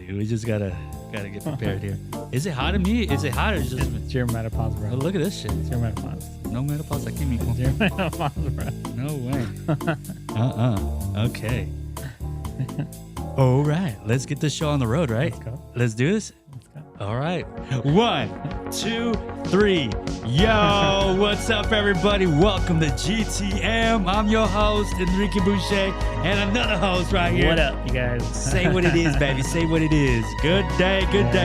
dude. We just gotta get prepared here. Is it hot in me? Is it hot or just? It's your menopause, bro. Oh, look at this shit. It's your menopause. No menopause aquí mismo. It's your menopause, bro. No way. Okay. All right. Let's get this show on the road, right? Let's go. Let's do this. Let's go. All right. 1, 2, 3. Yo, what's up, everybody? Welcome to GTM. I'm your host, Enrique Boucher, and another host right here. What up, you guys? Say what it is, baby. Say what it is. Good day,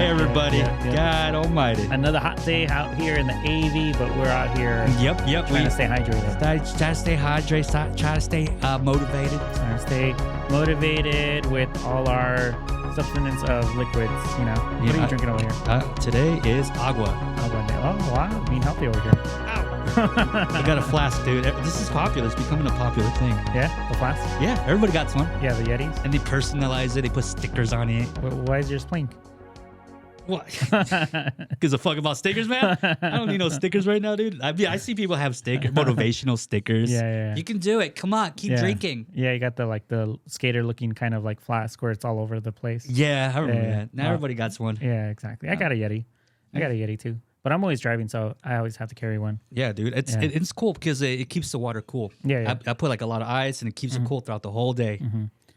everybody. Yeah. God almighty. Another hot day out here in the AV, but we're out here Yep. trying to stay hydrated. Try to stay hydrated. Try to stay motivated. Trying to stay motivated with all our substance of liquids, you know. What are you drinking over here? Today is agua. Oh, wow. Being healthy over here. I got a flask, dude. This is popular. It's becoming a popular thing. Yeah? The flask? Yeah, everybody got one. Yeah, the Yetis. And they personalize it. They put stickers on it. Why is yours pink? What? Gives a fuck about stickers, man? I don't need no stickers right now, dude. I see people have stickers, motivational stickers. Yeah. You can do it. Come on, keep drinking. Yeah, you got the skater looking kind of like flask where it's all over the place. Yeah, I remember Yeah. that. Now everybody got one. Yeah, exactly. I got a Yeti. I got a Yeti too. But I'm always driving, so I always have to carry one. Yeah, dude. It's cool because it keeps the water cool. Yeah. I put like a lot of ice and it keeps it cool throughout the whole day.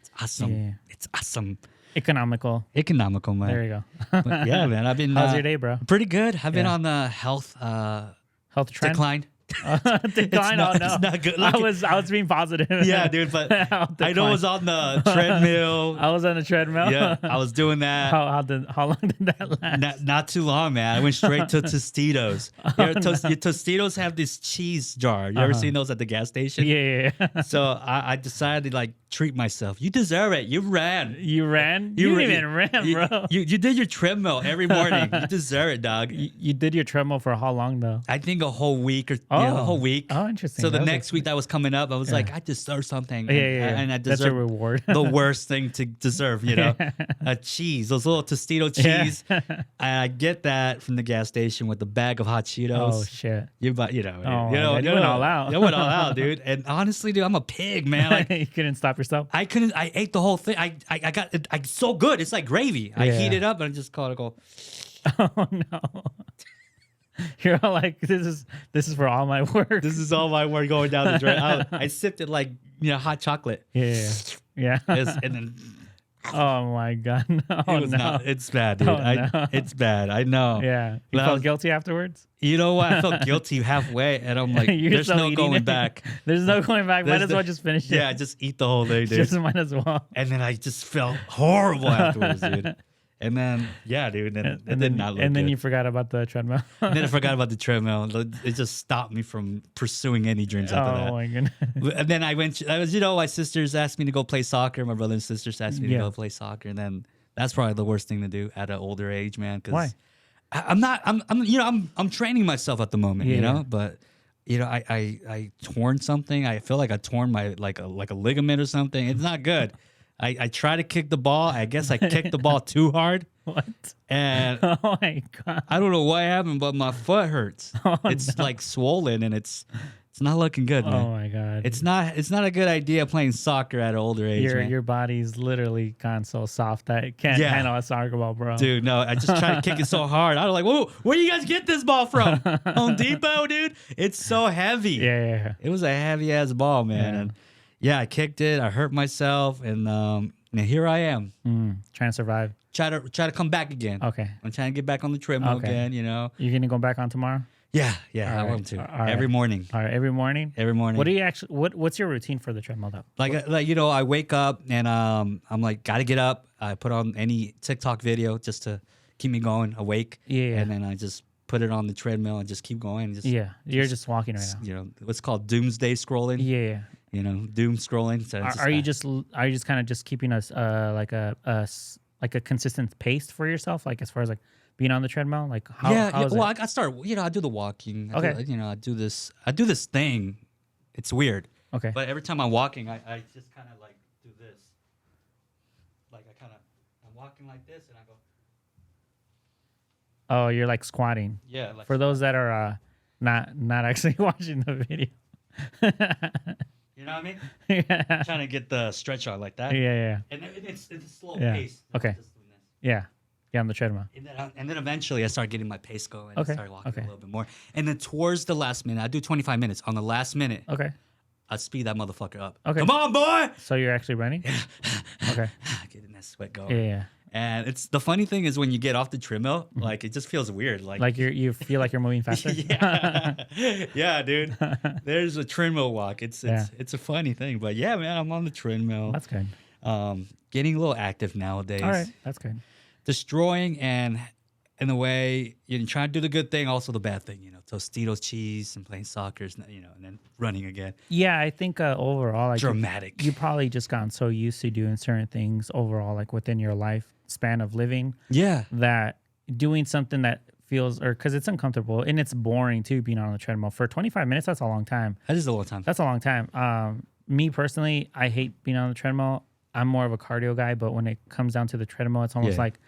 It's awesome. Yeah. It's awesome. Economical. Economical, man. There you go. But yeah, man. I've been. How's your day, bro? Pretty good. I've been Yeah. on the health Trend? decline. Decline? Not- Oh, no. it's not good I looking. was being positive. Yeah, dude. But I know Decline. I was on the treadmill. I was on a treadmill. Yeah, I was doing that. How long did that last? Not too long, man. I went straight to Tostitos. Tostitos have this cheese jar. You ever seen those at the gas station? Yeah. So I decided to like treat myself. You deserve it. You ran. You ran? You didn't even ran, bro. You did your treadmill every morning. You deserve it, dog. You did your treadmill for how long, though? I think a whole week or a whole week. Oh, interesting. So the That was next week that was coming up, I was like, I deserve something. Yeah. And I That's deserve your reward. the worst thing to deserve, you know, a cheese, those little Tostito cheese. And I get that from the gas station with the bag of hot Cheetos. Oh, shit. You Oh, you went all out. You went all out, dude. And honestly, dude, I'm a pig, man. Like, You couldn't stop yourself? I ate the whole thing. I got it. It's so good. It's like gravy. I heat it up and I just call it go. Oh, no. You're all like, this is for all my work. This is all my work going down the drain. I sipped it like, hot chocolate. Yeah. And then Oh, my God. No, it's bad, dude. No. It's bad. I know. Yeah. You felt guilty afterwards? You know what? I felt guilty halfway, and I'm like, You're there's so no eating going it. back. There's no going back. Might as well just finish it. Yeah, just eat the whole thing, dude. Just might as well. And then I just felt horrible afterwards, dude. And then, yeah, dude. And then not look and then good. you forgot about the treadmill. And then I forgot about the treadmill. It just stopped me from pursuing any dreams after that. Oh, my goodness. And then my sisters asked me to go play soccer. My brother and sisters asked me to go play soccer. And then that's probably the worst thing to do at an older age, man. Why? I'm training myself at the moment, you know, but I torn something. I feel like I torn my like a ligament or something. It's not good. I try to kick the ball. I guess I kicked the ball too hard. What? And Oh, my God. I don't know what happened, but my foot hurts. Oh, It's like swollen and it's not looking good, man. Oh, my God. It's not a good idea playing soccer at an older age, man. Your body's literally gone so soft that it can't handle a soccer ball, bro. Dude, no, I just tried to kick it so hard. I was like, whoa, where you guys get this ball from? Home Depot, dude? It's so heavy. Yeah. It was a heavy-ass ball, man. Yeah. And I kicked it. I hurt myself. And here I am. Trying to survive. Try to come back again. Okay. I'm trying to get back on the treadmill again, you know? You going to go back on tomorrow? Yeah, All I right. want to. All Every right. morning. All right. Every morning? Every morning. What do you actually, what's your routine for the treadmill, though? Like I wake up and I'm like, gotta get up. I put on any TikTok video just to keep me going, awake. Yeah. And then I just put it on the treadmill and just keep going. You're just walking right now. You know, what's called doomsday scrolling. Yeah. You know, doom scrolling. So Are you just kind of just keeping us like a consistent pace for yourself, like as far as like being on the treadmill, like how is well, it? I start. I do the walking. Okay. I do this thing. It's weird. Okay. But every time I'm walking, I just kind of like do this. Like I'm walking like this, and I go. Oh, you're like squatting. Yeah. Like For those that are not actually watching the video. You know what I mean? Yeah. Trying to get the stretch on like that. Yeah. And it's a slow Yeah. pace. Okay. Just doing this. Yeah. Yeah, on the treadmill. And then eventually I started getting my pace going. Okay. I started walking Okay. a little bit more. And then towards the last minute, I do 25 minutes. On the last minute, Okay. I speed that motherfucker up. Okay. Come on, boy! So you're actually running? Okay. Getting that sweat going. Yeah. And it's the funny thing is when you get off the treadmill, like it just feels weird. Like you feel like you're moving faster? yeah. Yeah, dude. There's a treadmill walk. It's a funny thing. But yeah, man, I'm on the treadmill. That's good. Getting a little active nowadays. All right. That's good. Destroying and in a way, you try to do the good thing, also the bad thing, Tostitos cheese and playing soccer, and then running again. Yeah, I think overall, like dramatic. You probably just gotten so used to doing certain things overall, like within your lifespan of living. Yeah. That doing something that feels, or because it's uncomfortable and it's boring too, being on the treadmill for 25 minutes. That's a long time. That is a long time. That's a long time. Me personally, I hate being on the treadmill. I'm more of a cardio guy, but when it comes down to the treadmill, it's almost like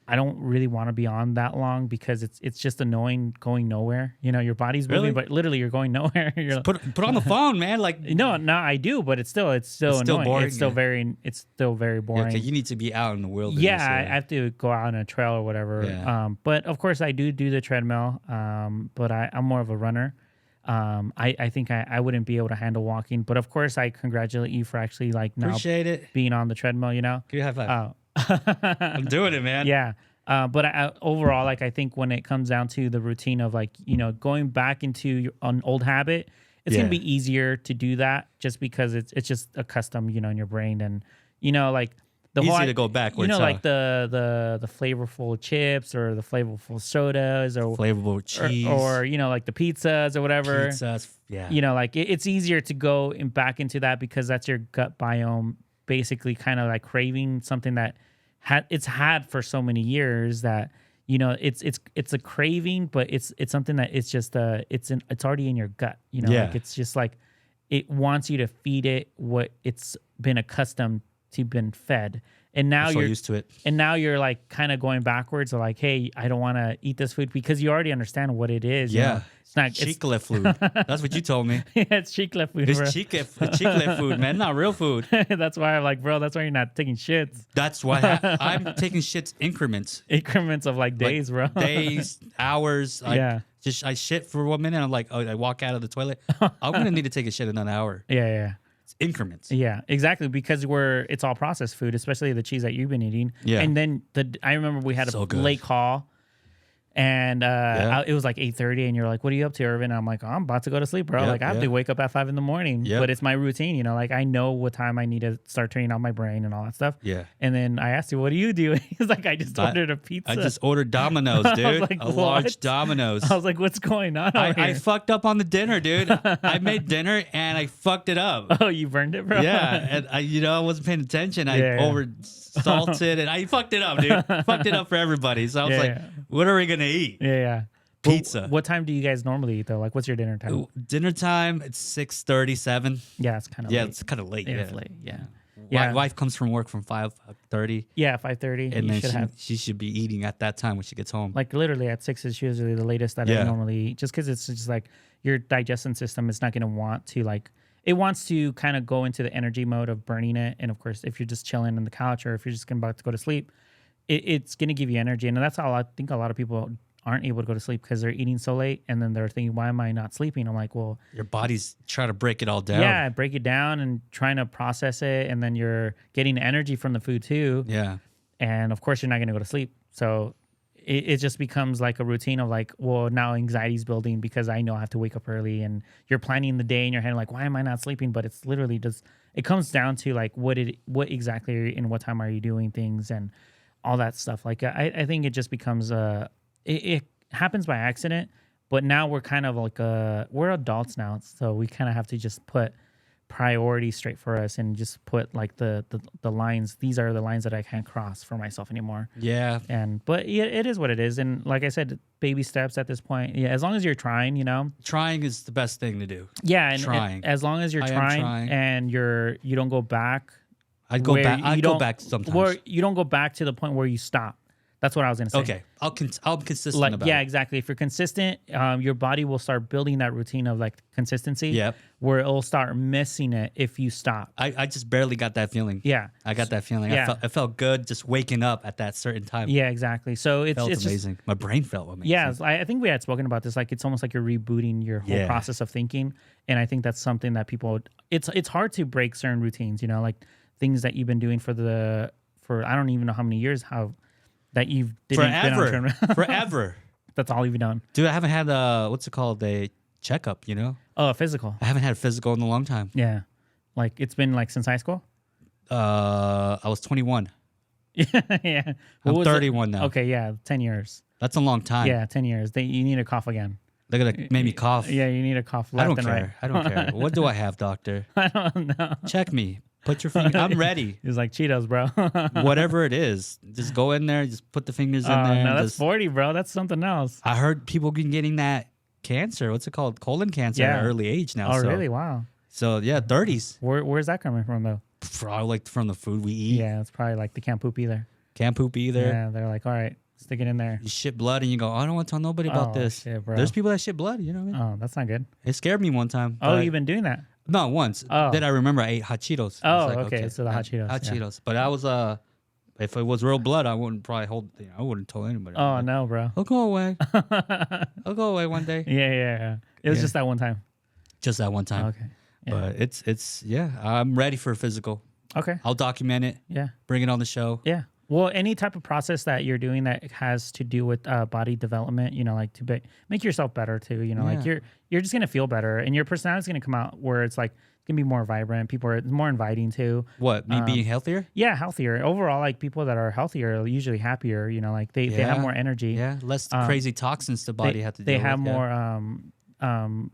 I don't really want to be on that long because it's just annoying going nowhere. Your body's moving, but literally you're going nowhere. You're put on the phone, man. Like no, I do, but it's still annoying. Boring, it's still very boring. Okay, you need to be out in the wilderness. Yeah, I have to go out on a trail or whatever. Yeah. But of course I do the treadmill. But I'm more of a runner. I think I wouldn't be able to handle walking, but of course I congratulate you for actually like now appreciate it being on the treadmill. Give you a high five. I'm doing it, man. Yeah. But overall, like I think when it comes down to the routine of like going back into an old habit, it's gonna be easier to do that just because it's just a custom in your brain, and like the easy to go backwards. Like the flavorful chips or the flavorful sodas or flavorful cheese or like the pizzas or whatever. Pizzas, yeah. Like it's easier to go back into that because that's your gut biome basically kind of like craving something that it's had for so many years that it's a craving, but it's something that it's just it's already in your gut. Like it's just like it wants you to feed it what it's been accustomed to been fed, and now you're used to it, and now you're like kind of going backwards, like, hey, I don't want to eat this food because you already understand what it is. It's not chicle food. That's what you told me. Yeah, it's chicle food. It's chicle food, man, not real food. That's why I'm like, bro, that's why you're not taking shits. That's why I'm taking shits increments of like days, bro. Days, hours. Just I shit for 1 minute. I'm like, oh, I walk out of the toilet. I'm gonna need to take a shit in an hour. Yeah. Increments. Yeah, exactly, because it's all processed food, especially the cheese that you've been eating. Yeah. And then I remember we had a late call, and it was like 8:30, and you're like, "What are you up to, Irvin?" And I'm like, "Oh, I'm about to go to sleep, bro. Like I have to wake up at 5 in the morning, but it's my routine. Like I know what time I need to start turning on my brain and all that stuff." Yeah. And then I asked you, "What do you do?" He's like, "I just ordered a pizza. I just ordered Domino's, dude. Like, a large Domino's." I was like, "What's going on?" I fucked up on the dinner, dude. I made dinner and I fucked it up. Oh, you burned it, bro? Yeah, and I wasn't paying attention. I over salted and I fucked it up, dude. Fucked it up for everybody. So I was like, what are we gonna eat? Yeah. Pizza. What time do you guys normally eat though? Like, what's your dinner time? Dinner time, it's 6:37. Yeah, it's kind of late. It's kind of late. It's late. Yeah. My wife comes from work from 5:30. Yeah, 5:30. And then she should be eating at that time when she gets home. Like literally at 6 is usually the latest that I normally eat, just because it's just like your digestion system is not going to want to it wants to kind of go into the energy mode of burning it. And of course, if you're just chilling on the couch or if you're just about to go to sleep, it's going to give you energy. And that's how I think a lot of people aren't able to go to sleep because they're eating so late. And then they're thinking, why am I not sleeping? I'm like, well, your body's trying to break it all down. Yeah, break it down and trying to process it. And then you're getting energy from the food too. Yeah. And of course, you're not going to go to sleep. So it just becomes like a routine of like, well, now anxiety's building because I know I have to wake up early, and you're planning the day in your head like, why am I not sleeping? But it's literally just, it comes down to like what exactly and what time are you doing things and all that stuff. Like I think it just becomes it happens by accident, but now we're kind of like we're adults now, so we kind of have to just put priorities straight for us and just put like the lines. These are the lines that I can't cross for myself anymore. Yeah. But it is what it is. And like I said, baby steps at this point. Yeah, as long as you're trying, Trying is the best thing to do. Yeah, and trying. As long as you're trying and you don't go back. I'd go back sometimes. Or you don't go back to the point where you stop. That's what I was gonna say. Okay, I'll be consistent Like, about yeah, it. exactly. If you're consistent, your body will start building that routine of like consistency. Yep. Where it'll start missing it if you stop. I just barely got that feeling. Yeah. I got that feeling. Yeah. I felt good just waking up at that certain time. Yeah, exactly. So it's Felt it's amazing. My brain felt amazing. yeah. I think we had spoken about this. Like, it's almost like you're rebooting your whole Yeah. process of thinking, and I think that's something that people. It's hard to break certain routines. You know, like things that you've been doing for I don't even know how many years that you've Forever. Forever. That's all you've done. Dude, I haven't had what's it called? A checkup, you know? Oh, a physical. I haven't had a physical in a long time. Yeah, like it's been like since high school. I was 21. Yeah, I'm What was it? 31 now. Okay, yeah, 10 years. That's a long time. Yeah, 10 years. You need to cough again. They're gonna make me cough. Yeah, you need to cough I left don't and care. right. I don't care. What do I have, doctor? I don't know. Check me. Put your finger. I'm ready. He's like Cheetos, bro. Whatever it is, just go in there. Just put the fingers in there. No, and that's just- 40, bro. That's something else. I heard people been getting that cancer. What's it called? Colon cancer at Yeah. an early age now. Oh, so, really? Wow. So yeah, 30s. Where's that coming from, though? Probably like from the food we eat. Yeah, it's probably like they can't poop either. Can't poop either. Yeah, they're like, all right, stick it in there. You shit blood and you go, I don't want to tell nobody about Oh, this. shit, bro. There's people that shit blood. You know what I mean? Oh, that's not good. It scared me one time. Oh, but- you've been doing that? No, once. Oh. Then I remember I ate hot Cheetos. Oh, I was okay, so the hot Cheetos, Hot yeah. Cheetos. But I was if it was real blood, I wouldn't probably I wouldn't tell anybody. Oh, no, bro. I'll go away. I'll go away one day. Yeah. It was Yeah. just that one time. Just that one time. Okay. Yeah. But it's I'm ready for a physical. Okay. I'll document it, Yeah. bring it on the show. Yeah. Well, any type of process that you're doing that has to do with body development, you know, like to make yourself better too, you know, like Yeah. you're just going to feel better and your personality's going to come out where it's like, it's going to be more vibrant. People are more inviting too. What, me being healthier? Yeah. Healthier. Overall, like people that are healthier are usually happier, you know, like they have Yeah. more energy. Yeah, less crazy toxins the body have to They deal have with. yeah. more,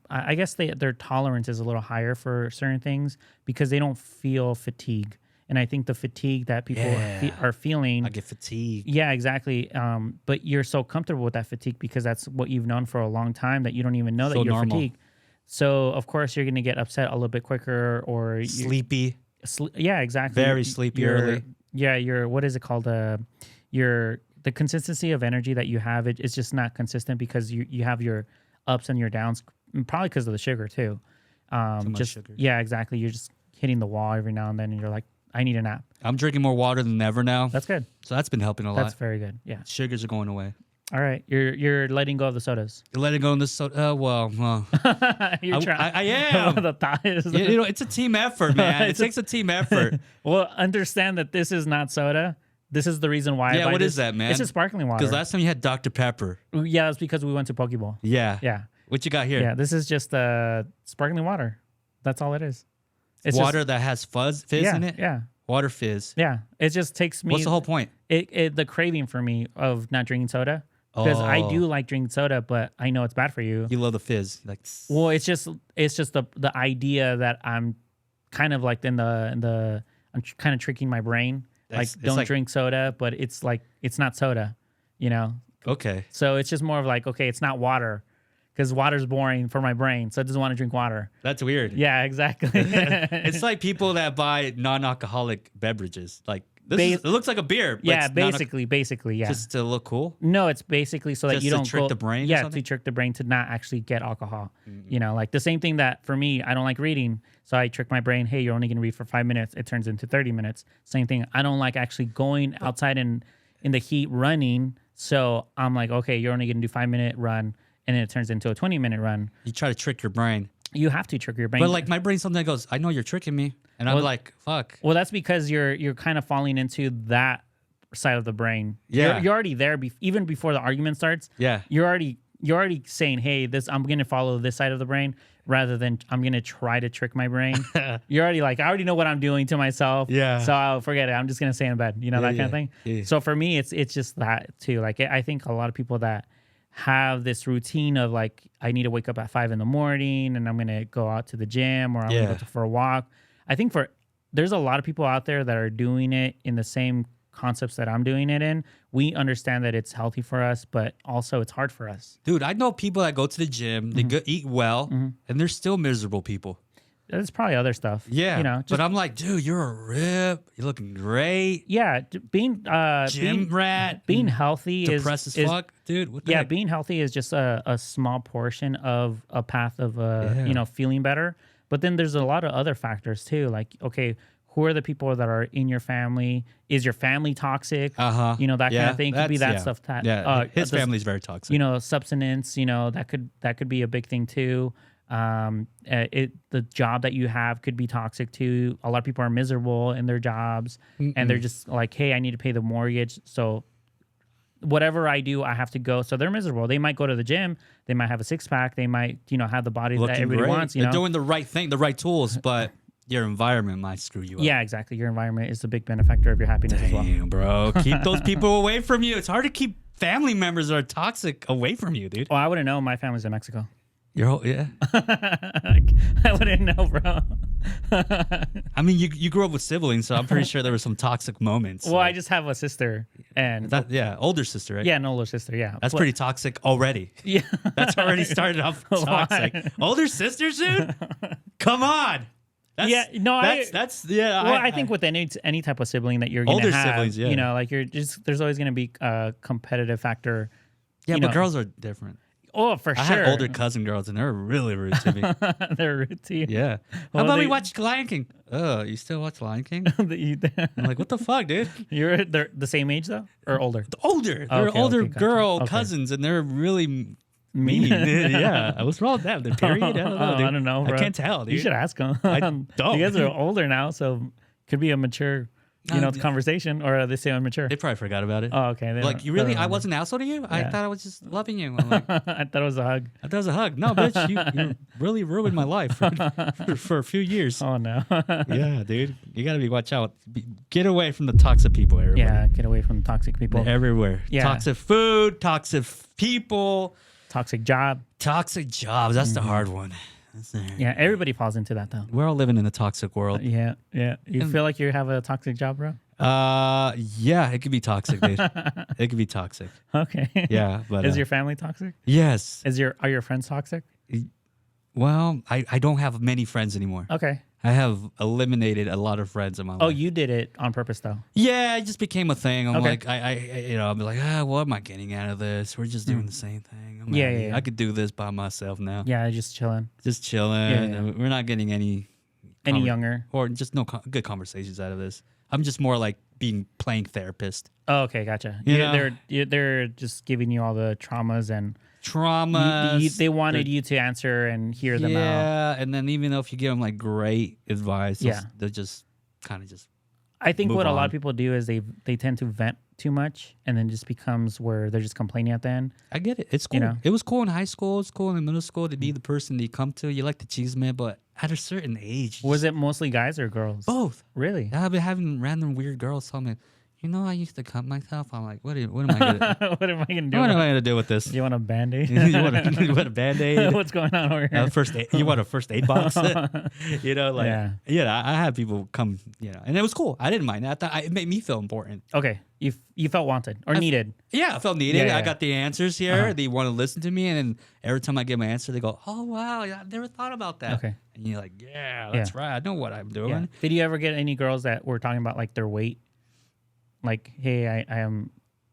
I guess their tolerance is a little higher for certain things because they don't feel fatigue. And I think the fatigue that people are feeling. I get fatigued. Yeah, exactly. But you're so comfortable with that fatigue because that's what you've known for a long time that you don't even know that So you're normal. fatigued. So of course you're going to get upset a little bit quicker, or Sleepy. yeah, exactly. Very sleepy You're- early. Yeah, what is it called? The consistency of energy that you have, it's just not consistent because you have your ups and your downs, probably because of the sugar too. much Just sugar. yeah, exactly. You're just hitting the wall every now and then, and you're like, I need a nap. I'm drinking more water than ever now. That's good. So that's been helping a That's lot. very good. Yeah. Sugars are going away. All right, you're letting go of the sodas. You're letting go in this soda. Well, You're trying. I am. The thought is, You know, it's a team effort, man. It takes a team effort. well, understand that this is not soda. This is the reason why. I Yeah, buy what this. is that, man? It's just sparkling water. Because last time you had Dr. Pepper. Yeah, that's because we went to Pokeball. Yeah. Yeah, What you got here? yeah. This is just sparkling water. That's all it is. It's Water just, that has fizz yeah, in it? yeah, Water fizz. yeah. It just takes me. What's the whole point? The craving for me of not drinking soda because I Oh. do like drinking soda, but I know it's bad for you. You love the fizz. Like, Well, it's just the idea that I'm kind of like I'm kind of tricking my brain. It's Don't like- drink soda, but it's like it's not soda, you know. okay. So it's just more of like, okay, it's not water because water's boring for my brain, so it doesn't want to drink water. That's weird. Yeah, exactly. It's like people that buy non-alcoholic beverages. Like, it looks like a beer. But yeah, it's not basically, yeah. just to look cool. No, it's basically so that Just you to don't trick go, the brain or Yeah, something? to trick the brain to not actually get alcohol. You know, like the same thing that for me, I don't like reading, so I trick my brain. Hey, you're only gonna read for 5 minutes. It turns into 30 minutes. Same thing. I don't like actually going outside in the heat running. So I'm like, okay, you're only gonna do 5-minute run, and then it turns into a 20-minute run. You try to trick your brain. You have to trick your brain. But like my brain sometimes goes, I know you're tricking me. And I'm Well- like, fuck. well, that's because you're kind of falling into that side of the brain. Yeah. You're already there. Even before the argument starts. Yeah. You're already saying, hey, I'm gonna follow this side of the brain rather than I'm gonna try to trick my brain. You're already like, I already know what I'm doing to myself. Yeah. So I'll forget it. I'm just gonna stay in bed. You know, that kind of thing. Yeah. So for me, it's just that too. Like I think a lot of people that have this routine of like, I need to wake up at 5 a.m. and I'm gonna go out to the gym or I'm gonna go for a walk. I think there's a lot of people out there that are doing it in the same concepts that I'm doing it in. We understand that it's healthy for us, but also it's hard for us. Dude, I know people that go to the gym, they Mm-hmm. eat well, and they're still miserable people. There's probably other stuff. Yeah, You know, but I'm like, dude, you're a rip. You're looking great. yeah, Gym rat. being healthy Depressed is as fuck, dude. What the yeah, heck? being healthy is just a small portion of a path of you know, feeling better. But then there's a lot of other factors too. Like, okay, who are the people that are in your family? Is your family toxic? You know, that kind of thing. Could be that stuff. That his family's very toxic. you know, substance. You know, that could be a big thing too. The job that you have could be toxic too. A lot of people are miserable in their jobs, and they're just like, hey, I need to pay the mortgage, so whatever I do, I have to go. So they're miserable. They might go to the gym. They might have a six pack. They might, you know, have the body that everybody great. wants. You They're know, doing the right thing, the right tools, but your environment might screw you up. yeah, exactly. Your environment is a big benefactor of your happiness as well. Damn, bro. Keep those people away from you. It's hard to keep family members that are toxic away from you, dude. Well, I wouldn't know. My family's in Mexico. Your whole, yeah. I wouldn't know, bro. I mean, you grew up with siblings, so I'm pretty sure there were some toxic moments. Well, I just have a sister and older sister, right? yeah, an older sister. Yeah, That's pretty toxic already. Yeah, That's already started off toxic. Older sisters, dude? Come on. That's, yeah, no, that's Well, I think with any type of sibling that you're gonna older have, siblings, yeah. you know, like there's always gonna be a competitive factor. Yeah, you but know. girls are different. Oh, for I sure. had older cousin girls, and they're really rude to me. They're routine. Yeah. Well, How about they- we watch Lion King? Oh, you still watch Lion King? I'm like, what the fuck, dude? They're the same age though, or older? Older. Oh, They're okay, older okay, gotcha. girl Okay. cousins, and they're really mean. Yeah. What's wrong with that? The period? I don't know, dude. I don't know. Bro. I can't tell, dude. You should ask them. I don't. You guys are older now, so could be a mature, conversation, or are they say immature? They probably forgot about it. Oh, okay. Like, you really? I wasn't an asshole to you? I Yeah. thought I was just loving you. I'm like, I thought it was a hug. I thought it was a hug. No, bitch, you really ruined my life for a few years. Oh no. Yeah, dude. You got to watch out. Get away from the toxic people, everybody. Yeah, get away from toxic people. Everywhere. Yeah. Toxic food, toxic people, Toxic job. toxic jobs. That's the hard one. Yeah, everybody falls into that though. We're all living in a toxic world. Yeah. You feel like you have a toxic job, bro? Yeah, it could be toxic, dude. It could be toxic. Okay. Yeah, but Is your family toxic? yes. Are your friends toxic? Well, I don't have many friends anymore. Okay. I have eliminated a lot of friends in my life. Oh, you did it on purpose though. Yeah, it just became a thing. I'm Okay. like, I'm like, what am I getting out of this? We're just doing the same thing. I'm Yeah, happy. yeah. I could do this by myself now. Yeah, just chilling. Just chilling. Yeah. We're not getting any Younger? or just no good conversations out of this. I'm just more like playing therapist. Oh, okay, gotcha. You know? They're just giving you all the traumas and Traumas. they wanted you to answer and hear them out. Yeah, and then even though if you give them like great advice, Yeah. they'll just kind of just. I think Move what a lot on. of people do is they tend to vent too much, and then just becomes where they're just complaining at the end. I get it. It's cool. know? It was cool in high school. It's cool in middle school to be the person that you come to. You like the cheeseman, but at a certain age, Was it mostly guys or girls? both? Really? I've been having random weird girls tell me, I used to cut myself. I'm like, what am I gonna? What am I gonna do? What am I gonna do with this? You want a band-aid? you want a Band-Aid? What's going on over here? First aid, you want a first aid box? Yeah. I had people come, and it was cool. I didn't mind that. It made me feel important. Okay, you felt wanted or needed. Yeah, I felt needed. Yeah. I got the answers here. They want to listen to me, and then every time I give my answer, they go, "Oh wow, I never thought about that." Okay. And you're like, "Yeah, that's right. I know what I'm doing." Yeah. Did you ever get any girls that were talking about like their weight? Like, hey, I am.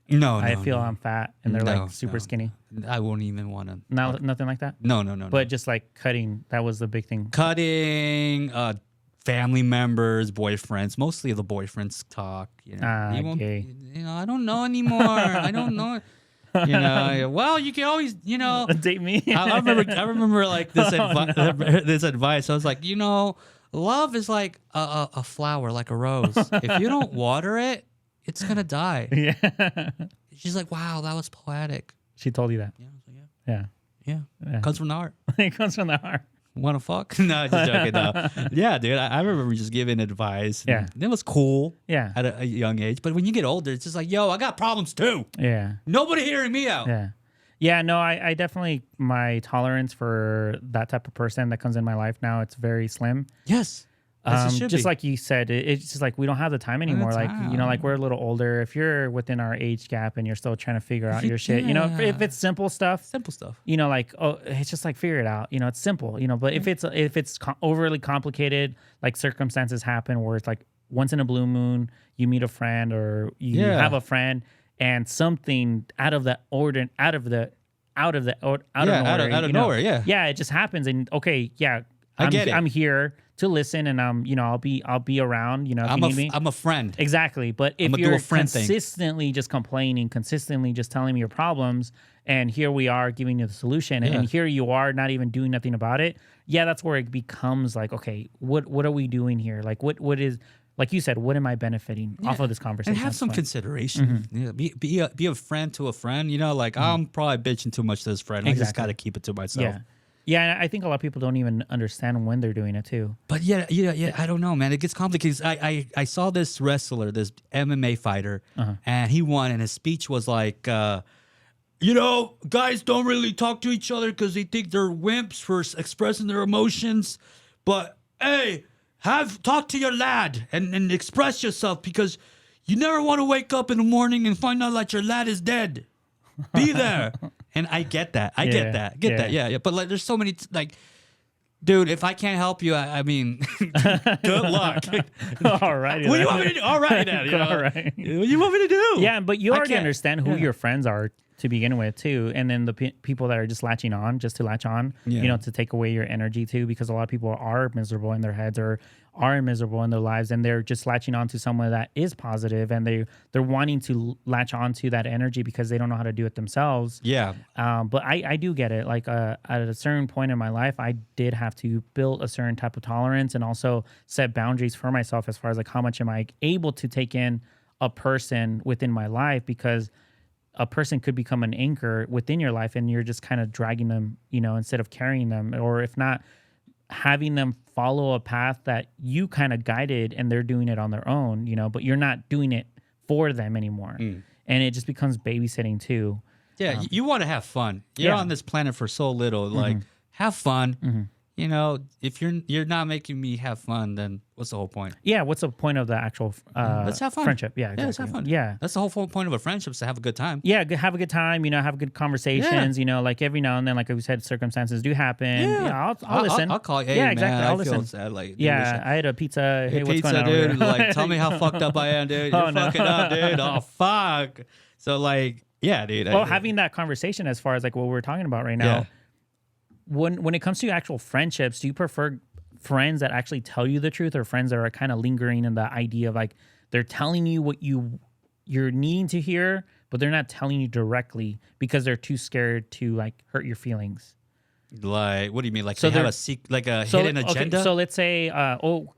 No, I feel I'm fat, and they're No, like super no. skinny. I won't even want to. Nothing like that. No. But just like cutting, that was the big thing. Cutting, family members, boyfriends. Mostly the boyfriends talk. You won't, gay. I don't know anymore. I don't know. Well, you can always, Date me. I remember like this this advice. I was like, love is like a flower, like a rose. If you don't water it, it's gonna die. Yeah. She's like, wow, that was poetic. She told you that. Yeah, I was like, Yeah. yeah. Comes from the heart. It comes from the heart. Want to fuck? No, just joking. No. Yeah, dude. I remember just giving advice. Yeah. It was cool. Yeah. At a young age, but when you get older, it's just like, yo, I got problems too. Yeah. Nobody hearing me out. Yeah. Yeah, no, I definitely, my tolerance for that type of person that comes in my life now, it's very slim. Yes. As it should Just be. like you said, it's just like we don't have the time anymore. Like, you know, like we're a little older. If you're within our age gap and you're still trying to figure out your shit, you know, if it's simple stuff, you know, like, oh, it's just like figure it out. You know, it's simple. You know, but if it's overly complicated, like circumstances happen where it's like once in a blue moon, you meet a friend or you have a friend, and something out of order, out of nowhere, yeah, it just happens, and okay, yeah, I'm here to listen, and you know, I'll be around, you know, if you need me. I'm a friend. Exactly. But if you're consistently just complaining, consistently just telling me your problems, and here we are giving you the solution, and here you are not even doing nothing about it, yeah, that's where it becomes like, okay, what are we doing here? Like what is, like you said, what am I benefiting off of this conversation? And have some consideration. Yeah, be a friend to a friend. You know, like I'm probably bitching too much to this friend. I just got to keep it to myself. Yeah. Yeah, and I think a lot of people don't even understand when they're doing it too. But yeah, I don't know, man. It gets complicated. I saw this wrestler, this MMA fighter, and he won, and his speech was like, you know, guys don't really talk to each other because they think they're wimps for expressing their emotions. But hey, talk to your lad and express yourself, because you never want to wake up in the morning and find out that your lad is dead. Be there. And I get that. I get that. Yeah. But like, there's so many, like, dude, if I can't help you, I mean, good luck. All right. What do you want me to do? All right, now. You know? All right. What do you want me to do? Yeah, but you already understand who your friends are to begin with too, and then the people that are just latching on just to latch on, you know, to take away your energy too, because a lot of people are miserable in their heads or are miserable in their lives, and they're just latching on to someone that is positive, and they're wanting to latch on to that energy because they don't know how to do it themselves. Yeah. But I do get it. Like at a certain point in my life, I did have to build a certain type of tolerance and also set boundaries for myself as far as like how much am I able to take in a person within my life, because a person could become an anchor within your life and you're just kind of dragging them, you know, instead of carrying them, or if not, having them follow a path that you kind of guided and they're doing it on their own, you know, but you're not doing it for them anymore. And it just becomes babysitting too. Yeah, you want to have fun. You're on this planet for so little. Like, have fun. You know, if you're not making me have fun, then what's the whole point? Yeah, what's the point of the actual let's have fun. Friendship? Yeah, exactly. Yeah, let's have fun. Yeah, that's the whole point of a friendship, is to have a good time. Yeah, have a good time. You know, have good conversations. You know, like every now and then, like we said, circumstances do happen. Yeah, I'll listen. I'll call you. Hey, yeah, exactly. Man, I'll listen. Feel sad. Like, yeah, I had a pizza. Hey, what's going on, dude? Like, tell me how fucked up I am, dude. You're fucking up, dude. Oh, fuck. So, like, yeah, dude. Well, having that conversation as far as like what we're talking about right now. When it comes to actual friendships, do you prefer friends that actually tell you the truth, or friends that are kind of lingering in the idea of like they're telling you what you're needing to hear, but they're not telling you directly because they're too scared to like hurt your feelings? Like, what do you mean? Like, so they have a hidden agenda? So let's say,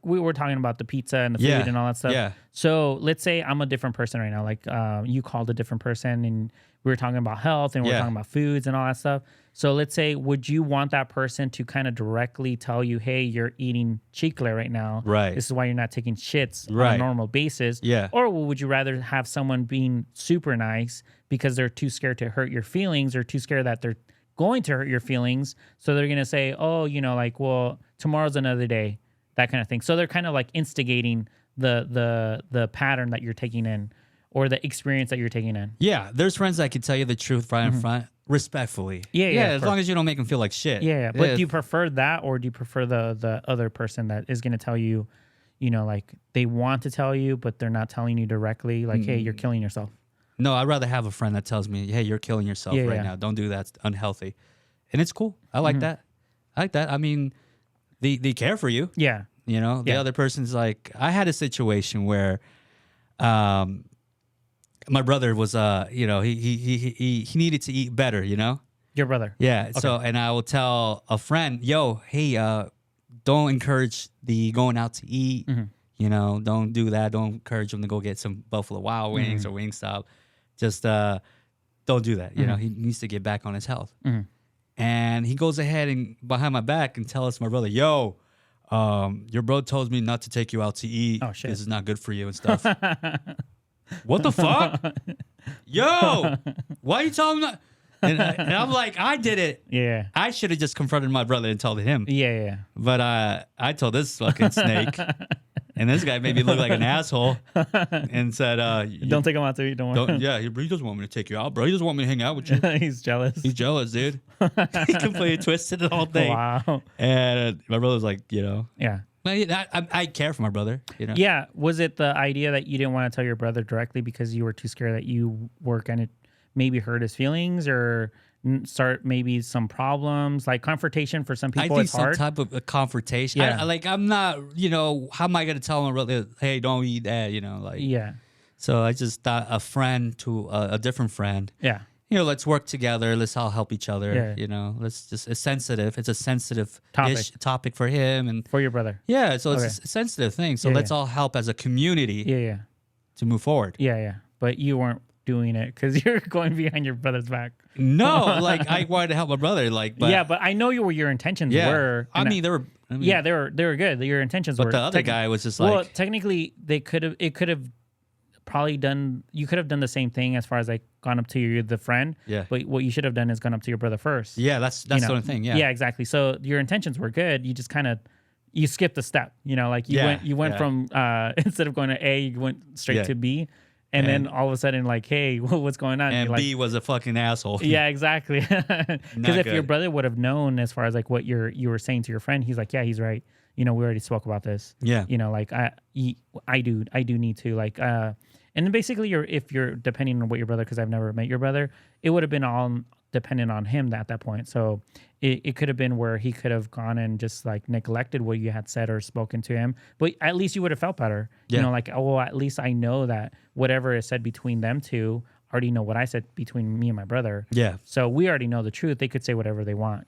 we were talking about the pizza and the food and all that stuff. Yeah. So let's say I'm a different person right now. Like, you called a different person, and we were talking about health, and we we're talking about foods and all that stuff. So let's say, would you want that person to kind of directly tell you, hey, you're eating chicle right now. Right. This is why you're not taking shits on a normal basis. Yeah. Or would you rather have someone being super nice because they're too scared to hurt your feelings, or too scared that they're going to hurt your feelings? So they're going to say, oh, you know, like, well, tomorrow's another day, that kind of thing. So they're kind of like instigating the pattern that you're taking in, or the experience that you're taking in. Yeah. There's friends that can tell you the truth right in front. Respectfully. Yeah, as long as you don't make them feel like shit. Yeah. But do you prefer that, or do you prefer the other person that is going to tell you, you know, like they want to tell you, but they're not telling you directly, like, hey, you're killing yourself? No, I'd rather have a friend that tells me, hey, you're killing yourself now. Don't do that. It's unhealthy. And it's cool. I like that. I mean, they care for you. Yeah. You know, the other person's like, I had a situation where my brother was, you know, he needed to eat better, you know? Your brother? Yeah. Okay. So, and I will tell a friend, yo, hey, don't encourage the going out to eat. You know, don't do that. Don't encourage him to go get some Buffalo Wild Wings or Wingstop. Just don't do that. You know, he needs to get back on his health. And he goes ahead and behind my back and tells my brother, yo, your bro told me not to take you out to eat. Oh, shit. This is not good for you and stuff. What the fuck? Yo, why are you telling him that? and I'm like, I did it. Yeah. I should have just confronted my brother and told him. Yeah. But I told this fucking snake, and this guy made me look like an asshole, and said, Don't take him out to eat. Don't worry. yeah, he doesn't want me to take you out, bro. He doesn't want me to hang out with you. He's jealous. He's jealous, dude. He completely twisted the whole thing. Wow. And my brother was like, Yeah. I care for my brother. Yeah. Was it the idea that you didn't want to tell your brother directly because you were too scared that you were going to maybe hurt his feelings or start maybe some problems? Like confrontation for some people, it's hard. Some type of a confrontation. Yeah. I'm not, how am I going to tell my brother, hey, don't eat that, Yeah. So I just thought a friend to a different friend. Yeah. Let's work together. Let's all help each other. Yeah. Let's just, it's sensitive. It's a sensitive topic for him and for your brother. Yeah. So it's a sensitive thing. So let's all help as a community. Yeah. To move forward. Yeah. But you weren't doing it because you're going behind your brother's back. No, I wanted to help my brother. But I know your intentions were. They were. They were good. Your intentions were. But the other guy was just well, technically, it could have probably done. You could have done the same thing as far as gone up to the friend. Yeah. But what you should have done is gone up to your brother first. Yeah, that's the only thing. Yeah. Yeah, exactly. So your intentions were good. You just kind of. You skipped a step, you went from instead of going to A, you went straight to B. And then all of a sudden, hey, what's going on? And B was a fucking asshole. Yeah, exactly. Because if your brother would have known as far as what you were saying to your friend, he's like, yeah, he's right. We already spoke about this. Yeah. I do need to and then basically if you're depending on what your brother, because I've never met your brother, it would have been all dependent on him at that point. So it could have been where he could have gone and just neglected what you had said or spoken to him, but at least you would have felt better. Yeah. At least I know that whatever is said between them two, I already know what I said between me and my brother. Yeah. So we already know the truth. They could say whatever they want,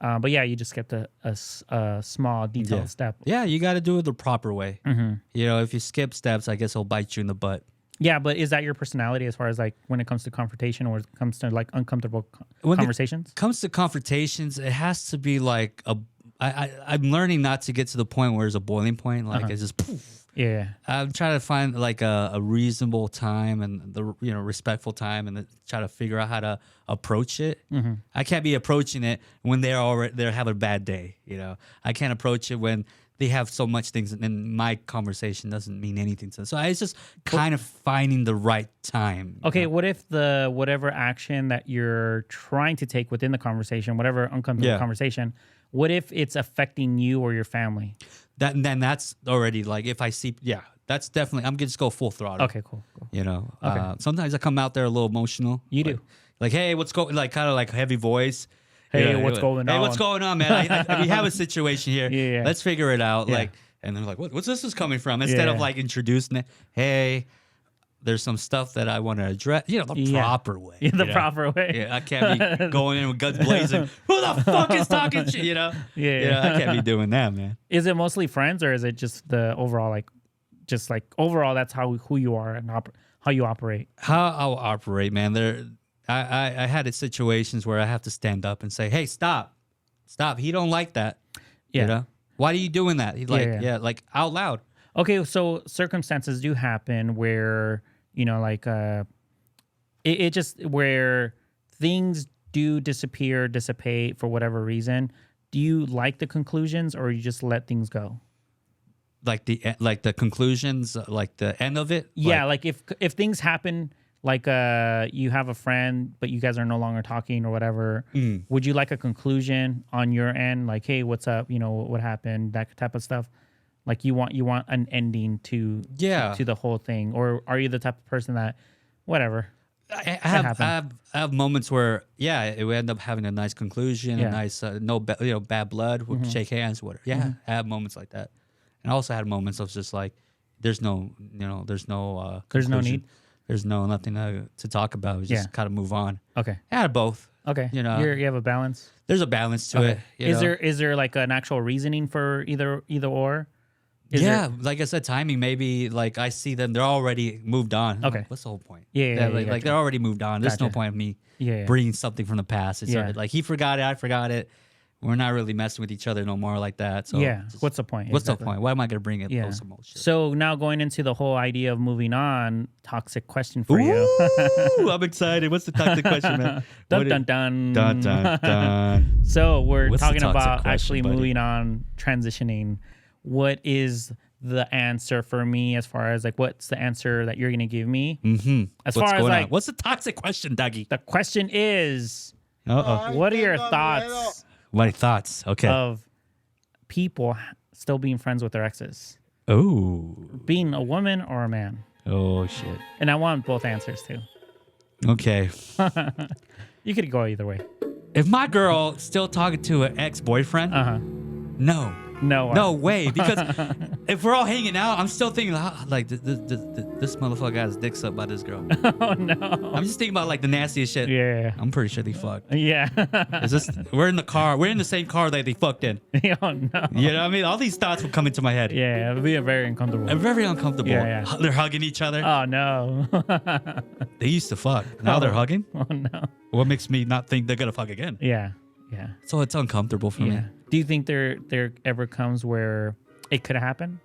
but yeah, you just skipped a small detailed step. Yeah, you got to do it the proper way. Mm-hmm. If you skip steps, I guess it'll bite you in the butt. Yeah, but is that your personality as far as when it comes to confrontation or it comes to uncomfortable conversations? When it comes to confrontations, it has to be I'm learning not to get to the point where it's a boiling point. It's just poof. Yeah. I'm trying to find a reasonable time and the respectful time and try to figure out how to approach it. Mm-hmm. I can't be approaching it when they're having a bad day. I can't approach it when they have so much things and my conversation doesn't mean anything to them. So it's just kind of finding the right time. Okay, what if whatever action that you're trying to take within the conversation, whatever uncomfortable conversation, what if it's affecting you or your family? Then that's already if I see, that's definitely, I'm going to just go full throttle. Okay, cool. Okay. Sometimes I come out there a little emotional. You do. Hey, what's going, kind of heavy voice. Hey, what's going on? Hey, what's going on, man? We have a situation here. Yeah. Let's figure it out. Yeah. And they're like, what's this is coming from? Instead of introducing it, hey, there's some stuff that I want to address. The proper way. Yeah, the proper way. Yeah, I can't be going in with guns blazing. Who the fuck is talking shit? Yeah. I can't be doing that, man. Is it mostly friends or is it just the overall, overall, that's who you are and how you operate? How I'll operate, man. I had situations where I have to stand up and say, hey, stop. He don't like that. Yeah. Why are you doing that? He's out loud. Okay, so circumstances do happen where, it just where things do dissipate for whatever reason. Do you like the conclusions or you just let things go? The conclusions, the end of it? Yeah, if things happen, you have a friend, but you guys are no longer talking or whatever, would you like a conclusion on your end? Hey, what's up? What happened? That type of stuff. You want an ending to the whole thing, or are you the type of person that whatever? I have moments where it would end up having a nice conclusion, a nice bad blood, we'll shake hands, whatever. Yeah, I have moments like that, and I also had moments of just there's no need. There's nothing to talk about. We just kind of move on. Okay. I had both. Okay. You have a balance. There's a balance to it. Is there an actual reasoning for either or? Like I said, timing. Maybe I see them, they're already moved on. Okay. What's the whole point? Gotcha. They're already moved on. There's no point of me bringing something from the past. It's already, he forgot it, I forgot it. we're not really messing with each other no more like that. So yeah. just- What's the point? What's Exactly. the point? Why am I gonna bring it? Yeah. Some old shit? So now going into the whole idea of moving on, toxic question for you. Ooh, I'm excited. What's the toxic question, man? Dun, What dun, is- dun. dun, dun, dun. So we're What's the talking toxic about question, actually buddy? moving on, transitioning. What is the answer for me as far as like what's the answer that you're going to give me? Mm-hmm. As What's far as going like on? What's the toxic question, Dougie? the question is, Uh-oh. what are your thoughts What are your thoughts? Okay. of people still being friends with their exes? Oh. Being a woman or a man? Oh, shit. And I want both answers too. Okay. You could go either way. If my girl still talking to an ex-boyfriend, no. No. No way. Because if we're all hanging out, I'm still thinking, like, this motherfucker got his dick sucked by this girl. Oh no. I'm just thinking about, like, the nastiest shit. Yeah. I'm pretty sure they fucked. Yeah. Is this? We're in the car. We're in the same car that they fucked in. Oh no. You know what I mean? All these thoughts would come into my head. Yeah, it would be very uncomfortable. I'm very uncomfortable. Yeah. They're hugging each other. Oh no. They used to fuck. Now they're hugging. Oh no. What makes me not think they're gonna fuck again? Yeah. Yeah. So it's uncomfortable for me. Yeah. Do you think there ever comes where it could happen?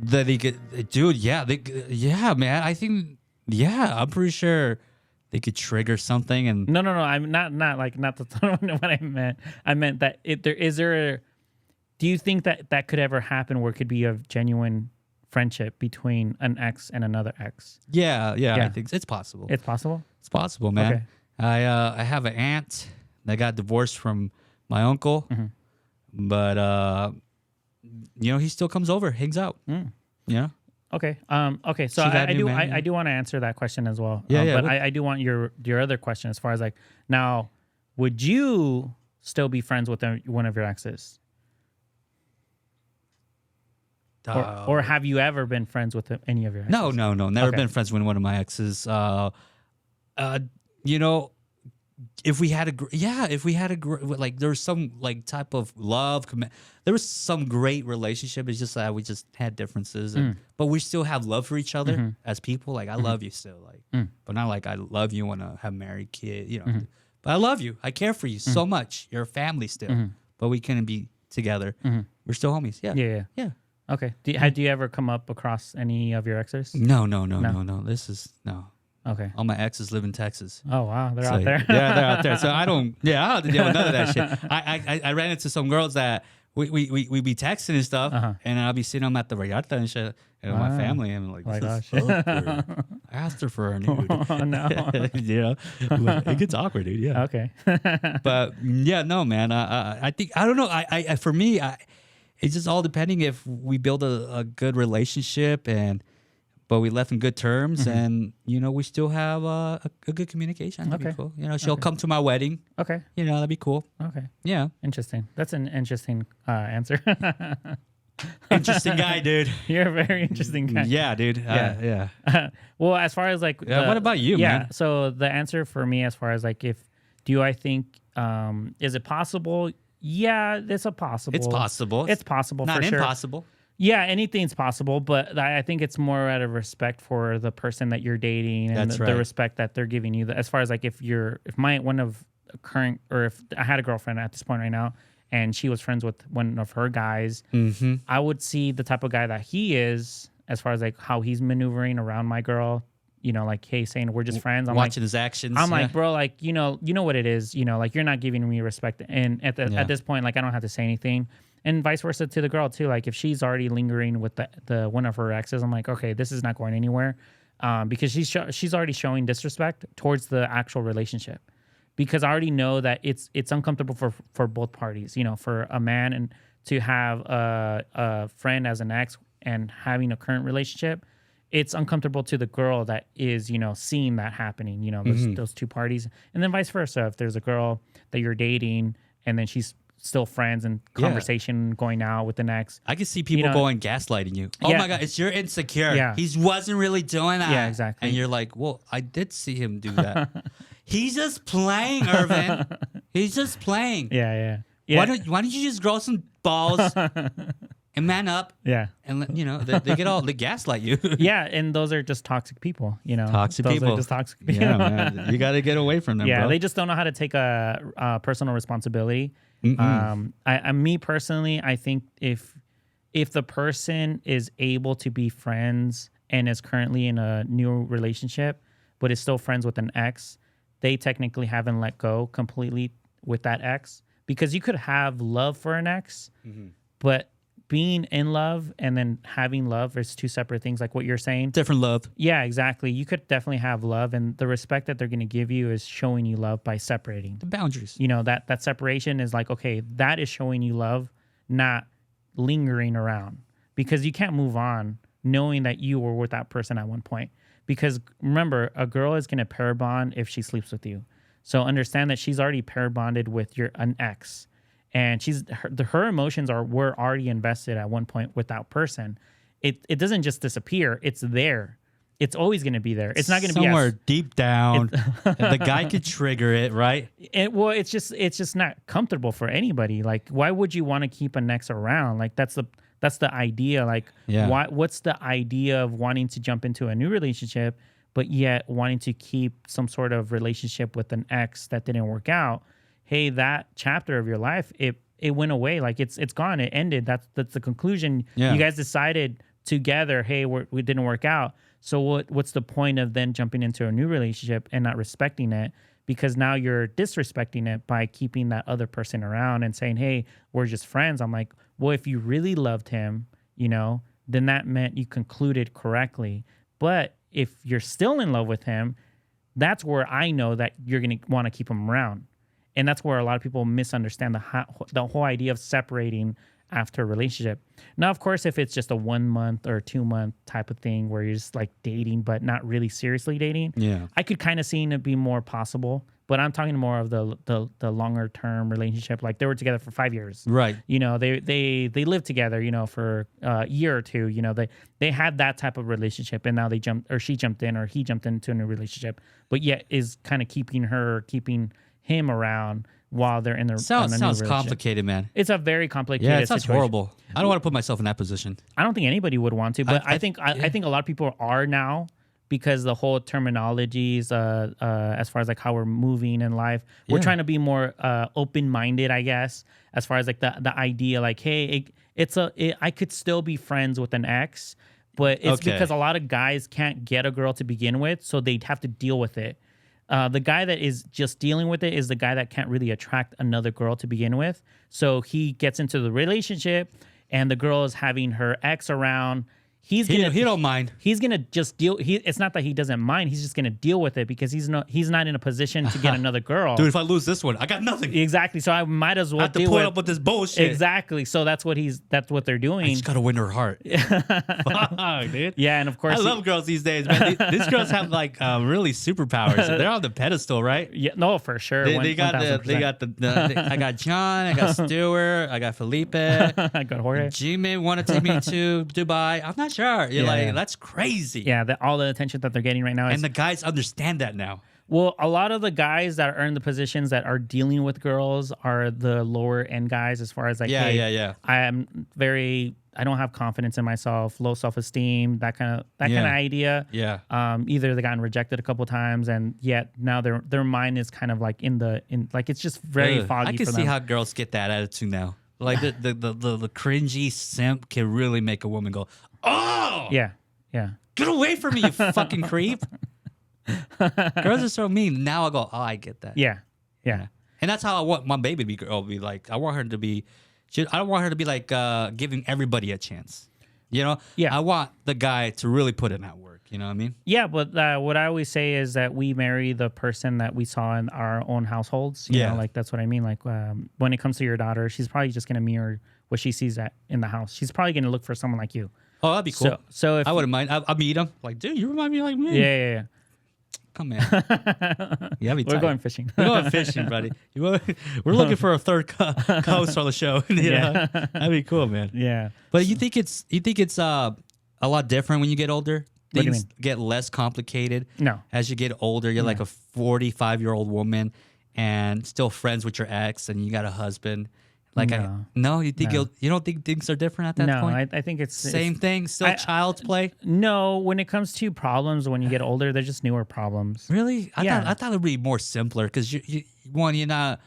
That they get, dude. Yeah, yeah, man. I think, yeah, I'm pretty sure they could trigger something. And No. I'm not that's not what I meant. I meant that do you think that could ever happen where it could be a genuine friendship between an ex and another ex? yeah, I think it's possible. It's possible? It's possible, man. Okay. I have an aunt that got divorced from my uncle, but he still comes over, hangs out. Yeah. Okay. Okay. So See that I new do. man, I do want to answer that question as well. Yeah. But I do want your other question as far as like now, would you still be friends with one of your exes, or have you ever been friends with any of your exes? No. Never Okay. been friends with one of my exes. If we had like there was some like type of love, there was some great relationship. It's just that we just had differences, but we still have love for each other as people. Like I love you still, like, but not like I love you, want to have married kid, But I love you. I care for you so much. You're a family still, but we couldn't be together. We're still homies. Yeah. Okay. Had you ever come up across any of your exes? No. This is no. Okay. All my exes live in Texas. Oh wow, they're So, out there. Yeah, they're out there. So I don't have to deal with none of that shit. I ran into some girls that we be texting and stuff, and I'll be seeing them at the Vallarta and shit, and my family, and I'm like, My this gosh. is awkward. I asked her for a nude. Oh no. It gets awkward, dude. Yeah. Okay. But yeah, no, man. I think I don't know. I for me, it's just all depending if we build a good relationship but we left in good terms, and we still have a good communication. That'd be cool. She'll come to my wedding. Okay. That'd be cool. Okay. Yeah. Interesting. That's an interesting answer. Interesting guy, dude. You're a very interesting guy. Yeah, dude. Yeah. Yeah. Well, as far as like, What about you, man? So the answer for me, as far as like, I think, is it possible? Yeah, it's possible. It's possible. It's possible. Not for sure. impossible. Yeah, anything's possible, but I think it's more out of respect for the person that you're dating and That's the right. respect that they're giving you. As far as like if I had a girlfriend at this point right now and she was friends with one of her guys, I would see the type of guy that he is as far as like how he's maneuvering around my girl. Like, hey, saying we're just friends. I'm watching his actions. I'm like, bro, like, you know what it is. Like you're not giving me respect. And at this point, like I don't have to say anything. And vice versa to the girl too. Like if she's already lingering with the one of her exes, I'm like, okay, this is not going anywhere, because she's already showing disrespect towards the actual relationship. Because I already know that it's uncomfortable for both parties. For a man and to have a friend as an ex and having a current relationship, it's uncomfortable to the girl that is seeing that happening. Those two parties, and then vice versa. If there's a girl that you're dating and then she's still friends and conversation going out with the next. I can see people going gaslighting you. Oh my God, it's you're insecure. Yeah. He wasn't really doing that. Yeah, exactly. And you're like, well, I did see him do that. He's just playing, Irvin. He's just playing. Yeah. Why don't you just grow some balls and man up. Yeah. And they gaslight you. Yeah, and those are just toxic people, Toxic those people. are just toxic people. Yeah, man. You got to get away from them, Yeah, bro. they just don't know how to take a personal responsibility. Me personally, I think if the person is able to be friends and is currently in a new relationship, but is still friends with an ex, they technically haven't let go completely with that ex, because you could have love for an ex, but being in love and then having love is two separate things, like what you're saying. Different love. Yeah, exactly. You could definitely have love, and the respect that they're going to give you is showing you love by separating. The boundaries. That separation is like, okay, that is showing you love, not lingering around, because you can't move on knowing that you were with that person at one point. Because remember, a girl is going to pair bond if she sleeps with you. So understand that she's already pair bonded with an ex, and her emotions were already invested at one point with that person. It doesn't just disappear. It's there. It's always going to be there. It's not going to be somewhere deep down. The guy could trigger it, right? It's just not comfortable for anybody. Like, why would you want to keep an ex around? Like, that's the idea. Like, what's the idea of wanting to jump into a new relationship, but yet wanting to keep some sort of relationship with an ex that didn't work out? Hey, that chapter of your life, it went away. Like, it's gone. It ended. That's the conclusion. Yeah. You guys decided together, hey, we didn't work out. So what's the point of then jumping into a new relationship and not respecting it? Because now you're disrespecting it by keeping that other person around and saying, hey, we're just friends. I'm like, well, if you really loved him, then that meant you concluded correctly. But if you're still in love with him, that's where I know that you're going to want to keep him around. And that's where a lot of people misunderstand the whole idea of separating after a relationship. Now, of course, if it's just a 1 month or 2 month type of thing where you're just like dating, but not really seriously dating, I could kind of see it be more possible. But I'm talking more of the longer term relationship. Like, they were together for 5 years, right? They lived together, for a year or two. They had that type of relationship, and now she jumped in, or he jumped into a new relationship, but yet is kind of keeping him around while they're in the sounds complicated, man. It's a very complicated it sounds situation. horrible. I don't want to put myself in that position. I don't think anybody would want to, but I think a lot of people are now, because the whole terminologies as far as like how we're moving in life, we're trying to be more open-minded, I guess, as far as like the idea, like, hey, I could still be friends with an ex, but it's because a lot of guys can't get a girl to begin with, so they'd have to deal with it. The guy that is just dealing with it is the guy that can't really attract another girl to begin with. So he gets into the relationship, and the girl is having her ex around. He don't mind. He's gonna just deal. It's not that he doesn't mind. He's just gonna deal with it, because he's not in a position to get another girl. Dude, if I lose this one, I got nothing. Exactly. So I might as well have to put up with this bullshit. Exactly. So that's what they're doing. I just gotta win her heart. Fuck, dude. Yeah, and of course I love girls these days, man. These girls have like really superpowers. They're on the pedestal, right? Yeah, no, for sure. They got I got John, I got Stuart, I got Felipe, I got Jorge. G-Man want to take me to Dubai. I'm not sure. You're that's crazy. Yeah, all the attention that they're getting right now. And the guys understand that now. Well, a lot of the guys that are in the positions that are dealing with girls are the lower end guys, as far as like, I don't have confidence in myself, low self-esteem, that kind of idea. Yeah. Either they've gotten rejected a couple times, and yet now their mind is kind of like like, it's just very foggy. I can for see them. how girls get that attitude now. Like the cringy simp can really make a woman go, oh yeah, get away from me, you fucking creep. Girls are so mean. Now I go, oh, I get that. Yeah. And that's how I want my baby to be like. I want her to be. I don't want her to be like giving everybody a chance. Yeah. I want the guy to really put in that work. You know what I mean? Yeah, but what I always say is that we marry the person that we saw in our own households. You know, like, that's what I mean. Like, when it comes to your daughter, she's probably just gonna mirror what she sees in the house. She's probably gonna look for someone like you. Oh, that'd be cool. So if I wouldn't mind. I'll meet him. Like, dude, you remind me like me. Yeah. Come in. Yeah, we're going fishing. We're going fishing, buddy. We're looking for a third co-host on the show. Yeah, that'd be cool, man. Yeah. But you think it's a lot different when you get older? Things get less complicated. No. As you get older, you're like a 45-year-old woman and still friends with your ex, and you got a husband. Like No. no, you think No. you don't think things are different at that No, point? I think it's Same thing, still child's play. No, when it comes to problems, when you get older, they're just newer problems. Really? Yeah. I thought it'd be more simpler because you're not,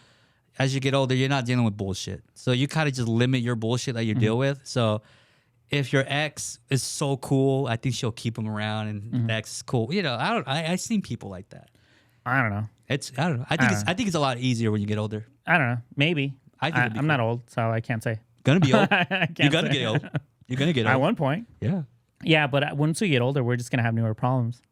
as you get older, you're not dealing with bullshit. So you kind of just limit your bullshit that you deal with. So if your ex is so cool, I think she'll keep him around, and the ex is cool. You know, I've seen people like that. I don't know. I don't know. I think it's a lot easier when you get older. I don't know. Maybe. I think it'd be I'm not old, so I can't say. Gonna be old. I can't You're gonna say. get old. You're gonna get At old. one point. Yeah. Yeah, but once we get older, we're just gonna have newer problems.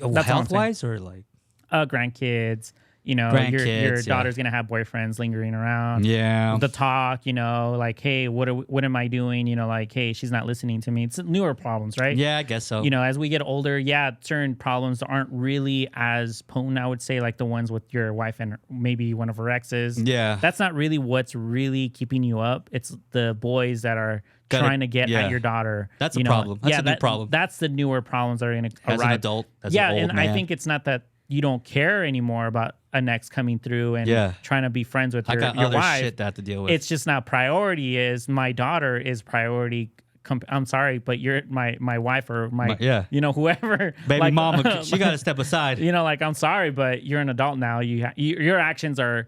Health wise or like Grandkids. You know, your Grandkids, yeah. daughter's gonna have boyfriends lingering around. yeah. The talk, you know, like, hey, what am I doing? You know, like, hey, she's not listening to me. It's newer problems, right? Yeah, I guess so. You know, as we get older, yeah, certain problems aren't really as potent, I would say, like the ones with your wife and maybe one of her exes. Yeah. That's not really what's really keeping you up. It's the boys that are trying to get at your daughter. That's a you know? problem. That's a new problem. That's the newer problems that are going to arrive. As an adult, as yeah, an old and man. I think it's not that you don't care anymore about an ex coming through and trying to be friends with I your got other wife. shit to have to deal with. It's just not priority. Is my daughter is priority. I'm sorry, but you're my wife or you know, whoever baby like, mama. She got to step aside. You know, like, I'm sorry, but you're an adult now. Your actions are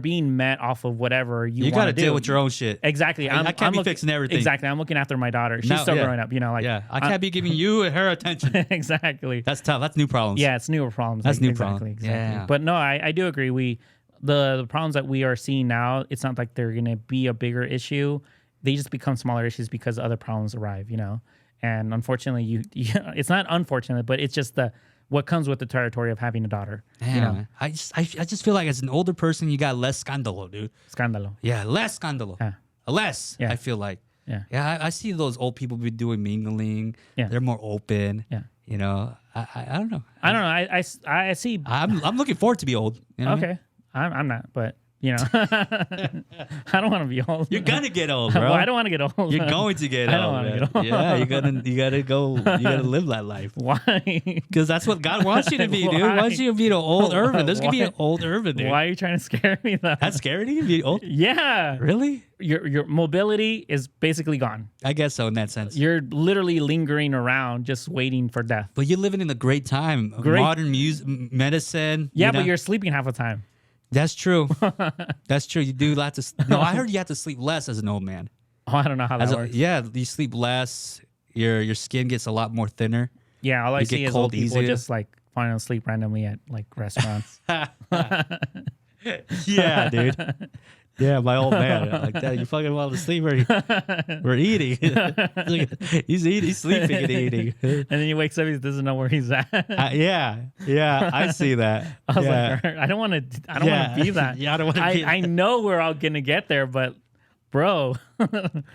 being met off of whatever you got to do. deal with your own shit. Exactly. I can't be fixing everything. Exactly. I'm looking after my daughter. She's still growing up. You know, like, I can't be giving you her attention. Exactly. That's tough. That's new problems. Yeah, it's newer problems. That's new exactly, problems. Exactly. Yeah. But no, I do agree. The problems that we are seeing now, it's not like they're gonna be a bigger issue. They just become smaller issues because other problems arrive. You know, and unfortunately, it's not unfortunate, but it's just what comes with the territory of having a daughter. Damn, you know? man. I just feel like as an older person, you got less scandalo, dude. Scandalo. Yeah, less scandalo. Yeah. Less. Yeah. I feel like. Yeah. Yeah, I see those old people be doing mingling. Yeah. They're more open. Yeah. You know, I don't know. I don't know. I see. I'm looking forward to be old. You know what I mean? Okay. I'm not, but you know, I don't want to be old. You're gonna get old, bro. Well, I don't want to get old. You're going to get I old. don't wanna man. get old. Yeah, you gotta live that life. Why? Because that's what God wants you to be, dude. He Why? wants you to be an old Irvin. There's gonna be an Why? old Irvin, dude. Why are you trying to scare me though? That's scary to you, be old? Yeah. Really? Your mobility is basically gone. I guess so in that sense. You're literally lingering around, just waiting for death. But you're living in a great time. Great. Modern medicine. Yeah, you know? but you're sleeping half the time. That's true. That's true. You do lots of. No, I heard you have to sleep less as an old man. Oh, I don't know how that works. Yeah, you sleep less. Your skin gets a lot more thinner. Yeah, all I You see get is cold old people easier. just like falling asleep randomly at like restaurants. Yeah, dude. Yeah, my old man. Like that. You fucking want to sleep or we're eating. He's eating. He's sleeping and eating. And then he wakes up, he doesn't know where he's at. Yeah, I see that. I was yeah. like, I don't want to be that. Yeah, I don't want to be. I know we're all gonna get there, but bro,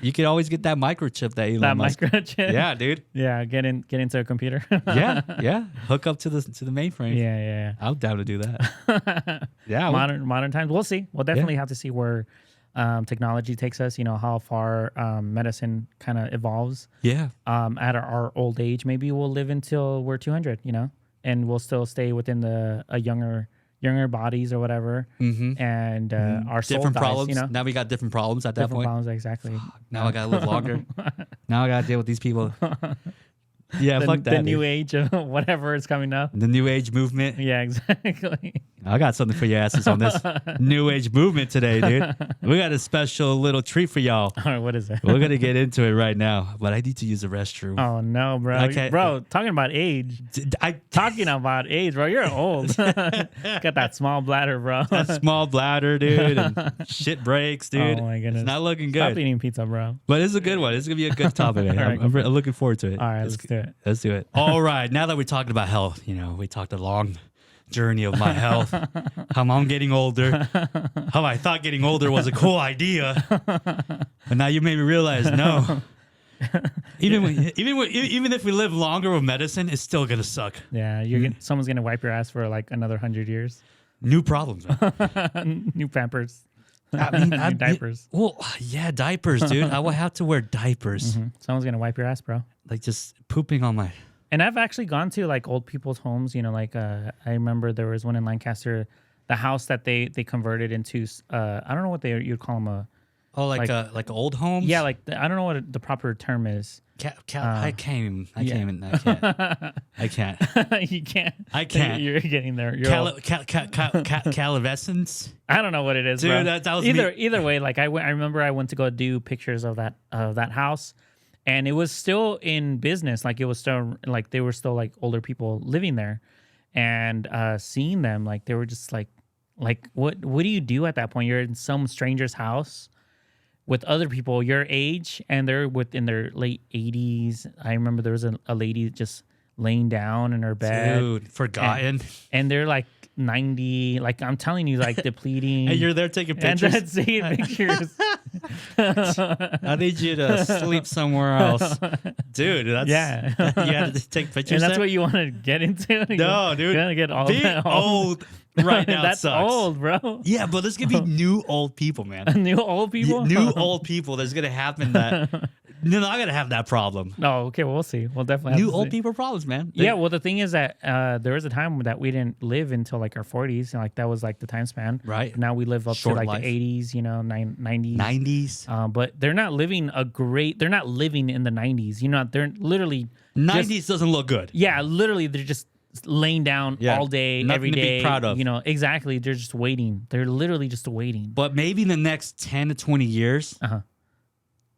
You could always get that microchip that Elon that Musk. microchip. Yeah, dude. Yeah, get into a computer. Yeah. Hook up to the mainframe. Yeah. I'm down to do that. Yeah. Modern times. We'll see. We'll definitely have to see where technology takes us. You know, how far medicine kind of evolves. Yeah. At our old age, maybe we'll live until we're 200. You know, and we'll still stay within a younger bodies or whatever. Mm-hmm. And our soul Different dies, problems. You know, Now we got different problems at that different point. problems. Exactly. Now I gotta live longer. Now I gotta deal with these people. Yeah, fuck that. The new dude. age of whatever is coming up. The new age movement. Yeah, exactly. I got something for your asses on this new age movement today, dude. We got a special little treat for y'all. All right, what is it? We're gonna get into it right now, but I need to use the restroom. Oh no, bro! Okay. Bro, talking about age. Talking about age, bro. You're old. Got that small bladder, bro. That small bladder, dude, and shit breaks, dude. Oh my goodness. It's not looking Stop good. eating pizza, bro. But it's a good one. It's gonna be a good topic. Man. All right, I'm looking forward to it. All right, let's do it. Let's do it. All right. Now that we're talking about health, we talked a long journey of my health, how I'm getting older, how I thought getting older was a cool idea, and now you made me realize no. Even if we live longer with medicine, it's still gonna suck. Yeah, someone's gonna wipe your ass for like another 100 years. New problems, man. New Pampers. I mean, New diapers. Well, yeah, diapers, dude. I will have to wear diapers. Someone's gonna wipe your ass, bro. Like just pooping on my. And I've actually gone to like old people's homes. You know, like I remember there was one in Lancaster. the house that they converted into. I don't know what you'd call them like old homes. Yeah, like I don't know what the proper term is. I can't. I can't. You can't. I can't. You're getting there. Calivescence. I don't know what it is, dude. Bro. That was either way. Like I remember I went to go do pictures of that house, and it was still in business. Like it was still like they were still like older people living there, and seeing them like they were just like what do you do at that point? You're in some stranger's house with other people your age, and they're within their late 80s. I remember there was a lady just laying down in her bed. Dude, forgotten. And they're like 90, like I'm telling you, like depleting. And you're there taking pictures. And taking pictures. I need you to sleep somewhere else. Dude, that's... Yeah. You had to take pictures. And that's there? what you want to get into? No, dude. You're going to get all Being that old right now that's sucks. old, bro. Yeah, but there's going to be new old people, man. New old people? New old people. There's going to happen that... You're not going to have that problem. No, okay, well, we'll see. We'll definitely have New old people problems, man. Yeah, well, the thing is that there was a time that we didn't live until like our 40s. And, like that was like the time span. Right. Now we live up Short to like life. the 80s, 90s. 90s. But they're not living they're not living in the 90s. They're literally... 90s doesn't look good. Yeah, literally, they're just laying down all day, Nothing every to day. be proud of. Exactly. They're just waiting. They're literally just waiting. But maybe in the next 10 to 20 years,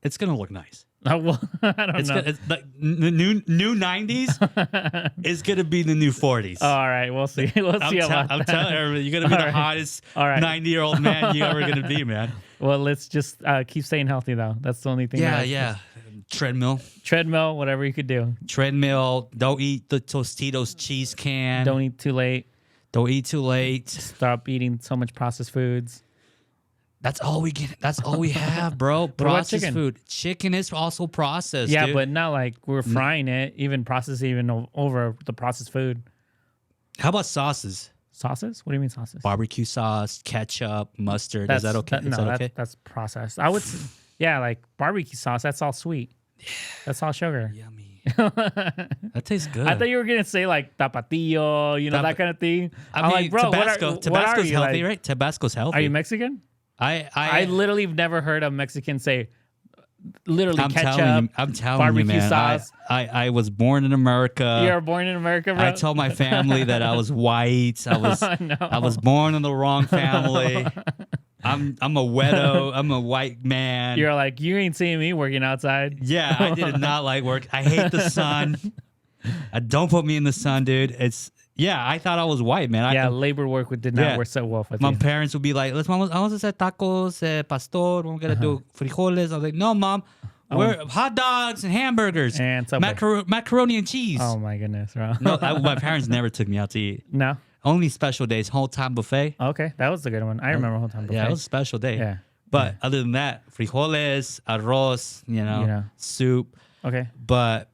it's going to look nice. Well, I don't know. It's like the new 90s is going to be the new 40s. All right, we'll see. I'm telling everybody, you're going to be the hottest 90-year-old man you're ever going to be, man. Well, let's just keep staying healthy, though. That's the only thing. Yeah. Treadmill, whatever you could do. Treadmill. Don't eat the Tostitos cheese can. Don't eat too late. Stop eating so much processed foods. That's all we get. That's all we have, bro. Processed chicken? food. Chicken is also processed. Yeah, dude. but not like we're frying it, even over the processed food. How about sauces? Sauces? What do you mean sauces? Barbecue sauce, ketchup, mustard. Is that okay? Is that okay? That's processed. I would, yeah, like barbecue sauce. That's all sweet. Yeah. That's all sugar. Yummy. That tastes good. I thought you were gonna say like tapatio, that kind of thing. I'm like, bro, Tabasco's healthy, right? Tabasco's healthy. Are you Mexican? I literally have never heard a Mexican say literally ketchup. I'm telling barbecue you, man. sauce. I was born in America. You were born in America, bro? I told my family that I was white. I was born in the wrong family. I'm a weirdo. I'm a white man. You're like, you ain't seeing me working outside. Yeah, I did not like work. I hate the sun. Don't put me in the sun, dude. I thought I was white, man. Labor work did not work so well with my you. parents would be like, vamos a hacer tacos, pastor. We're going to do frijoles. I was like, no, Mom. We're hot dogs and hamburgers. And macaroni and cheese. Oh, my goodness, bro. No, my parents never took me out to eat. No? Only special days, whole time buffet. Okay, that was a good one. I remember whole time buffet. Yeah, it was a special day. Yeah. But other than that, frijoles, arroz, soup. Okay. But,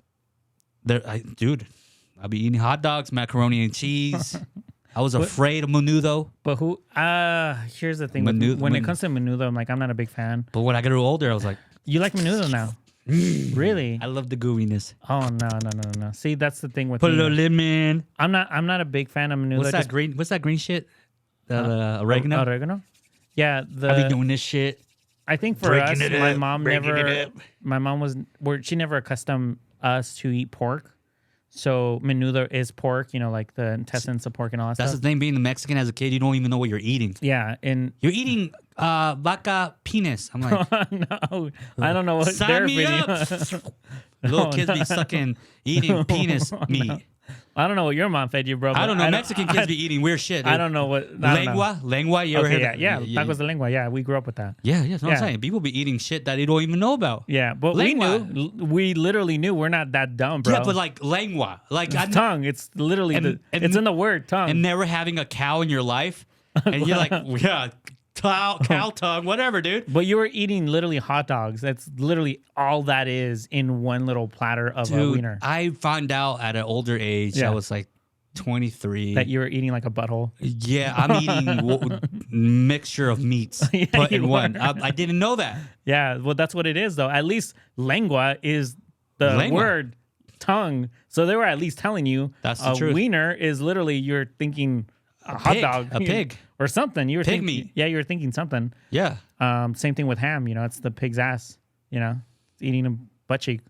dude, I'll be eating hot dogs, macaroni and cheese. I was afraid of menudo. But here's the thing. When it comes to menudo, I'm like, I'm not a big fan. But when I got older, I was like... You like menudo now? Really? I love the gooiness. Oh, no. See, that's the thing with Put a little lemon. I'm not a big fan of menudo. What's that green shit? The oregano? Oregano? Yeah. I've been doing this shit. I think for us, my mom she never accustomed us to eat pork. So menudo is pork, like the intestines of pork and all that stuff. That's the thing, being a Mexican as a kid, you don't even know what you're eating. Yeah, and you're eating vaca penis. I'm like, no, I don't know what they're feeding. Little kids be eating penis meat. I don't know what your mom fed you, bro. I don't know. Mexican kids be eating weird shit. Dude. I don't know what. Lengua. You ever heard that? Yeah, tacos de lengua. Yeah, we grew up with that. Yeah, that's what I'm saying. People be eating shit that they don't even know about. Yeah, but we literally knew. We're not that dumb, bro. Yeah, but like lengua, like tongue. It's literally it's in the word tongue. And never having a cow in your life, and you're like, yeah. Cow tongue, whatever, dude. But you were eating literally hot dogs. That's literally all that is in one little platter of a wiener. I found out at an older age, I was like 23. That you were eating like a butthole? Yeah, I'm eating mixture of meats put in one. I didn't know that. Yeah, well, that's what it is, though. At least lengua is the word tongue. So they were at least telling you that's the truth. Wiener is literally you're thinking a hot dog, a pig, or something. You were pig thinking, meat. Yeah, you were thinking something. Yeah. Same thing with ham. It's the pig's ass. It's eating a butt cheek.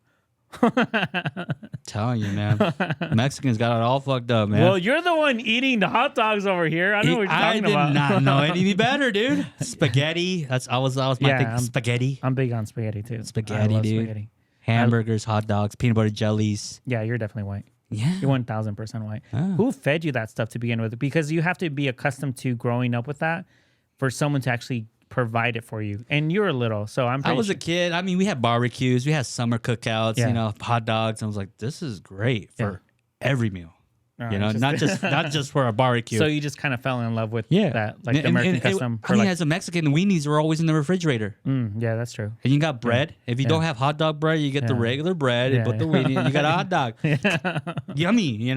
Telling you, man, Mexicans got it all fucked up, man. Well, you're the one eating the hot dogs over here. I know what you're talking about. I did not know any better, dude. Spaghetti. I was my thing. Spaghetti. I'm big on spaghetti too. Spaghetti, dude. Spaghetti. Hamburgers, hot dogs, peanut butter jellies. Yeah, you're definitely white. Yeah. You're 1,000% white. Oh. Who fed you that stuff to begin with? Because you have to be accustomed to growing up with that for someone to actually provide it for you. And you were little, so I was a kid. I mean, we had barbecues, we had summer cookouts, hot dogs. I was like, this is great for every meal. Not just for a barbecue. So you just kind of fell in love with that, like the American custom. As a Mexican, weenies were always in the refrigerator. Yeah, that's true. And you got bread. If you don't have hot dog bread, you get the regular bread and put the weenie, and you got a hot dog. Yummy,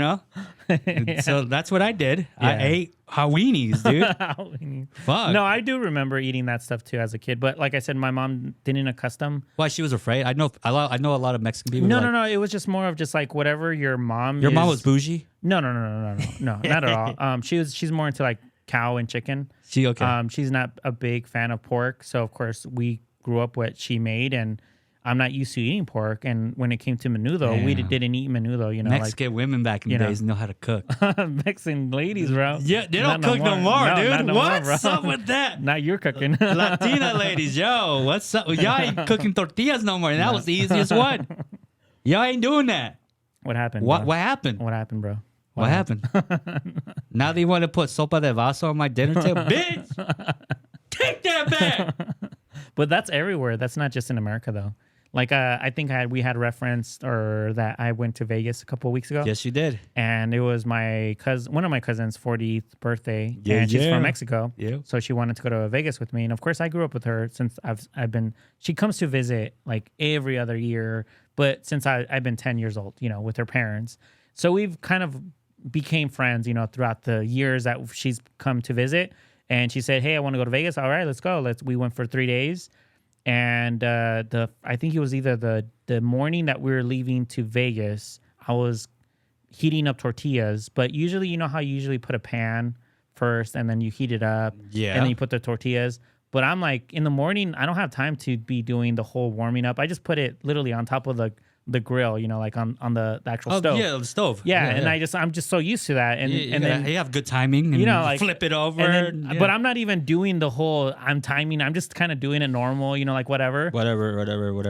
So that's what I did. Yeah. I ate hot weenies, dude. Fuck. No, I do remember eating that stuff too as a kid. But like I said, my mom didn't accustom. Why? She was afraid. I know a lot of Mexican people. No. It was just more of just like whatever your mom. Your mom was bougie. No, not at all. She's more into like cow and chicken. She's not a big fan of pork, so of course we grew up what she made, and I'm not used to eating pork. And when it came to menudo, we didn't eat menudo. Mexican women back in the days know how to cook. Mexican ladies, bro. Yeah, they don't cook no more, dude. What's up with that? Now you're cooking. Latina ladies, yo, what's up? Y'all ain't cooking tortillas no more. That was the easiest one. Y'all ain't doing that. What happened? What happened? What happened, bro? What happened? Now they want to put sopa de vaso on my dinner table? Bitch! Take that back! But that's everywhere. That's not just in America, though. Like, I think we had referenced or that I went to Vegas a couple of weeks ago. Yes, you did. And it was one of my cousin's 40th birthday. And she's from Mexico. Yeah. So she wanted to go to Vegas with me. And of course, I grew up with her since she comes to visit like every other year. But since I've been 10 years old, with her parents. So we've kind of became friends, throughout the years that she's come to visit. And she said, hey, I want to go to Vegas. All right, let's go. We went for 3 days. And I think it was either the morning that we were leaving to Vegas, I was heating up tortillas. But usually, how you usually put a pan first and then you heat it up. Yeah. And then you put the tortillas. But I'm like, in the morning, I don't have time to be doing the whole warming up. I just put it literally on top of the grill, like on the actual stove. Yeah, the stove. Yeah, and I'm just so used to that. And then you have good timing. And like flip it over. But I'm not even doing the whole I'm timing. I'm just kind of doing it normal, like whatever. Whatever.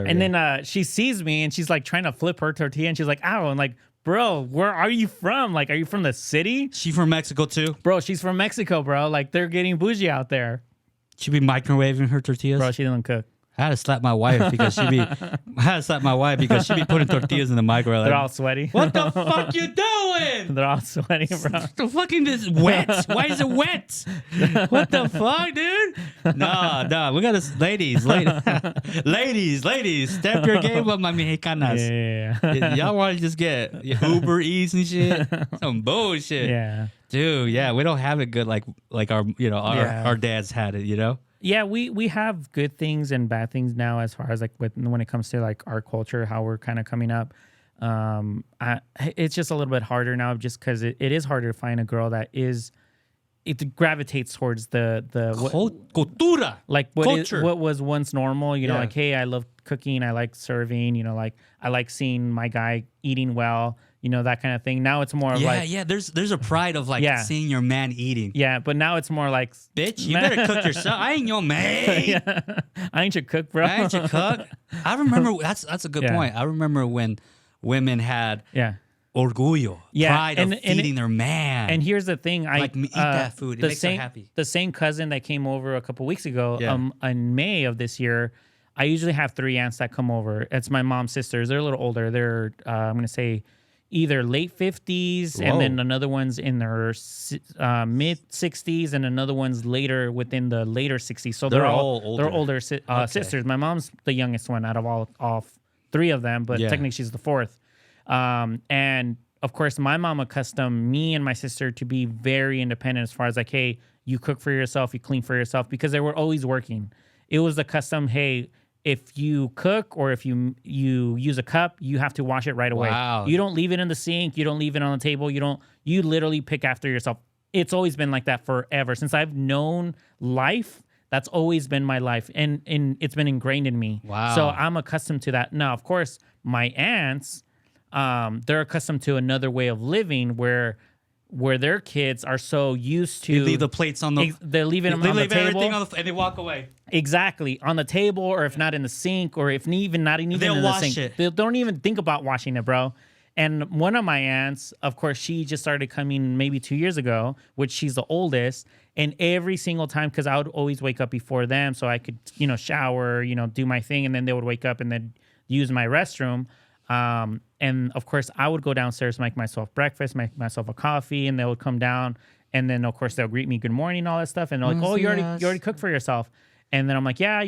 And then she sees me and she's like trying to flip her tortilla and she's like, ow. And like, bro, where are you from? Like, are you from the city? She from Mexico too? Bro, she's from Mexico, bro. Like, they're getting bougie out there. She be microwaving her tortillas? Bro, she doesn't cook. I had to slap my wife because she be putting tortillas in the microwave. They're all sweaty. What the fuck you doing? They're all sweaty, bro. The fucking this wet. Why is it wet? What the fuck, dude? No. We gotta ladies, step your game up, my mexicanas. Yeah. Y'all want to just get Uber Eats and shit? Some bullshit. Yeah. Dude, yeah, we don't have it good like our our dads had it, Yeah, we have good things and bad things now as far as like when it comes to like our culture, how we're kind of coming up. It's just a little bit harder now just because it is harder to find a girl that it gravitates towards the cultura, like culture. What was once normal, like, hey, I love cooking, I like serving, like I like seeing my guy eating well. That kind of thing. Now it's more of like... Yeah, there's a pride of like seeing your man eating. Yeah, but now it's more like... Bitch, you better cook yourself. I ain't your man. I ain't your cook, bro. I ain't your cook. I remember... That's a good point. I remember when women had... orgullo, pride of feeding their man. And here's the thing. Eat that food. It makes her happy. The same cousin that came over a couple weeks ago, in May of this year, I usually have 3 aunts that come over. It's my mom's sisters. They're a little older. They're, I'm going to say... either late 50s and then another one's in their mid 60s and another one's later within the later 60s. So they're all older. They're older sisters. My mom's the youngest one out of all 3 of them, but technically she's the 4th. And of course, my mom accustomed me and my sister to be very independent as far as like, hey, you cook for yourself, you clean for yourself, because they were always working. It was the custom, hey, if you cook or if you use a cup, you have to wash it right away. Wow. You don't leave it in the sink. You don't leave it on the table. You literally pick after yourself it's always been like that forever. Since I've known life, that's always been my life. And it's been ingrained in me. Wow. So I'm accustomed to that. Now, of course, my aunts, they're accustomed to another way of living where their kids are so used to... They leave the plates on the... They're leaving them they on the leave table. everything on the... And they walk away. Exactly. On the table, or if not in the sink, or if even not even They'll in the wash sink. it. They don't even think about washing it, bro. And one of my aunts, of course, she just started coming maybe 2 years ago, which she's the oldest. And every single time, because I would always wake up before them so I could, shower, do my thing. And then they would wake up and then use my restroom. And of course, I would go downstairs, make myself breakfast, make myself a coffee, and they would come down. And then, of course, they'll greet me, good morning, all that stuff. And they're like, oh, you already cooked for yourself. And then I'm like, yeah,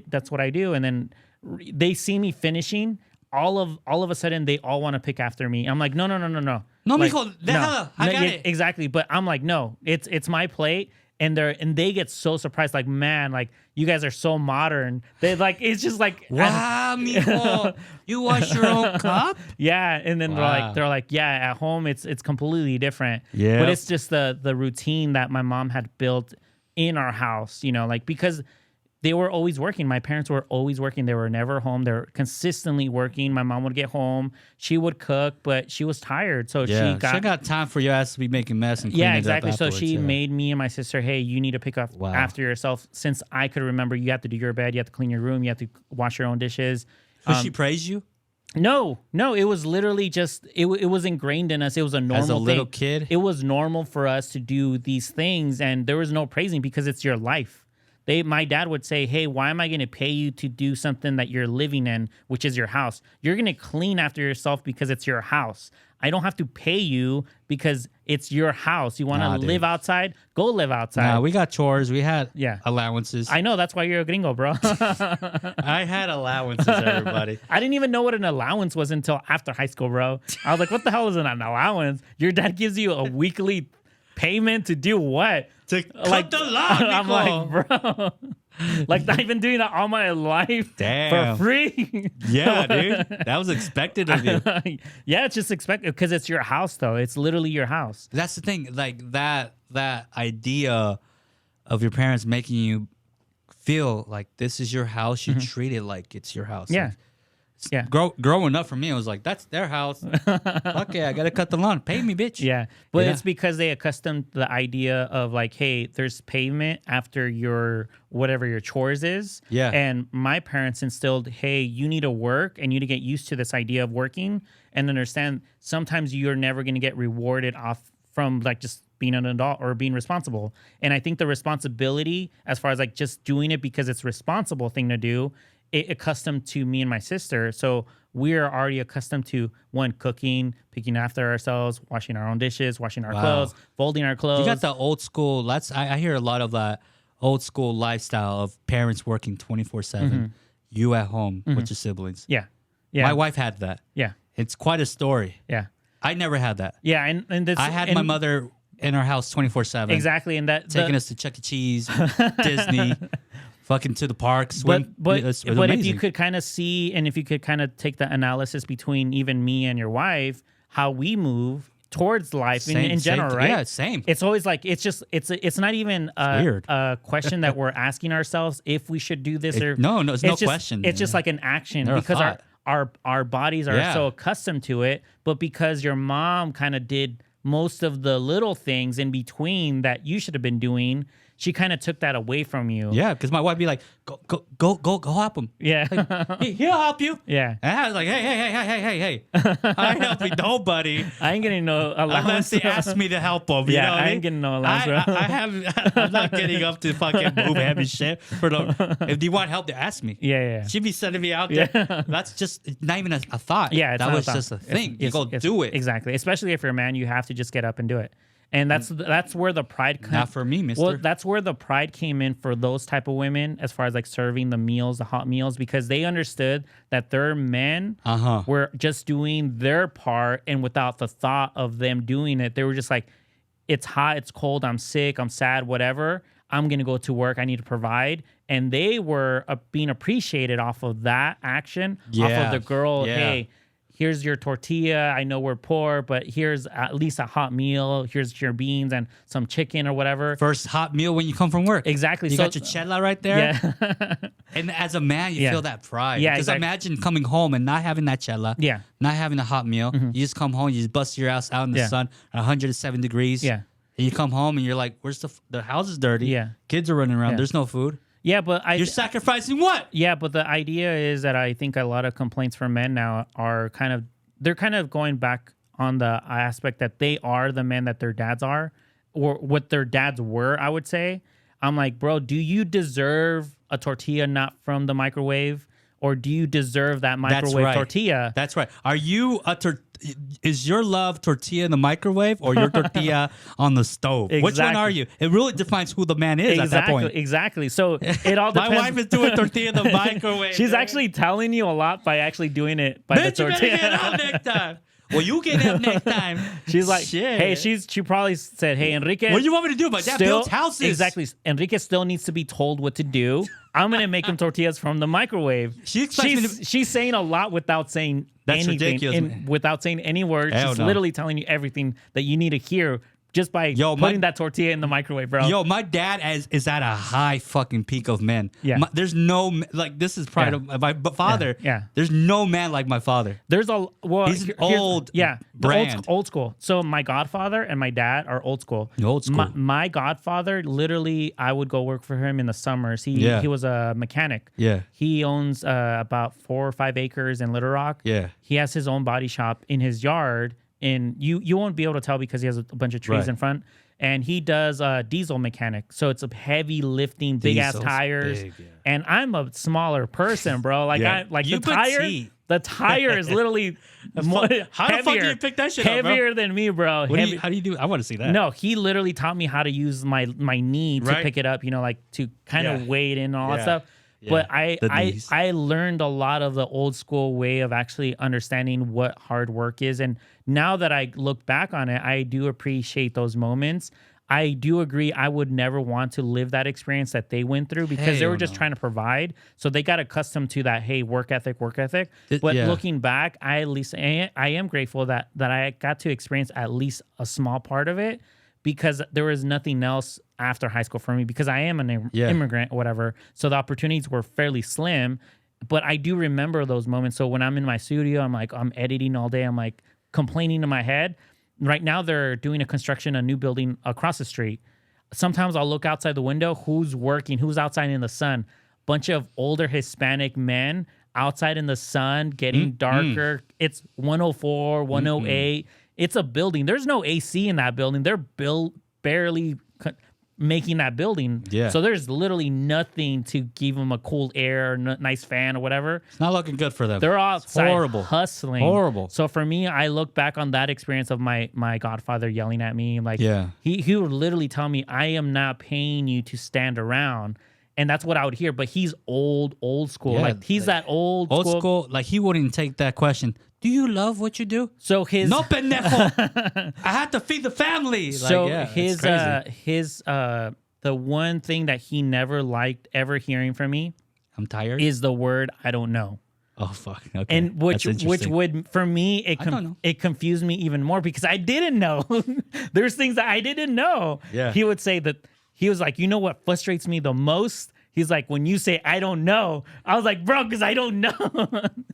that's what I do. And then they see me finishing. All of a sudden, they all want to pick after me. I'm like, no. No, like, mijo, déjala. I got it. Exactly. But I'm like, no, it's my plate. And they get so surprised, like, man, like, you guys are so modern. They like, it's just like, wow, mijo, you wash your own cup? Yeah. And then Wow. they're like, yeah, at home it's completely different. Yeah. But it's just the routine that my mom had built in our house, because they were always working. My parents were always working. They were never home. They were consistently working. My mom would get home. She would cook, but she was tired. So she got time for your ass to be making mess and cleaning exactly. it up So afterwards, she made me and my sister, hey, you need to pick up after yourself. Since I could remember, you have to do your bed. You have to clean your room. You have to wash your own dishes. Does she praise you? No. It was literally just, it was ingrained in us. It was a normal As a little thing. kid? It was normal for us to do these things, and there was no praising because it's your life. My dad would say, hey, why am I going to pay you to do something that you're living in, which is your house? You're going to clean after yourself because it's your house. I don't have to pay you because it's your house. You want to live outside? Go live outside. Nah, we got chores. We had allowances. I know. That's why you're a gringo, bro. I had allowances, everybody. I didn't even know what an allowance was until after high school, bro. I was like, what the hell is an allowance? Your dad gives you a weekly payment to do what? To cut the lawn, I'm like, bro. Like, I've been doing that all my life for free. Yeah, dude. That was expected of you. Yeah, it's just expected because it's your house, though. It's literally your house. That's the thing. Like, that idea of your parents making you feel like this is your house, you treat it like it's your house. Yeah. Like, growing up for me, it was like, that's their house. Okay, I got to cut the lawn. Pay me, bitch. Yeah. But it's because they accustomed the idea of like, hey, there's payment after your whatever your chores is. Yeah. And my parents instilled, hey, you need to work and you need to get used to this idea of working and understand sometimes you're never going to get rewarded off from like just being an adult or being responsible. And I think the responsibility, as far as like just doing it because it's a responsible thing to do, it accustomed to me and my sister. So we're already accustomed to cooking, picking after ourselves, washing our own dishes, washing our clothes, folding our clothes. You got the old school. I hear a lot of that old school lifestyle of parents working 24/7. You at home with your siblings. Yeah. My wife had that. Yeah. It's quite a story. Yeah. I never had that. Yeah, and this, I had my mother in our house 24/7. Exactly, and taking us to Chuck E. Cheese, Disney, fucking to the parks. But if you could kind of see, and if you could kind of take the analysis between even me and your wife, how we move towards life in general, right? Yeah, same. It's always like it's not even a question that we're asking ourselves if we should do this or no, it's no question. It's just like an action because our bodies are so accustomed to it, but because your mom kind of did most of the little things in between that you should have been doing, she kind of took that away from you. Yeah, because my wife would be like, go help him. Yeah. Like, he'll help you. Yeah. And I was like, hey. I ain't helping nobody. I ain't getting no allowance. Unless they ask me to help them. Yeah, you know what I ain't getting no allowance. I'm not getting up to fucking move heavy shit. If you want help, they ask me. Yeah. She'd be sending me out there. Yeah. That's just not even a thought. Yeah, that was just a thing. You go do it. Exactly. Especially if you're a man, you have to just get up and do it. And that's where the pride comes. Not for me, mister. Well, that's where the pride came in for those type of women, as far as like serving the meals, the hot meals, because they understood that their men were just doing their part, and without the thought of them doing it, they were just like, it's hot, it's cold, I'm sick, I'm sad, whatever. I'm going to go to work. I need to provide. And they were being appreciated off of that action, off of the girl, hey, here's your tortilla. I know we're poor, but here's at least a hot meal. Here's your beans and some chicken or whatever. First hot meal when you come from work. Exactly. You got your chela right there. Yeah. And as a man, you feel that pride. Yeah, because exactly. imagine coming home and not having that chela. Yeah. Not having a hot meal. You just come home, you just bust your ass out in the sun at 107 degrees. Yeah. And you come home and you're like, where's the house is dirty. Yeah. Kids are running around. Yeah. There's no food. Yeah, but You're sacrificing what? Yeah, but the idea is that I think a lot of complaints from men now are they're kind of going back on the aspect that they are the men that their dads are, or what their dads were, I would say. I'm like, bro, do you deserve a tortilla not from the microwave? Or do you deserve that microwave tortilla? That's right. Are you is your love tortilla in the microwave or your tortilla on the stove? Exactly. Which one are you? It really defines who the man is at that point. Exactly. So it all depends. My wife is doing tortilla in the microwave. She's actually telling you a lot by actually doing it by the tortilla. You better get out next time. Well, you get out next time. She's like, shit. hey, she probably said, hey, Enrique. What do you want me to do? My dad builds houses. Exactly. Enrique still needs to be told what to do. I'm going to make him tortillas from the microwave. She's saying a lot without saying anything. Ridiculous. Without saying any words. Hell She's no. literally telling you everything that you need to hear just by putting that tortilla in the microwave, bro. Yo, my dad is at a high fucking peak of men. Yeah. There's no, like, this is pride of my father. Yeah. There's no man like my father. There's He's an old brand. Old school. So my godfather and my dad are old school. Old school. My godfather, literally, I would go work for him in the summers. He was a mechanic. Yeah. He owns about 4 or 5 acres in Little Rock. Yeah. He has his own body shop in his yard. And you won't be able to tell because he has a bunch of trees in front. And he does diesel mechanic. So it's a heavy lifting, big ass tires. Big, yeah. And I'm a smaller person, bro. Like the tire is literally more, how the fuck do you pick that shit up, bro? Heavier than me, bro. How do you do? I want to see that. No, he literally taught me how to use my knee to pick it up, like to kind of weigh it in and all that stuff. Yeah. But I learned a lot of the old school way of actually understanding what hard work is. And now that I look back on it, I do appreciate those moments. I do agree I would never want to live that experience that they went through because they were just trying to provide. So they got accustomed to that, hey, work ethic. But looking back, I am grateful that I got to experience at least a small part of it, because there was nothing else after high school for me, because I am an immigrant or whatever. So the opportunities were fairly slim, but I do remember those moments. So when I'm in my studio, I'm editing all day. I'm like complaining in my head. Right now they're doing a new building across the street. Sometimes I'll look outside the window, who's working, who's outside in the sun. Bunch of older Hispanic men outside in the sun, getting darker. It's 104, 108. It's a building. There's no AC in that building. They're barely making that building. Yeah. So there's literally nothing to give them a cool air, nice fan or whatever. It's not looking good for them. They're outside horrible. hustling. Horrible. So for me, I look back on that experience of my godfather yelling at me. Like, he would literally tell me, I am not paying you to stand around. And that's what I would hear. But he's old school. Yeah, like he's that old school. Like he wouldn't take that question. Do you love what you do? So his no pendejo. I have to feed the family. So his the one thing that he never liked ever hearing from me, I'm tired, is the word I don't know. Oh fuck. Okay. And which would, for me, it confused me even more because I didn't know. There's things that I didn't know. Yeah. He would say that, he was like, you know what frustrates me the most? He's like, when you say, I don't know, I was like, bro, because I don't know.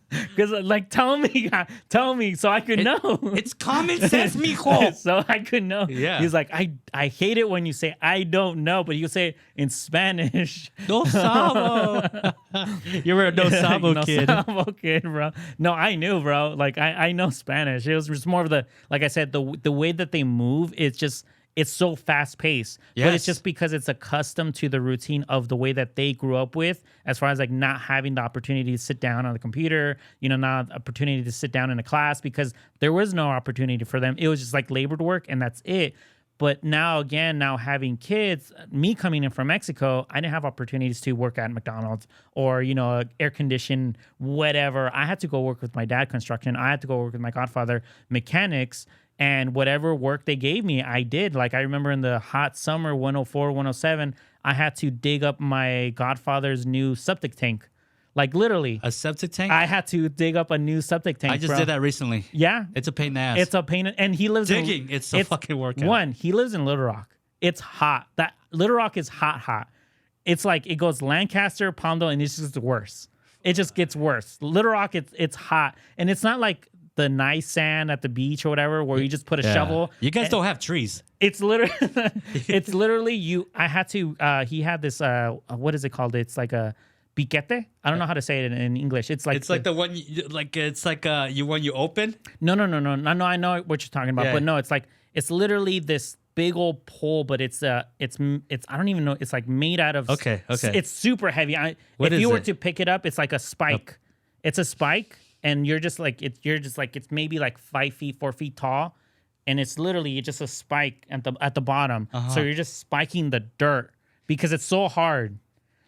Because, like, tell me so I could know. It's common sense, mijo. So I could know. Yeah. He's like, I hate it when you say, I don't know, but you say it in Spanish. No sabo. You were a no sabo kid. No sabo kid, bro. No, I knew, bro. Like, I know Spanish. It was just more of the, like I said, the way that they move, it's so fast paced, but it's just because it's accustomed to the routine of the way that they grew up with, as far as like not having the opportunity to sit down on the computer, not opportunity to sit down in a class, because there was no opportunity for them. It was just like labored work and that's it. But now having kids, me coming in from Mexico, I didn't have opportunities to work at McDonald's or, air conditioned, whatever. I had to go work with my dad construction. I had to go work with my godfather mechanics. And whatever work they gave me, I did. Like, I remember in the hot summer, 104, 107, I had to dig up my godfather's new septic tank. Like literally, A septic tank? I had to dig up a new septic tank. I just bro. did that recently. Yeah, It's a pain in the ass. it's a pain. And he lives Digging. in It's a fucking workout. One, he lives in Little Rock. It's hot. That Little Rock is hot. It's like it goes Lancaster, Palmdale, and it's just worse. It just gets worse. Little Rock, it's hot, and it's not like the nice sand at the beach or whatever where you just put a shovel. You guys don't have trees. It's literally you. I had to. He had this. What is it called? It's like a piquete. I don't know how to say it in English. It's like the one you when you open. No. I know what you're talking about, but no, it's literally this big old pole, but it's I don't even know. It's like made out of. Okay. It's super heavy. If you were to pick it up, it's like a spike. It's a spike, and you're just like it's maybe like 5 feet, 4 feet tall, and it's literally just a spike at the bottom. So you're just spiking the dirt because it's so hard.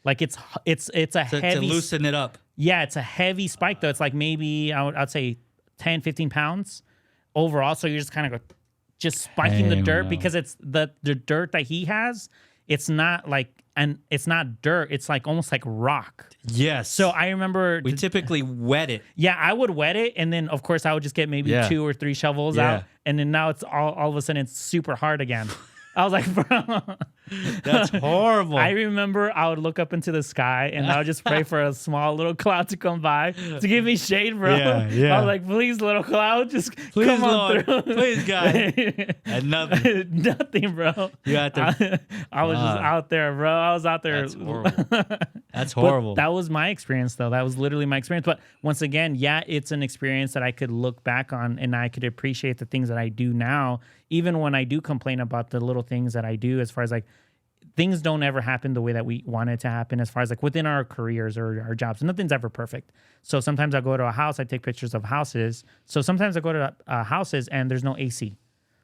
Like it's a heavy to loosen it up. Yeah, it's a heavy spike though. It's like maybe I'd say 10, 15 pounds overall. So you're just kind of just spiking the dirt because it's the dirt that he has. It's not like, and it's not dirt. It's like almost like rock. Yes. So I remember we typically wet it. Yeah, I would wet it, and then of course I would just get maybe 2 or 3 shovels out, and then now it's all of a sudden it's super hard again. I was like, bro, that's horrible. I remember I would look up into the sky and I would just pray for a small little cloud to come by to give me shade, bro. Yeah. I was like, please, little cloud, just please, come on Lord. through. Please, God. And nothing. Nothing, bro. You had to. I was just out there, bro. I was out there. That's horrible. That's horrible. But that was my experience, though. That was literally my experience. But once again, yeah, it's an experience that I could look back on and I could appreciate the things that I do now, even when I do complain about the little things that I do, as far as like things don't ever happen the way that we want it to happen, as far as like within our careers or our jobs. Nothing's ever perfect. So sometimes I go to a house, I take pictures of houses. So sometimes I go to houses and there's no AC.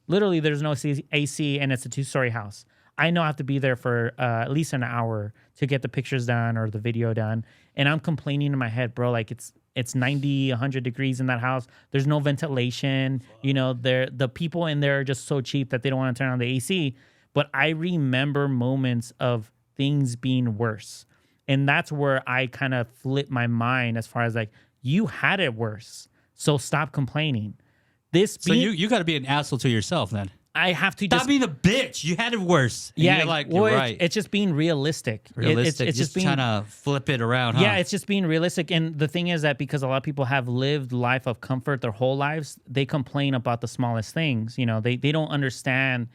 Literally, there's no AC and it's a 2-story house. I know I have to be there for at least an hour to get the pictures done or the video done. And I'm complaining in my head, bro, like it's 90, 100 degrees in that house. There's no ventilation. You know, the people in there are just so cheap that they don't want to turn on the AC. But I remember moments of things being worse. And that's where I kind of flip my mind as far as like, you had it worse. So stop complaining. So you got to be an asshole to yourself then. I have to stop being a bitch. You had it worse. And you're like, you're right. It's just being realistic. It's just being, trying to flip it around. Huh? Yeah, it's just being realistic. And the thing is that because a lot of people have lived life of comfort their whole lives, they complain about the smallest things. You know, they don't understand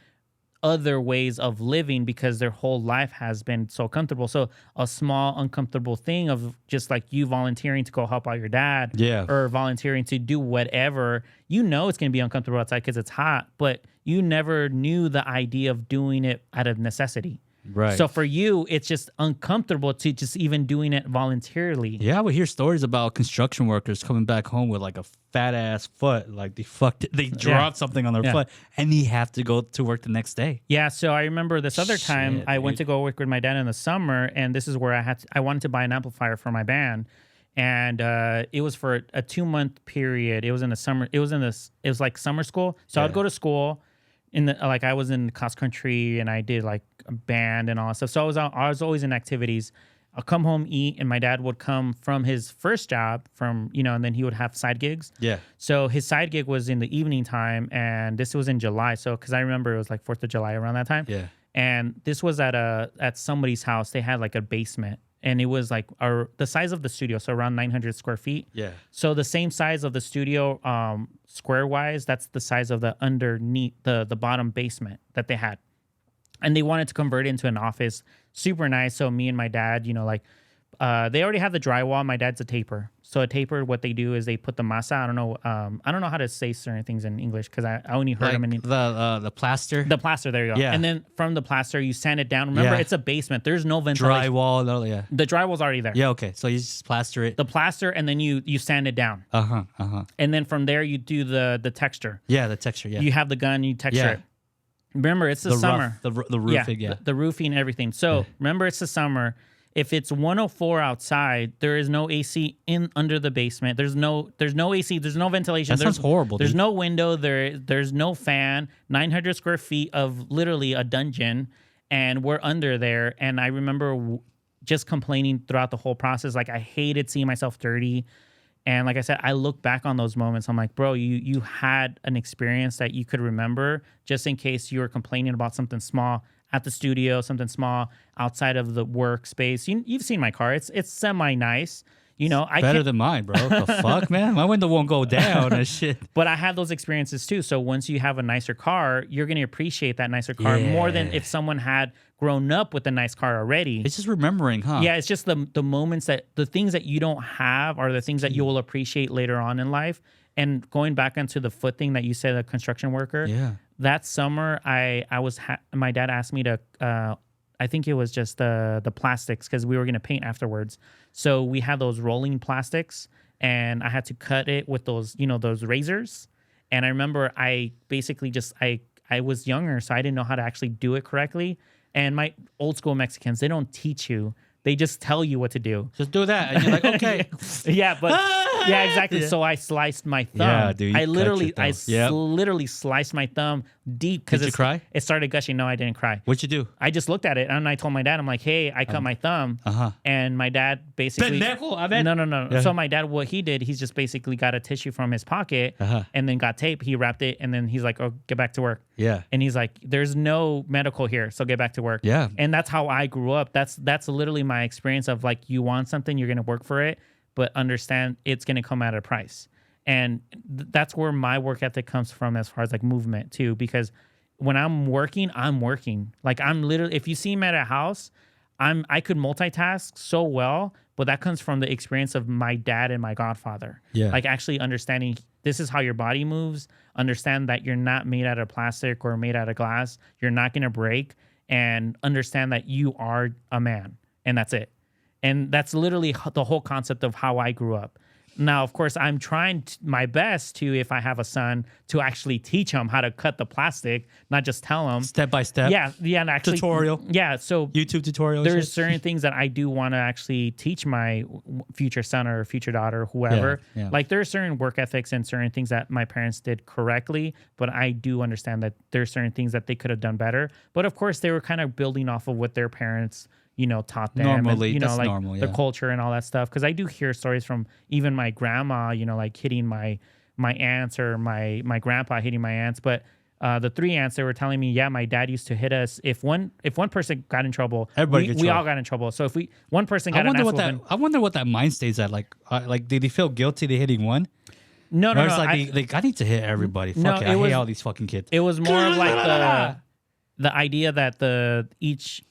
other ways of living because their whole life has been so comfortable. So a small uncomfortable thing of just like you volunteering to go help out your dad, or volunteering to do whatever, you know it's going to be uncomfortable outside because it's hot, but you never knew the idea of doing it out of necessity. Right. So for you, it's just uncomfortable to just even doing it voluntarily. Yeah, I would hear stories about construction workers coming back home with like a fat ass foot, like they dropped something on their foot, and they have to go to work the next day. Yeah. So I remember this other time I went to go work with my dad in the summer, and this is where I wanted to buy an amplifier for my band, and it was for a 2-month period. It was in the summer. It was like summer school. So I'd go to school. I was in cross country and I did like a band and all that stuff. So I was always in activities. I'll come home, eat, and my dad would come from his first job and then he would have side gigs. Yeah. So his side gig was in the evening time, and this was in July. So, because I remember it was like 4th of July around that time. Yeah. And this was at somebody's house. They had like a basement. And it was like the size of the studio, so around 900 square feet. Yeah. So the same size of the studio, square-wise, that's the size of the underneath, the bottom basement that they had. And they wanted to convert it into an office. Super nice. So me and my dad, they already have the drywall. My dad's a taper. So a taper, what they do is they put the masa. I don't know how to say certain things in English because I only heard them in the plaster. The plaster, there you go. Yeah. And then from the plaster, you sand it down. Remember, it's a basement. There's no ventilation. Drywall, yeah. The drywall's already there. Yeah, okay. So you just plaster it. The plaster, and then you sand it down. And then from there, you do the texture. Yeah, the texture, yeah. You have the gun, you texture it. Remember, it's the summer. The roofing, the roofing and everything. So remember, it's the summer. If it's 104 outside, there is no AC under the basement. There's no AC. There's no ventilation. That sounds horrible. There's dude. no window. There's no fan. 900 square feet of literally a dungeon, and we're under there. And I remember just complaining throughout the whole process. Like I hated seeing myself dirty. And like I said, I look back on those moments. I'm like, bro, you had an experience that you could remember just in case you were complaining about something small at the studio, something small outside of the workspace. You've seen my car. It's semi nice. You know, I better than mine, bro. The fuck, man? My window won't go down and shit. But I had those experiences too. So once you have a nicer car, you're going to appreciate that nicer car more than if someone had grown up with a nice car already. It's just remembering, huh? Yeah, it's just the moments the things that you don't have are the things that you will appreciate later on in life. And going back onto the foot thing that you said, the construction worker. Yeah. That summer, my dad asked me to. I think it was just the plastics because we were gonna paint afterwards. So we had those rolling plastics, and I had to cut it with those those razors. And I remember I basically I was younger, so I didn't know how to actually do it correctly. And my old school Mexicans, they don't teach you. They just tell you what to do. Just do that. And you're like, okay. Yeah, but yeah, exactly. Yeah. So I sliced my thumb. Yeah, dude. I literally sliced my thumb deep because Did you cry? It started gushing. No, I didn't cry. What'd you do? I just looked at it and I told my dad, I'm like, hey, I cut my thumb. And my dad basically No. Yeah. So my dad, what he did, he's just basically got a tissue from his pocket and then got tape. He wrapped it and then he's like, oh, get back to work. Yeah. And he's like, there's no medical here, so get back to work. Yeah. And that's how I grew up. That's literally my experience of like, you want something, you're gonna work for it, but understand it's gonna come at a price. And that's where my work ethic comes from as far as like movement too, because when I'm working. Like I'm literally, if you see me at a house, I could multitask so well, but that comes from the experience of my dad and my godfather. Yeah. Like actually understanding this is how your body moves. Understand that you're not made out of plastic or made out of glass. You're not going to break, and understand that you are a man, and that's it. And that's literally the whole concept of how I grew up. Now, of course, I'm trying my best to, if I have a son, to actually teach him how to cut the plastic, not just tell him. Step by step. Yeah, and actually. Tutorial. Yeah, so. YouTube tutorial. There's certain things that I do want to actually teach my future son or future daughter, whoever. Yeah. Like there are certain work ethics and certain things that my parents did correctly, but I do understand that there's certain things that they could have done better. But of course, they were kind of building off of what their parents taught them. Normally, and, that's like normal, the culture and all that stuff. Because I do hear stories from even my grandma, like hitting my aunts or my grandpa hitting my aunts. But the three aunts, they were telling me, yeah, my dad used to hit us. If one person got in trouble, we all got in trouble. So if one person got an ass whooping, I wonder what that mind stays at. Like did he feel guilty to hitting one? No. It's like I need to hit everybody. Fuck it. I hate all these fucking kids. It was more of like the idea that each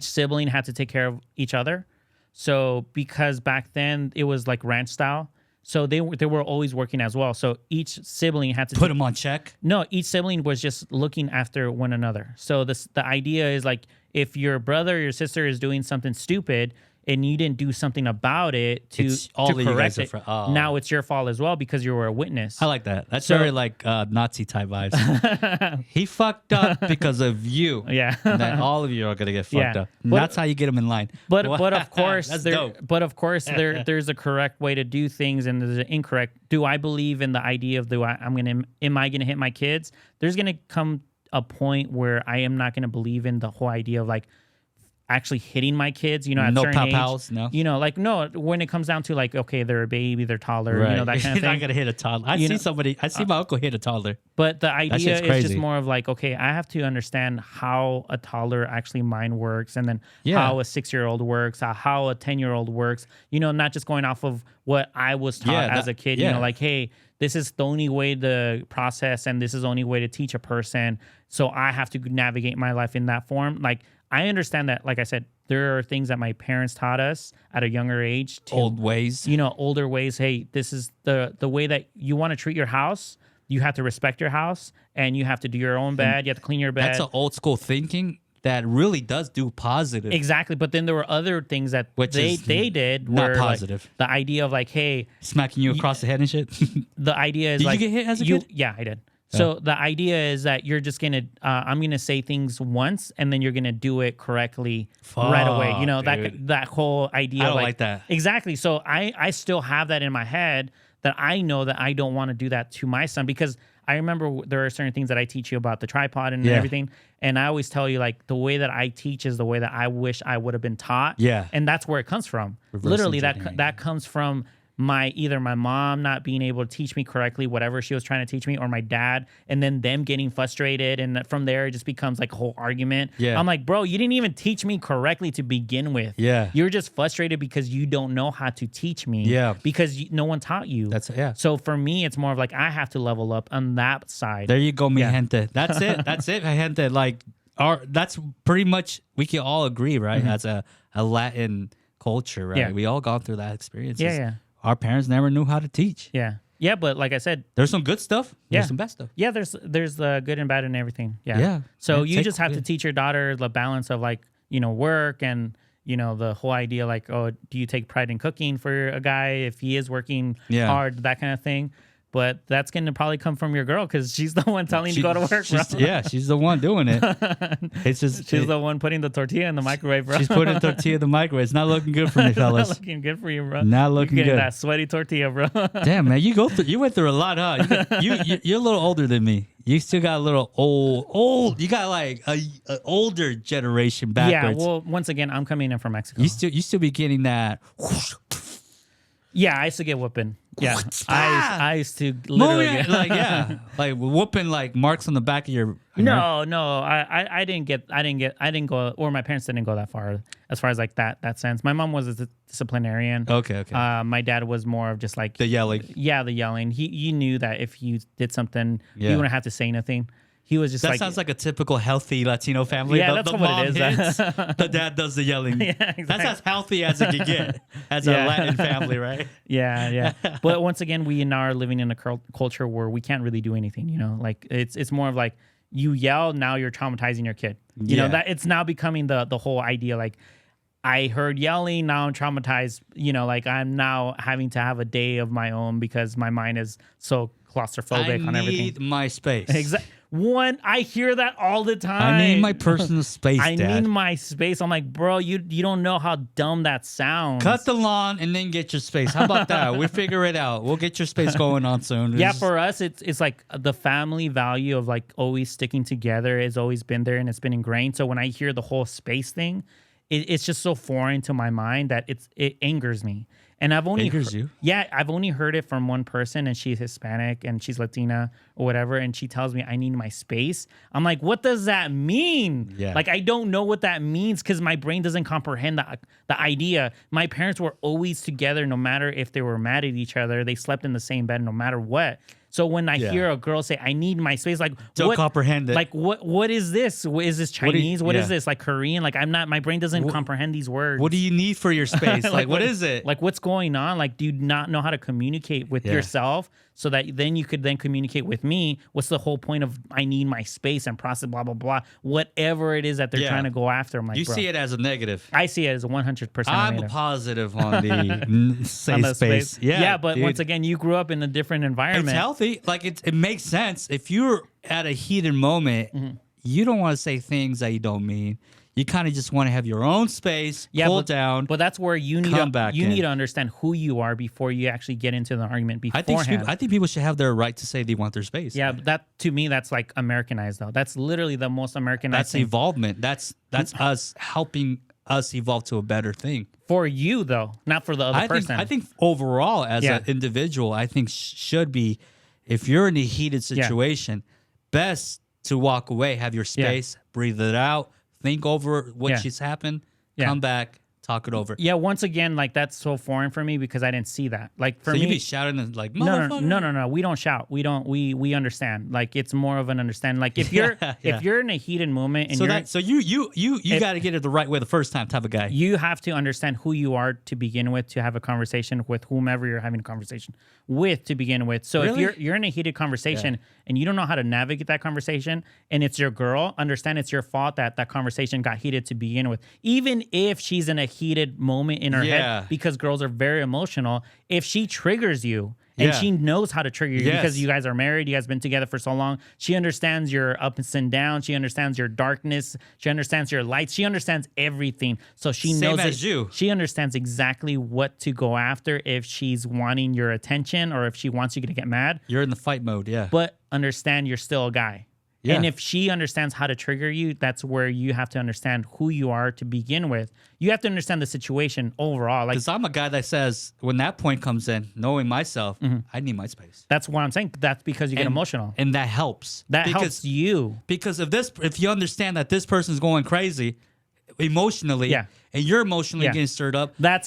sibling had to take care of each other. So because back then it was like ranch style, so they were always working as well. So each sibling had to put them on check. No, each sibling was just looking after one another. So the idea is like if your brother or your sister is doing something stupid and you didn't do something about it to correct it, now it's your fault as well because you were a witness. I like that. That's very like Nazi type vibes. He fucked up because of you. Yeah. And then all of you are gonna get fucked up. And that's how you get them in line. But of course, there's a correct way to do things and there's an incorrect. Do I believe in the idea of am I gonna hit my kids? There's gonna come a point where I am not gonna believe in the whole idea of like actually hitting my kids, at no certain age. Pals, no. No, when it comes down to like, okay, they're a baby, they're taller, right. That kind of thing. You're not gonna hit a toddler. I see my uncle hit a toddler. But the idea is just more of like, okay, I have to understand how a toddler actually mind works, and then how a 6-year-old works, how a 10-year-old works. Not just going off of what I was taught as a kid. Like, hey, this is the only way to process, and this is the only way to teach a person. So I have to navigate my life in that form. Like, I understand that, like I said, there are things that my parents taught us at a younger age. Old ways. Older ways. Hey, this is the way that you want to treat your house. You have to respect your house, and you have to do your own bed. You have to clean your bed. That's an old school thinking that really does do positive. Exactly. But then there were other things that they did not were positive. Like, the idea of like, hey. Smacking you across the head and shit? The idea is did like. Did you get hit as a kid? Yeah, I did. So the idea is that you're just gonna, I'm gonna say things once, and then you're gonna do it correctly right away. Dude. That whole idea. I don't like that. Exactly. So I still have that in my head that I know that I don't want to do that to my son, because I remember there are certain things that I teach you about the tripod and everything. And I always tell you, like, the way that I teach is the way that I wish I would have been taught. Yeah. And that's where it comes from. Reverse Literally, engineering. that comes from either my mom not being able to teach me correctly, whatever she was trying to teach me, or my dad, and then them getting frustrated. And from there, it just becomes like a whole argument. Yeah. I'm like, bro, you didn't even teach me correctly to begin with. Yeah. You're just frustrated because you don't know how to teach me. Yeah. Because no one taught you. Yeah. So for me, it's more of like, I have to level up on that side. There you go, mi gente. That's it. That's it, mi gente. Like, that's pretty much, we can all agree, right? As a Latin culture, right? Yeah. We all gone through that experience. Yeah. Our parents never knew how to teach. Yeah. Yeah, but like I said, There's some good stuff. Yeah. There's some bad stuff. yeah, there's the good and bad and everything. Yeah. Yeah. So Yeah, you just have to teach your daughter the balance of, like, work and, the whole idea, like, oh, do you take pride in cooking for a guy if he is working hard, that kind of thing. But that's going to probably come from your girl, because she's the one telling you to go to work, bro. Yeah, she's the one doing it. It's just She's the one putting the tortilla in the microwave, bro. She's putting tortilla in the microwave. It's not looking good for me, fellas. Not looking good for you, bro. Not looking You're getting good. that sweaty tortilla, bro. Damn, man, you went through a lot, huh? You're a little older than me. You still got a little old. You got like a older generation backwards. Yeah, well, once again, I'm coming in from Mexico. You still be getting that. Yeah, I used to get whooping. Yeah, I used to literally get like whooping like marks on the back of your. No, I didn't go, or my parents didn't go that far as like that sense. My mom was a disciplinarian. Okay. My dad was more of just like The yelling. Yeah, the yelling. He knew that if you did something, you wouldn't have to say nothing. He was just that like, sounds like a typical healthy Latino family. Yeah, the that's what mom it is. hits, the dad does the yelling. Yeah, exactly. That's as healthy as it can get as a Latin family, right? Yeah. But once again, we now are living in a culture where we can't really do anything. Like it's more of like, you yell, now you're traumatizing your kid. You know, that it's now becoming the whole idea, like, I heard yelling, now I'm traumatized. Like, I'm now having to have a day of my own because my mind is so claustrophobic on everything. I need my space. Exactly. I hear that all the time. I need my personal space, I Dad. need my space. I'm like, bro, you don't know how dumb that sounds. Cut the lawn and then get your space. How about that? We figure it out. We'll get your space going on soon. Yeah, for us, it's like the family value of like always sticking together has always been there, and it's been ingrained. So when I hear the whole space thing, it's just so foreign to my mind that it angers me. And I've only I've only heard it from one person, and she's Hispanic and she's Latina or whatever, and she tells me I need my space. I'm like, what does that mean? Yeah. Like, I don't know what that means because my brain doesn't comprehend the idea. My parents were always together, no matter if they were mad at each other. They slept in the same bed no matter what. So when I hear a girl say, I need my space, like, don't comprehend it. Like, what is this? Is this Chinese? What is this? Like, Korean? Like, my brain doesn't comprehend these words. What do you need for your space? like what is it? Like, what's going on? Like, do you not know how to communicate with yourself so that then you could then communicate with me? What's the whole point of I need my space and process, blah, blah, blah, whatever it is that they're trying to go after? I'm like, you bro, see it as a negative. I see it as a 100% I'm negative. a positive on the safe space. Yeah, but dude, once again, you grew up in a different environment. It's healthy. Like, it makes sense. If you're at a heated moment, you don't want to say things that you don't mean. You kind of just want to have your own space, cool down. But that's where you need to understand who you are before you actually get into the argument beforehand. I think people should have their right to say they want their space. Yeah, that to me, that's like Americanized though. That's literally the most Americanized. That's evolvement. That's us helping us evolve to a better thing. For you though, not for the other person. I think overall, as an individual, I think should be, if you're in a heated situation, best to walk away, have your space, breathe it out, think over what just happened, come back, talk it over. Yeah, once again, like, that's so foreign for me because I didn't see that. Like, for me, you be shouting and like, no, we don't shout. We understand. Like, it's more of an understanding. Like, if you're if you're in a heated moment and you got to get it the right way the first time type of guy. You have to understand who you are to begin with, to have a conversation with whomever you're having a conversation with to begin with. So if you're in a heated conversation and you don't know how to navigate that conversation, and it's your girl, understand it's your fault that conversation got heated to begin with. Even if she's in a heated moment in her head, because girls are very emotional, if she triggers you And Yeah. she knows how to trigger you Yes. because you guys are married. You guys been together for so long. She understands your ups and downs. She understands your darkness. She understands your lights. She understands everything. So she Same knows as you. She understands exactly what to go after if she's wanting your attention or if she wants you to get mad. You're in the fight mode. Yeah. But understand you're still a guy. Yeah. And if she understands how to trigger you, that's where you have to understand who you are to begin with. You have to understand the situation overall. Like, Because I'm a guy that says when that point comes in, knowing myself, I need my space. that's what I'm saying. That's because you get emotional. And that helps. That helps you. Because if you understand that this person's going crazy emotionally, Yeah. and you're emotionally Yeah. getting stirred up, That's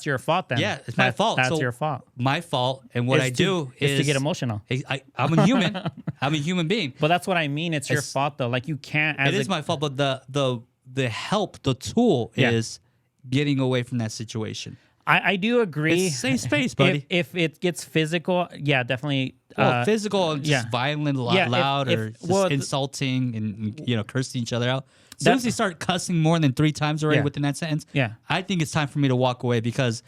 your fault then. yeah, it's my fault. That's So your fault. My fault. And what I do is to get emotional. I'm a human. I'm a human being. But that's what I mean. It's your fault though. Like you can't. It is my fault, but the help, the tool Yeah. is getting away from that situation. I do agree. It's safe space, buddy. If it gets physical, yeah, definitely. Well, physical and just yeah. violent, Yeah, loud, if- or just well, insulting and cursing each other out. As soon as they start cussing more than 3 times already Yeah. within that sentence, Yeah. I think it's time for me to walk away because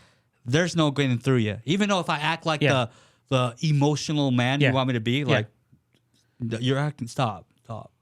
there's no getting through you. Even though if I act like Yeah. the emotional man Yeah. you want me to be, like you're acting. Stop.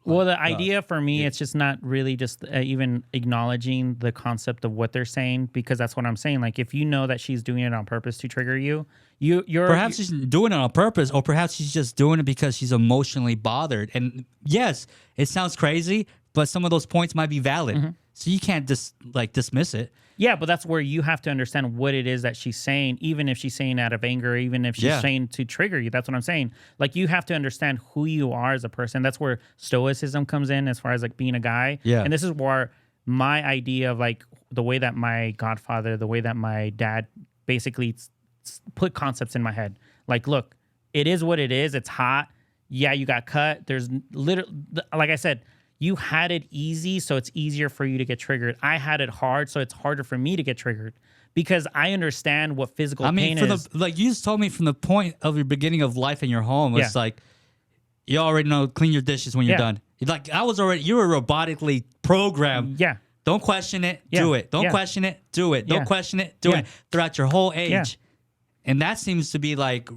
Well, the idea for me, it's just not really just even acknowledging the concept of what they're saying, because that's what I'm saying. Like, if you know that she's doing it on purpose to trigger you, you're Perhaps she's doing it on purpose, or perhaps she's just doing it because she's emotionally bothered. And yes, it sounds crazy, but some of those points might be valid. So you can't just dismiss it. Yeah, but that's where you have to understand what it is that she's saying, even if she's saying out of anger, even if she's saying to trigger you. That's what I'm saying. Like, you have to understand who you are as a person. That's where stoicism comes in as far as like being a guy. Yeah. And this is where my idea of like the way that my godfather, the way that my dad basically put concepts in my head. Like, look, it is what it is. It's hot. Yeah, you got cut. There's literally, like I said, you had it easy, so it's easier for you to get triggered. I had it hard, so it's harder for me to get triggered because I understand what physical pain is. Like you just told me from the point of your beginning of life in your home, it's like you already know clean your dishes when you're done. Like you were robotically programmed. Yeah. Don't question it, do it. Don't question it, do it. Don't question it, do it. Throughout your whole age. Yeah. And that seems to be like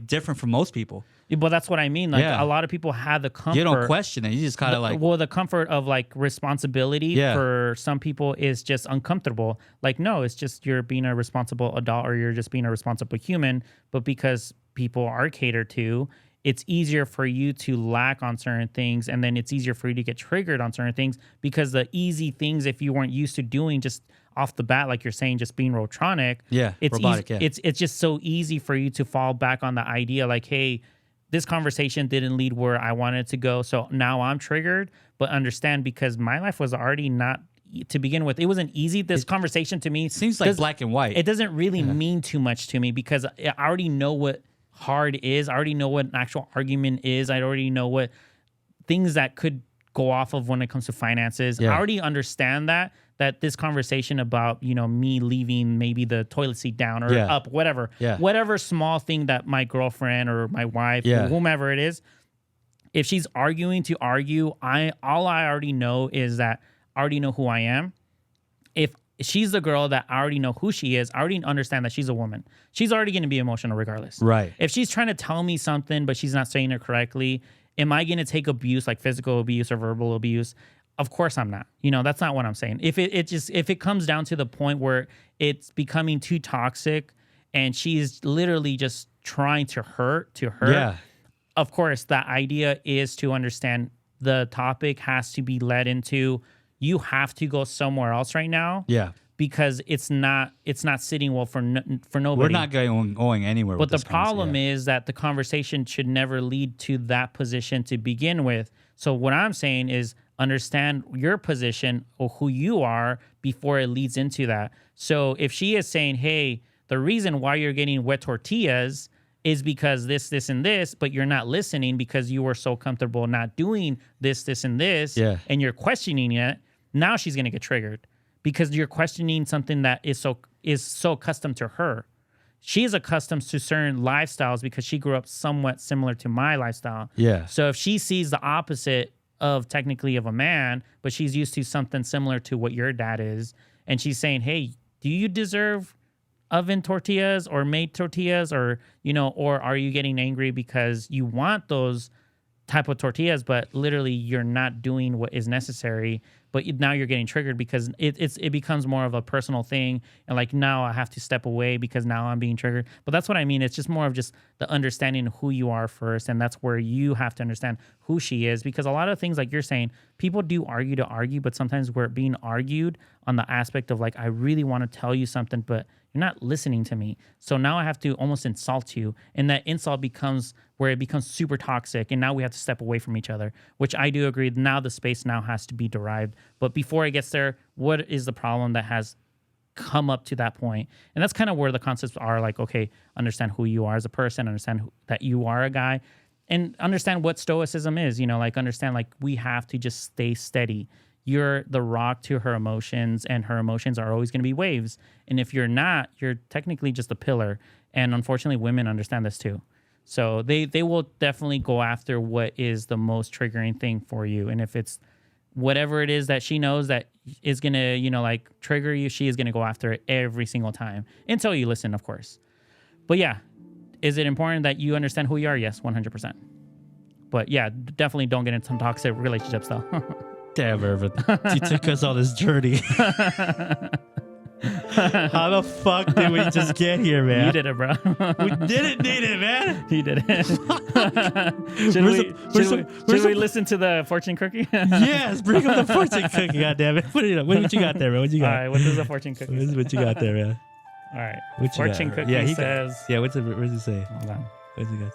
different from most people. But that's what I mean. Like a lot of people have the comfort. You don't question it. You just kind of like. Well, the comfort of like responsibility for some people is just uncomfortable. Like, no, it's just you're being a responsible adult or you're just being a responsible human. But because people are catered to, it's easier for you to lack on certain things. And then it's easier for you to get triggered on certain things because the easy things, if you weren't used to doing just off the bat, like you're saying, just being robotic. Yeah, it's robotic, It's just so easy for you to fall back on the idea like, hey, this conversation didn't lead where I wanted to go. So now I'm triggered, but understand because my life was already not to begin with. It wasn't easy. This conversation to me seems like black and white. It doesn't really mean too much to me because I already know what hard is. I already know what an actual argument is. I already know what things that could go off of when it comes to finances. Yeah. I already understand that this conversation about, me leaving maybe the toilet seat down or up, whatever, whatever small thing that my girlfriend or my wife or whomever it is, if she's arguing to argue, all I already know is that I already know who I am. If she's the girl that I already know who she is, I already understand that she's a woman. She's already going to be emotional regardless. Right. If she's trying to tell me something, but she's not saying it correctly, am I going to take abuse, like physical abuse or verbal abuse? Of course I'm not. That's not what I'm saying. If it comes down to the point where it's becoming too toxic and she's literally just trying to hurt, of course, the idea is to understand the topic has to be led into you have to go somewhere else right now. Yeah. Because it's not sitting well for nobody. We're not going anywhere. But the problem is that the conversation should never lead to that position to begin with. So what I'm saying is understand your position or who you are before it leads into that. So if she is saying, hey, the reason why you're getting wet tortillas is because this, and this, but you're not listening because you were so comfortable not doing this, and this, and you're questioning it, now she's going to get triggered because you're questioning something that is so accustomed to her. She is accustomed to certain lifestyles because she grew up somewhat similar to my lifestyle. Yeah. So if she sees the opposite of technically of a man, but she's used to something similar to what your dad is, and she's saying, hey, do you deserve oven tortillas or made tortillas, or or are you getting angry because you want those type of tortillas, but literally you're not doing what is necessary, but now you're getting triggered because it becomes more of a personal thing, and like now I have to step away because now I'm being triggered. But that's what I mean. It's just more of just the understanding of who you are first, and that's where you have to understand who she is, because a lot of things, like you're saying, people do argue to argue, but sometimes we're being argued on the aspect of like, I really want to tell you something, but you're not listening to me. So now I have to almost insult you. And that insult becomes where it becomes super toxic. And now we have to step away from each other, which I do agree. Now the space now has to be derived. But before it gets there, what is the problem that has come up to that point? And that's kind of where the concepts are like, okay, understand who you are as a person, understand that you are a guy, and understand what stoicism is, like understand like we have to just stay steady. You're the rock to her emotions, and her emotions are always going to be waves. And if you're not, you're technically just a pillar. And unfortunately, women understand this too. So they will definitely go after what is the most triggering thing for you. And if it's whatever it is that she knows that is going to, like trigger you, she is going to go after it every single time until you listen, of course. But yeah, is it important that you understand who you are? Yes, 100%. But yeah, definitely don't get into toxic relationships though. Damn, Irvin. You took us on this journey. How the fuck did we just get here, man? You did it, bro. We didn't need it, man. You did it. Should we listen to the fortune cookie? Yes, bring up the fortune cookie, goddammit. What you got there, man? What you got? All right, what does the fortune cookie say? What you got there, man? All right. What you fortune got? cookie says... Yeah, what does it say? Hold on. What's it got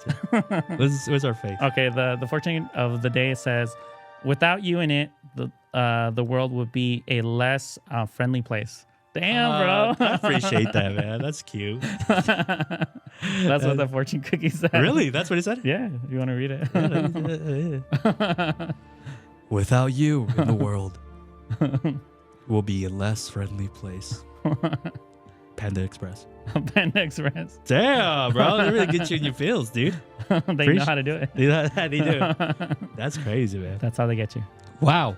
to? What's our face? Okay, the fortune of the day says, without you in it, the world would be a less friendly place. Damn, bro. I appreciate that, man. That's cute. That's what the fortune cookie said. Really? That's what it said? Yeah, if you want to read it. Yeah. Without you in the world will be a less friendly place. Panda Express. Panda Express. Damn, bro. They really get you in your feels, dude. They know how to do it. They do. That's crazy, man. That's how they get you. Wow.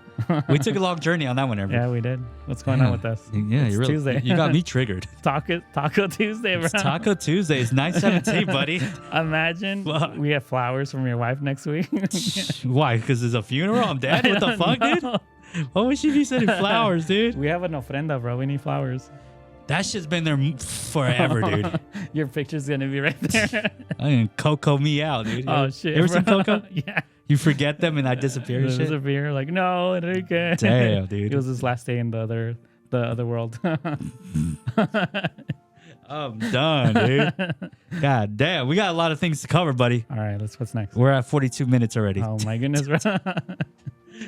We took a long journey on that one, Irvin. Yeah, we did. What's going on with us? Yeah, it's Tuesday. You got me triggered. Taco Tuesday, bro. It's Taco Tuesday. It's 9/17, buddy. Imagine we have flowers from your wife next week. Why? Because it's a funeral? I'm dead? What the fuck, dude? Why would she be sending flowers, dude? We have an ofrenda, bro. We need flowers. That shit's been there forever, dude. Your picture's going to be right there. I can Coco me out, dude. Oh, shit. You ever seen Coco? Yeah. You forget them and I disappear and shit? Disappear. Like, no, Enrique. Damn, dude. It was his last day in the other world. I'm done, dude. God damn. We got a lot of things to cover, buddy. All right, what's next? We're at 42 minutes already. Oh, my goodness, bro.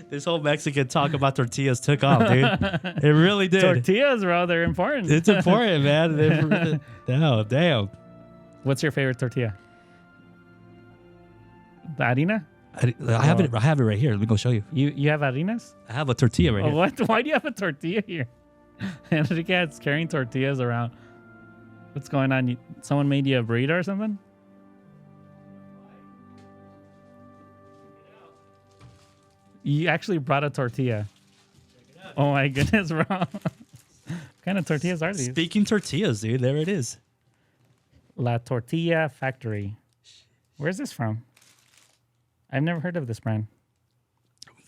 This whole Mexican talk about tortillas took off, dude. It really did. Tortillas, bro, they're important. It's important, man. Damn. What's your favorite tortilla? The harina? I have it right here. Let me go show you. You have harinas? I have a tortilla right here. What? Why do you have a tortilla here? Enrique's carrying tortillas around. What's going on? Someone made you a burrito or something? You actually brought a tortilla. Oh my goodness, bro. What kind of tortillas are these? Speaking tortillas, dude. There it is. La Tortilla Factory. Where's this from? I've never heard of this brand.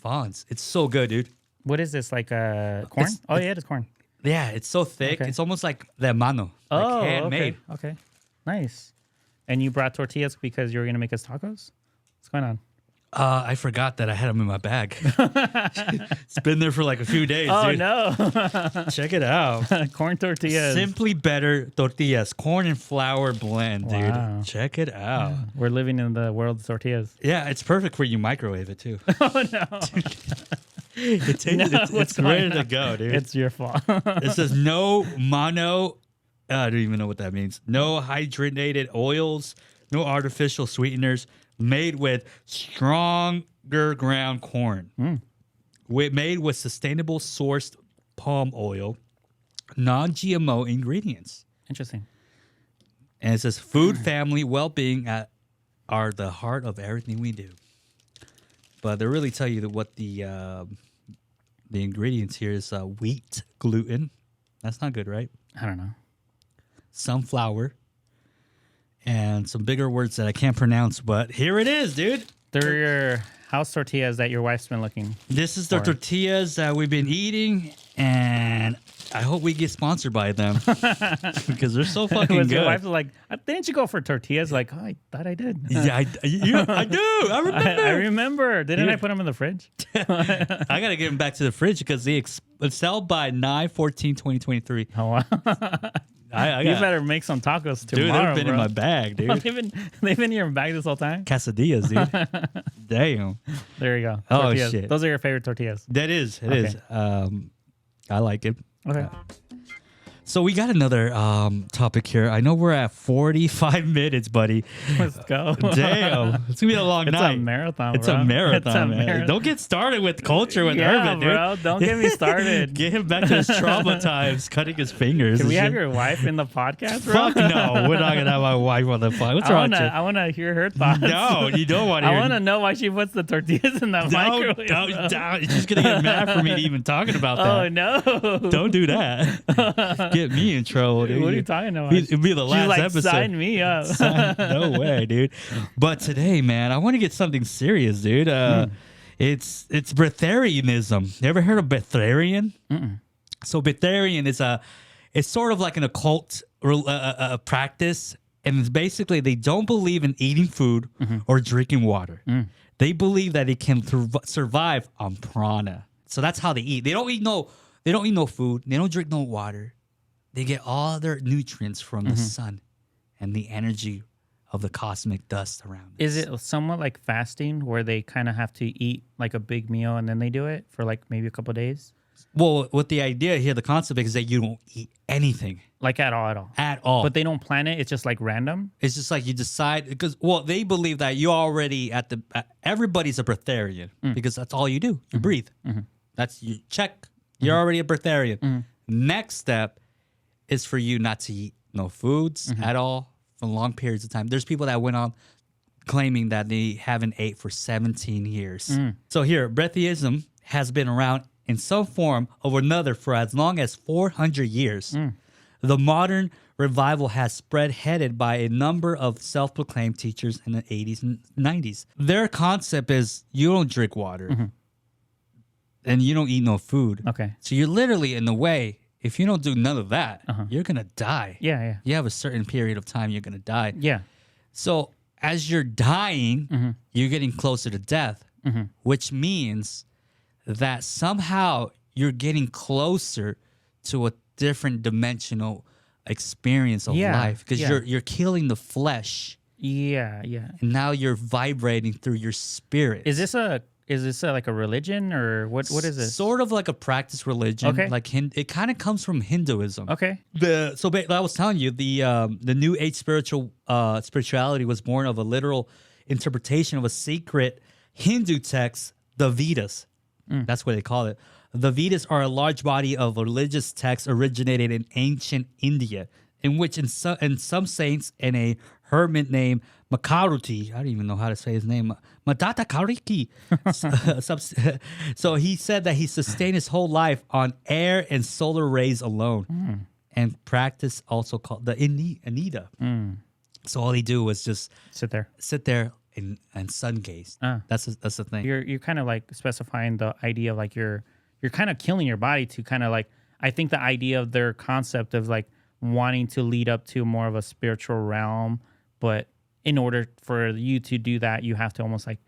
Vaughn's. It's so good, dude. What is this? Like corn? Yeah, it's corn. Yeah, it's so thick. Okay. It's almost like de mano. Like handmade. Okay. Nice. And you brought tortillas because you were going to make us tacos? What's going on? I forgot that I had them in my bag. It's been there for like a few days, dude. Oh, no. Check it out. Corn tortillas. Simply Better Tortillas. Corn and flour blend, dude. Wow. Check it out. We're living in the world of tortillas. Yeah, it's perfect for you microwave it, too. Oh, no. It's ready to go, dude. It's your fault. It says no mono. I don't even know what that means. No hydrogenated oils. No artificial sweeteners. Made with stronger ground corn. Made with sustainable sourced palm oil. Non-GMO ingredients. Interesting. And it says food, family, well-being are the heart of everything we do. But they really tell you that what the ingredients here is wheat, gluten. That's not good, right? I don't know. sunflower, and some bigger words that I can't pronounce, but here it is, dude. They're your house tortillas that your wife's been looking. This is the tortillas that we've been eating, and I hope we get sponsored by them because they're so fucking good. Your wife's like, didn't you go for tortillas? Like, oh, I thought I did. Yeah, I do. I remember. I remember. Didn't I put them in the fridge? I got to get them back to the fridge because they sell by 9/14/2023. Oh, wow. You better make some tacos tomorrow, Dude, they've been in my bag, dude. they've been in your bag this whole time? Quesadillas, dude. Damn. There you go. Oh, Tortillas. shit. Those are your favorite tortillas. That is. It is. I like it. Okay. So we got another topic here. I know we're at 45 minutes, buddy. Let's go. Damn. It's going to be a long night. It's a marathon, It's bro. a marathon, man. Don't get started with culture with Urban, dude. Bro. Don't get me started. Get him back to his trauma times, cutting his fingers. Can we have your wife in the podcast, bro? Fuck no. We're not going to have my wife on the podcast. What's wrong with you? I want to hear her thoughts. No, you don't want to hear. I want to know why she puts the tortillas in the microwave. Don't. She's going to get mad for me even talking about that. Oh, no. Don't do that. Get me in trouble, dude. What are you talking about? It'd be the last episode. Sign me up. No way, dude. But today, man, I want to get something serious, dude. It's breatharianism. You ever heard of breatharian? So breatharian is it's sort of like an occult practice, and it's basically they don't believe in eating food or drinking water. They believe that it can survive on prana. So that's how they eat. They don't eat no food. They don't drink no water. They get all their nutrients from the sun and the energy of the cosmic dust around us. Is it somewhat like fasting where they kind of have to eat like a big meal and then they do it for like maybe a couple of days? Well, what the idea here, the concept is that you don't eat anything. Like at all. At all. But they don't plan it. It's just like random. It's just like you decide because, they believe that you already everybody's a breatharian because that's all you do. You breathe. That's you check. You're already a breatharian. Next step is for you not to eat no foods at all for long periods of time. There's people that went on claiming that they haven't ate for 17 years. So here, breatharianism has been around in some form or another for as long as 400 years. The modern revival has spread headed by a number of self-proclaimed teachers in the 80s and 90s. Their concept is you don't drink water and you don't eat no food. Okay. So you're literally in the way. If you don't do none of that, you're going to die. Yeah. You have a certain period of time you're going to die. Yeah. So as you're dying, you're getting closer to death, which means that somehow you're getting closer to a different dimensional experience of life because you're killing the flesh. Yeah. And now you're vibrating through your spirit. Is this like a religion or what is this? Sort of like a practice religion. Okay. Like it kind of comes from Hinduism. Okay. I was telling you the New Age spirituality was born of a literal interpretation of a secret Hindu text, the Vedas. That's what they call it. The Vedas are a large body of religious texts originated in ancient India, in which in some saints and a hermit named Makaruti, I don't even know how to say his name, Madata Kariki. So he said that he sustained his whole life on air and solar rays alone, and practice also called the Anita. So all he do was just sit there and sun gaze. That's the thing. You're kind of like specifying the idea of like you're kind of killing your body to kind of like, I think the idea of their concept of like wanting to lead up to more of a spiritual realm, but in order for you to do that, you have to almost like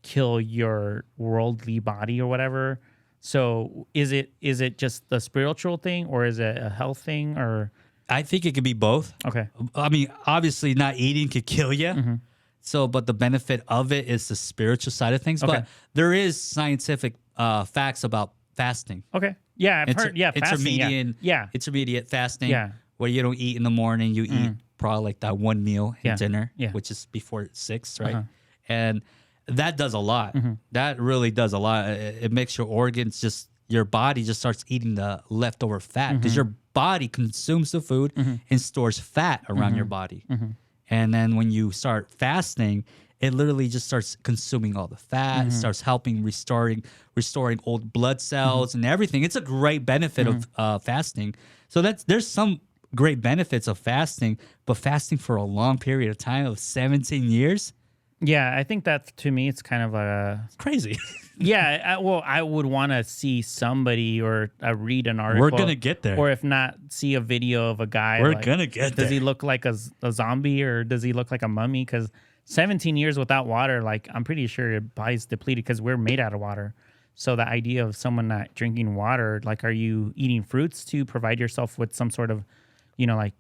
kill your worldly body or whatever. So is it just the spiritual thing or is it a health thing or? I think it could be both. Okay. I mean, obviously not eating could kill you. So, but the benefit of it is the spiritual side of things. Okay. But there is scientific facts about fasting. Okay. Yeah, I've heard. Yeah, fasting. Intermediate fasting. Yeah. Where you don't eat in the morning, you eat probably like that one meal in dinner, Yeah. which is before 6, right? And that does a lot. That really does a lot. It makes your organs your body just starts eating the leftover fat because your body consumes the food and stores fat around your body. And then when you start fasting, it literally just starts consuming all the fat. It starts helping restoring old blood cells and everything. It's a great benefit of fasting. So there's some great benefits of fasting, but fasting for a long period of time of 17 years, Yeah, I think that to me, it's kind of a it's crazy. yeah. I would want to see somebody or read an article. We're gonna get there. Or if not, see a video of a guy. We're like, gonna get there. Does he look like a zombie or does he look like a mummy? Because 17 years without water, like I'm pretty sure your body's depleted because we're made out of water. So the idea of someone not drinking water, like, are you eating fruits to provide yourself with some sort of, like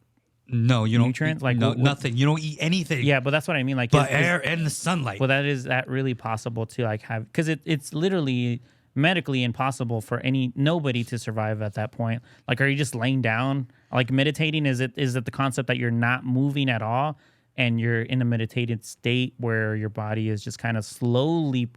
No, you don't. nutrients? Like nothing. You don't eat anything. Yeah, but that's what I mean. Like, but air and the sunlight. Well, is that really possible to like have? Because it's literally medically impossible for nobody to survive at that point. Like, are you just laying down? Like meditating, is it the concept that you're not moving at all and you're in a meditated state where your body is just kind of slowly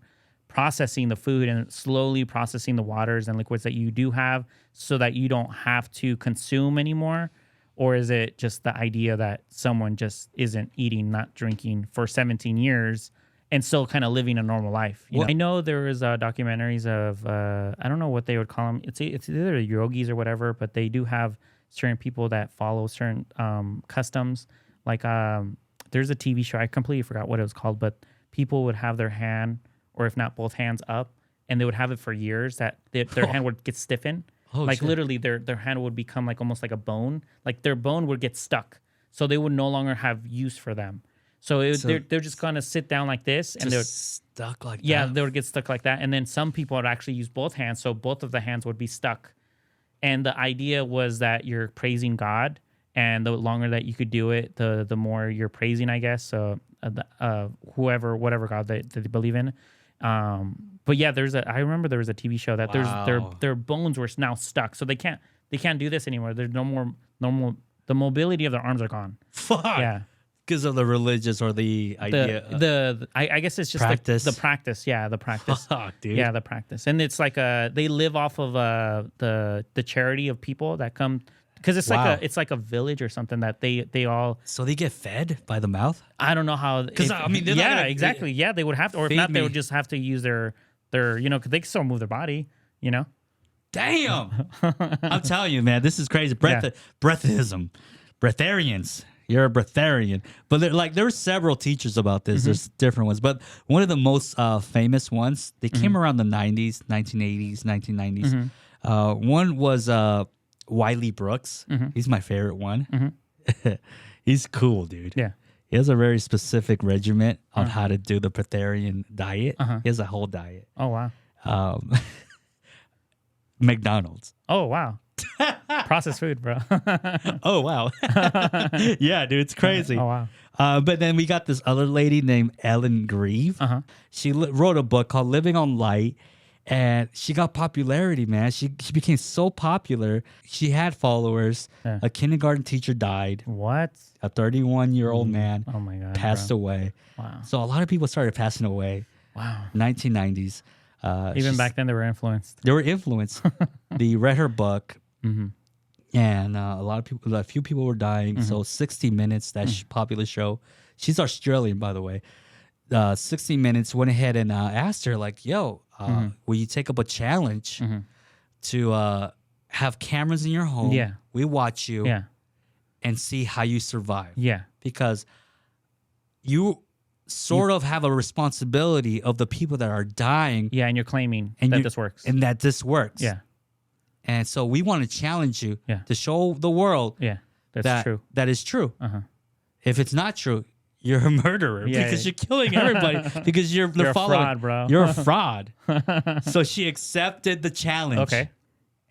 processing the food and slowly processing the waters and liquids that you do have so that you don't have to consume anymore? Or is it just the idea that someone just isn't eating, not drinking for 17 years and still kind of living a normal life? I know there was documentaries of, I don't know what they would call them. It's either yogis or whatever, but they do have certain people that follow certain customs. Like there's a TV show, I completely forgot what it was called, but people would have their hand, or if not both hands up, and they would have it for years that their hand would get stiffened. Oh, like shit. literally their hand would become like almost like a bone. Like their bone would get stuck. So they would no longer have use for them. So, they're just going to sit down like this. And they're stuck like that? Yeah, they would get stuck like that. And then some people would actually use both hands. So both of the hands would be stuck. And the idea was that you're praising God. And the longer that you could do it, the more you're praising, I guess. So whatever God they believe in. But yeah, I remember there was a TV show that their bones were now stuck, so they can't do this anymore. There's no more normal. The mobility of their arms are gone. Fuck. Yeah, because of the religious or the idea. I guess it's just practice. The practice. Yeah, the practice. Fuck, dude. Yeah, the practice, and it's like they live off of the charity of people that come. Because it's like a village or something that they all. So they get fed by the mouth? I don't know how. Because I mean, yeah, exactly. Yeah, they would have to, or if not, they would me. just have to use their because they can still move their body. Damn! I'm telling you, man, this is crazy. Breathism, breatharians. You're a breatharian, but there were several teachers about this. There's different ones, but one of the most famous ones, they came around the 90s, 1980s, 1990s. One was Wiley Brooks. He's my favorite one. He's cool, dude. Yeah. He has a very specific regimen on how to do the breatharian diet. He has a whole diet. Oh wow. McDonald's. Oh wow. Processed food, bro. Oh wow. Yeah, dude, it's crazy. Oh wow. But then we got this other lady named Ellen Grieve. She wrote a book called Living on Light. And she got popularity, man. She became so popular. She had followers. Yeah. A kindergarten teacher died. What? A 31-year-old man oh my God, passed away. Wow. So a lot of people started passing away. Wow. 1990s. Even back then, they were influenced. They were influenced. They read her book. And a few people were dying. So 60 Minutes, that popular show. She's Australian, by the way. 60 Minutes went ahead and asked her, like, yo, will you take up a challenge to have cameras in your home? Yeah. We watch you Yeah. and see how you survive. Yeah. Because you sort of have a responsibility of the people that are dying. Yeah, and you're claiming that this works. And that this works. Yeah. And so we want to challenge you Yeah. to show the world that's true. That is true. If it's not true, you're a murderer because you're killing everybody because you're a fraud, bro. You're a fraud. So she accepted the challenge. Okay.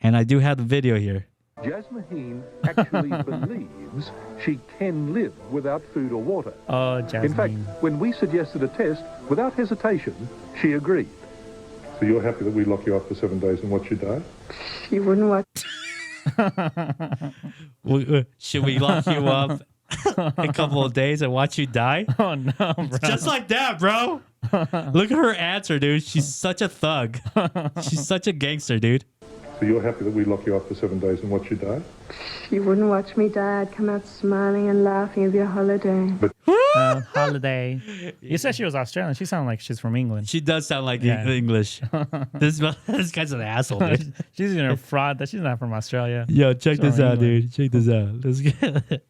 And I do have the video here. Jasmine actually believes she can live without food or water. Oh, Jasmine. In fact, when we suggested a test, without hesitation, she agreed. So you're happy that we lock you up for 7 days and watch you die? You wouldn't watch. Should we lock you up a couple of days and watch you die? Oh, no, bro. Just like that, bro. Look at her answer, dude. She's such a thug. She's such a gangster, dude. So you're happy that we lock you up for 7 days and watch you die? You wouldn't watch me die. I'd come out smiling and laughing of your holiday. But Woo! Holiday. You said she was Australian. She sounded like she's from England. She does sound like English. this guy's an asshole, dude. She's even a fraud that she's not from Australia. Yo, check She's this from out, England. dude. Check this out. Let's get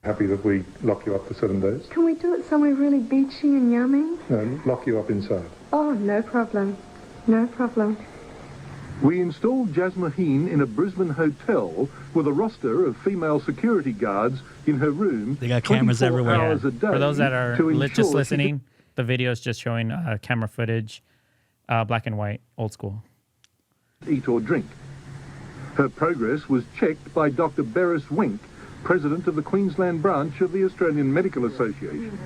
Happy that we lock you up for 7 days? Can we do it somewhere really beachy and yummy? No, lock you up inside. Oh, no problem. No problem. We installed Jasmine in a Brisbane hotel with a roster of female security guards in her room. They got cameras 24 everywhere. hours a day For those that are to just ensure listening, the video is just showing camera footage, black and white, old school. she could eat or drink. Her progress was checked by Dr. Beres Wink, President of the Queensland branch of the Australian Medical Association.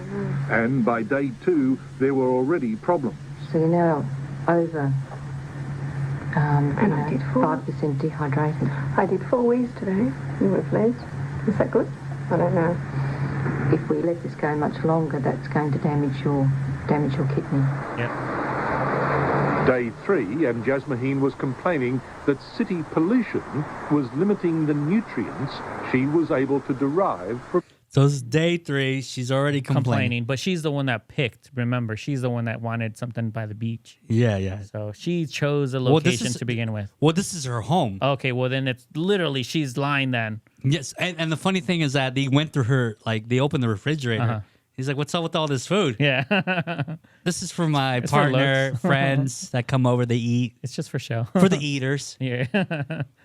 And by day 2, there were already problems. So you're now over And I did 4. 5% dehydrated. I did 4 weeks today. You were pleased. Is that good? I don't know. If we let this go much longer, that's going to damage your kidney. Yep. Day 3, and Jasmine was complaining that city pollution was limiting the nutrients she was able to derive from. So it's day 3. She's already complaining. But she's the one that picked. Remember, she's the one that wanted something by the beach. Yeah. So she chose a location to begin with. Well, this is her home. Okay, well then it's literally she's lying then. Yes, and the funny thing is that they went through her, like they opened the refrigerator. Uh-huh. He's like, "What's up with all this food?" Yeah. This is for my It's for partner, looks. friends that come over. They eat It's just for show. for the eaters. Yeah.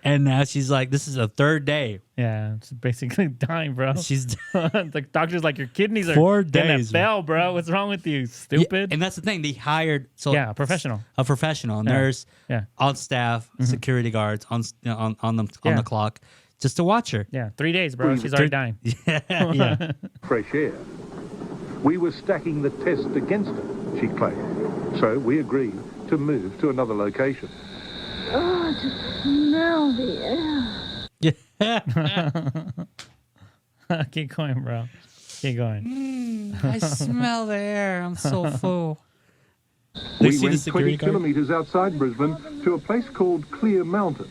And now she's like, "This is a 3rd day." Yeah. She's basically dying, bro. She's The doctor's like, your kidneys are 4 gonna days, fail, bro. What's wrong with you? Yeah, Stupid. and that's the thing. They hired Yeah, a professional. a professional nurse, Yeah. on staff, security guards on the clock, just to watch her. Yeah. 3 days, bro. She's already dying. Yeah. Fresh air. We were stacking the test against her, she claimed. So we agreed to move to another location. Oh, just smell the air. Keep going, bro. Keep going. I smell the air. I'm so full. We went 20 kilometres outside Brisbane to a place called Clear Mountain.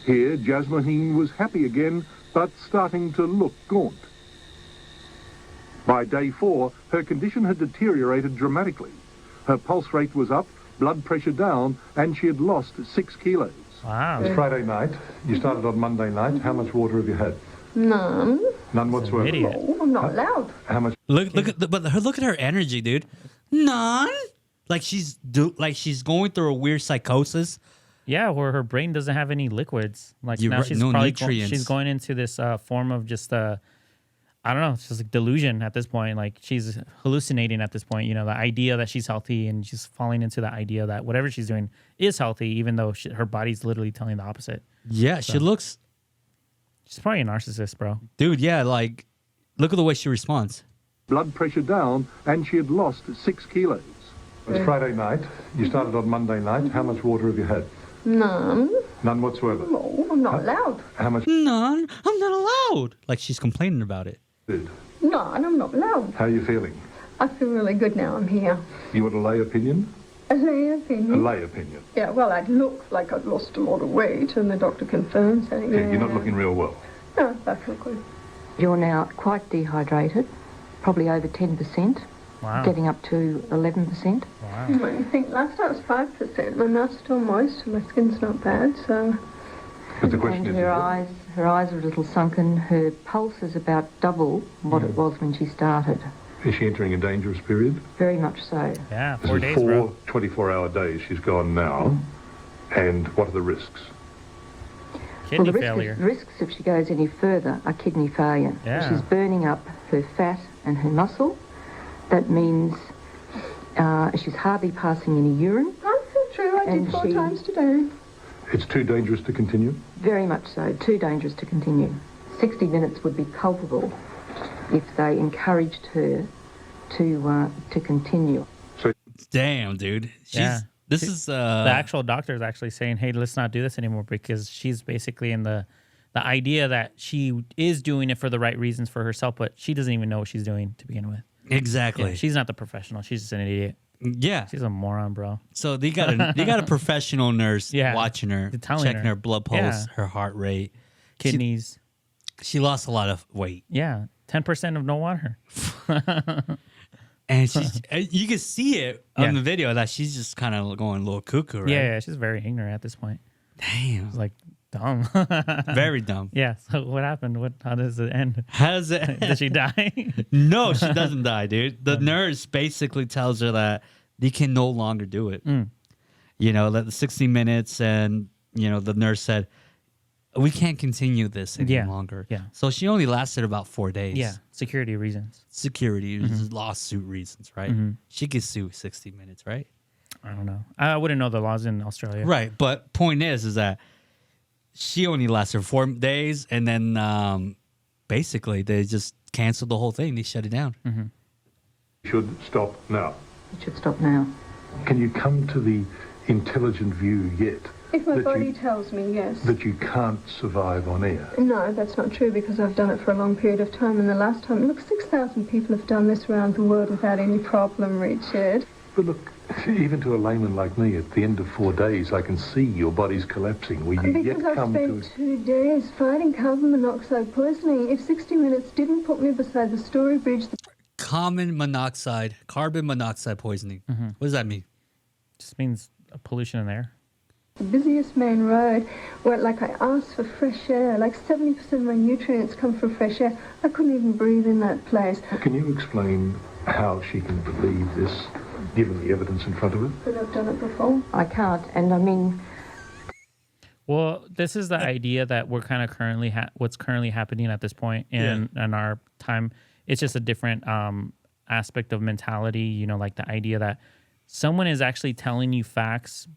Here, Jasmine was happy again, but starting to look gaunt. By day 4, her condition had deteriorated dramatically. Her pulse rate was up, blood pressure down, and she had lost 6 kilos. Wow. It's Friday night. You started on Monday night. How much water have you had? None. None whatsoever. idiot. Oh, I'm not allowed. How much? Look at her energy, dude. None. Like she's going through a weird psychosis. Yeah, where her brain doesn't have any liquids. Like You're now right, she's no probably nutrients. she's going into this form of just I don't know, it's just like delusion at this point. Like she's hallucinating at this point. You know, the idea that she's healthy and she's falling into the idea that whatever she's doing is healthy, even though her body's literally telling the opposite. Yeah, she looks, She's probably a narcissist, bro. dude. Yeah, like look at the way she responds. Blood pressure down, and she had lost 6 kilos. It's Friday night. You started on Monday night. How much water have you had? None. None whatsoever. No, I'm not allowed. How much None. I'm not allowed. Like she's complaining about it. did? None, I'm not allowed. How are you feeling? I feel really good now I'm here. You want a lay opinion? A lay A opinion. lay opinion. Yeah, well, I'd look like I'd lost a lot of weight, and the doctor confirmed, saying, Okay, you're not looking real well. No, I feel good. You're now quite dehydrated, probably over 10%, Wow. getting up to 11%. Wow. What do you think? Last time it was 5%. My mouth's still moist, and my skin's not bad, so... But the question And is, her eyes are a little sunken. Her pulse is about double what it was when she started. is she entering a dangerous period? Very much so. Yeah, This 4 is days, 4 bro. 24-hour days she's gone now. And what are the risks? Kidney the failure. risks if she goes any further are kidney failure. Yeah. She's burning up her fat and her muscle. That means she's hardly passing any urine. That's true. I And did 4 she- times today. It's too dangerous to continue? Very much so. Too dangerous to continue. 60 minutes would be culpable if they encouraged her to continue. Damn, dude. She's Yeah. this is The actual doctor is actually saying, hey, let's not do this anymore, because she's basically in the idea that she is doing it for the right reasons for herself, but she doesn't even know what she's doing to begin with. exactly. Yeah, she's not the professional. She's just an idiot. Yeah. She's a moron, bro. So they got a professional nurse Yeah. watching her, Telling checking her. her blood pulse, Yeah. her heart rate. Kidneys. She lost a lot of weight. Yeah. 10% of no water. And you can see it on the video that she's just kind of going a little cuckoo, right? Yeah, she's very ignorant at this point. Damn. It's like dumb. Very dumb. Yeah. So what happened? How does it end? How does it? Did she die? No, she doesn't die, dude. The nurse basically tells her that they can no longer do it. You know, that the 60 minutes, and you know, the nurse said, we can't continue this any longer. Yeah. So she only lasted about 4 days. Yeah. Security reasons. Security, lawsuit reasons, right? She could sue 60 minutes, right? I don't know. I wouldn't know the laws in Australia. Right. But point is that she only lasted 4 days, and then basically they just canceled the whole thing. They shut it down. You should stop now. It should stop now. Can you come to the intelligent view yet? If my body tells me, yes. That you can't survive on air? No, that's not true, because I've done it for a long period of time, and the last time, look, 6,000 people have done this around the world without any problem, Richard. But look, even to a layman like me, at the end of 4 days, I can see your body's collapsing. Will you Because yet I've come spent to... 2 days fighting carbon monoxide poisoning. If 60 minutes didn't put me beside the Story Bridge... Carbon monoxide poisoning. What does that mean? Just means pollution in the air. The busiest main road, where like I asked for fresh air, like 70% of my nutrients come from fresh air. I couldn't even breathe in that place. Can you explain how she can believe this, given the evidence in front of her? But I've done it before. I can't, and I mean... Well, this is the idea that we're kind of currently what's currently happening at this point in our time. It's just a different aspect of mentality, you know, like the idea that someone is actually telling you facts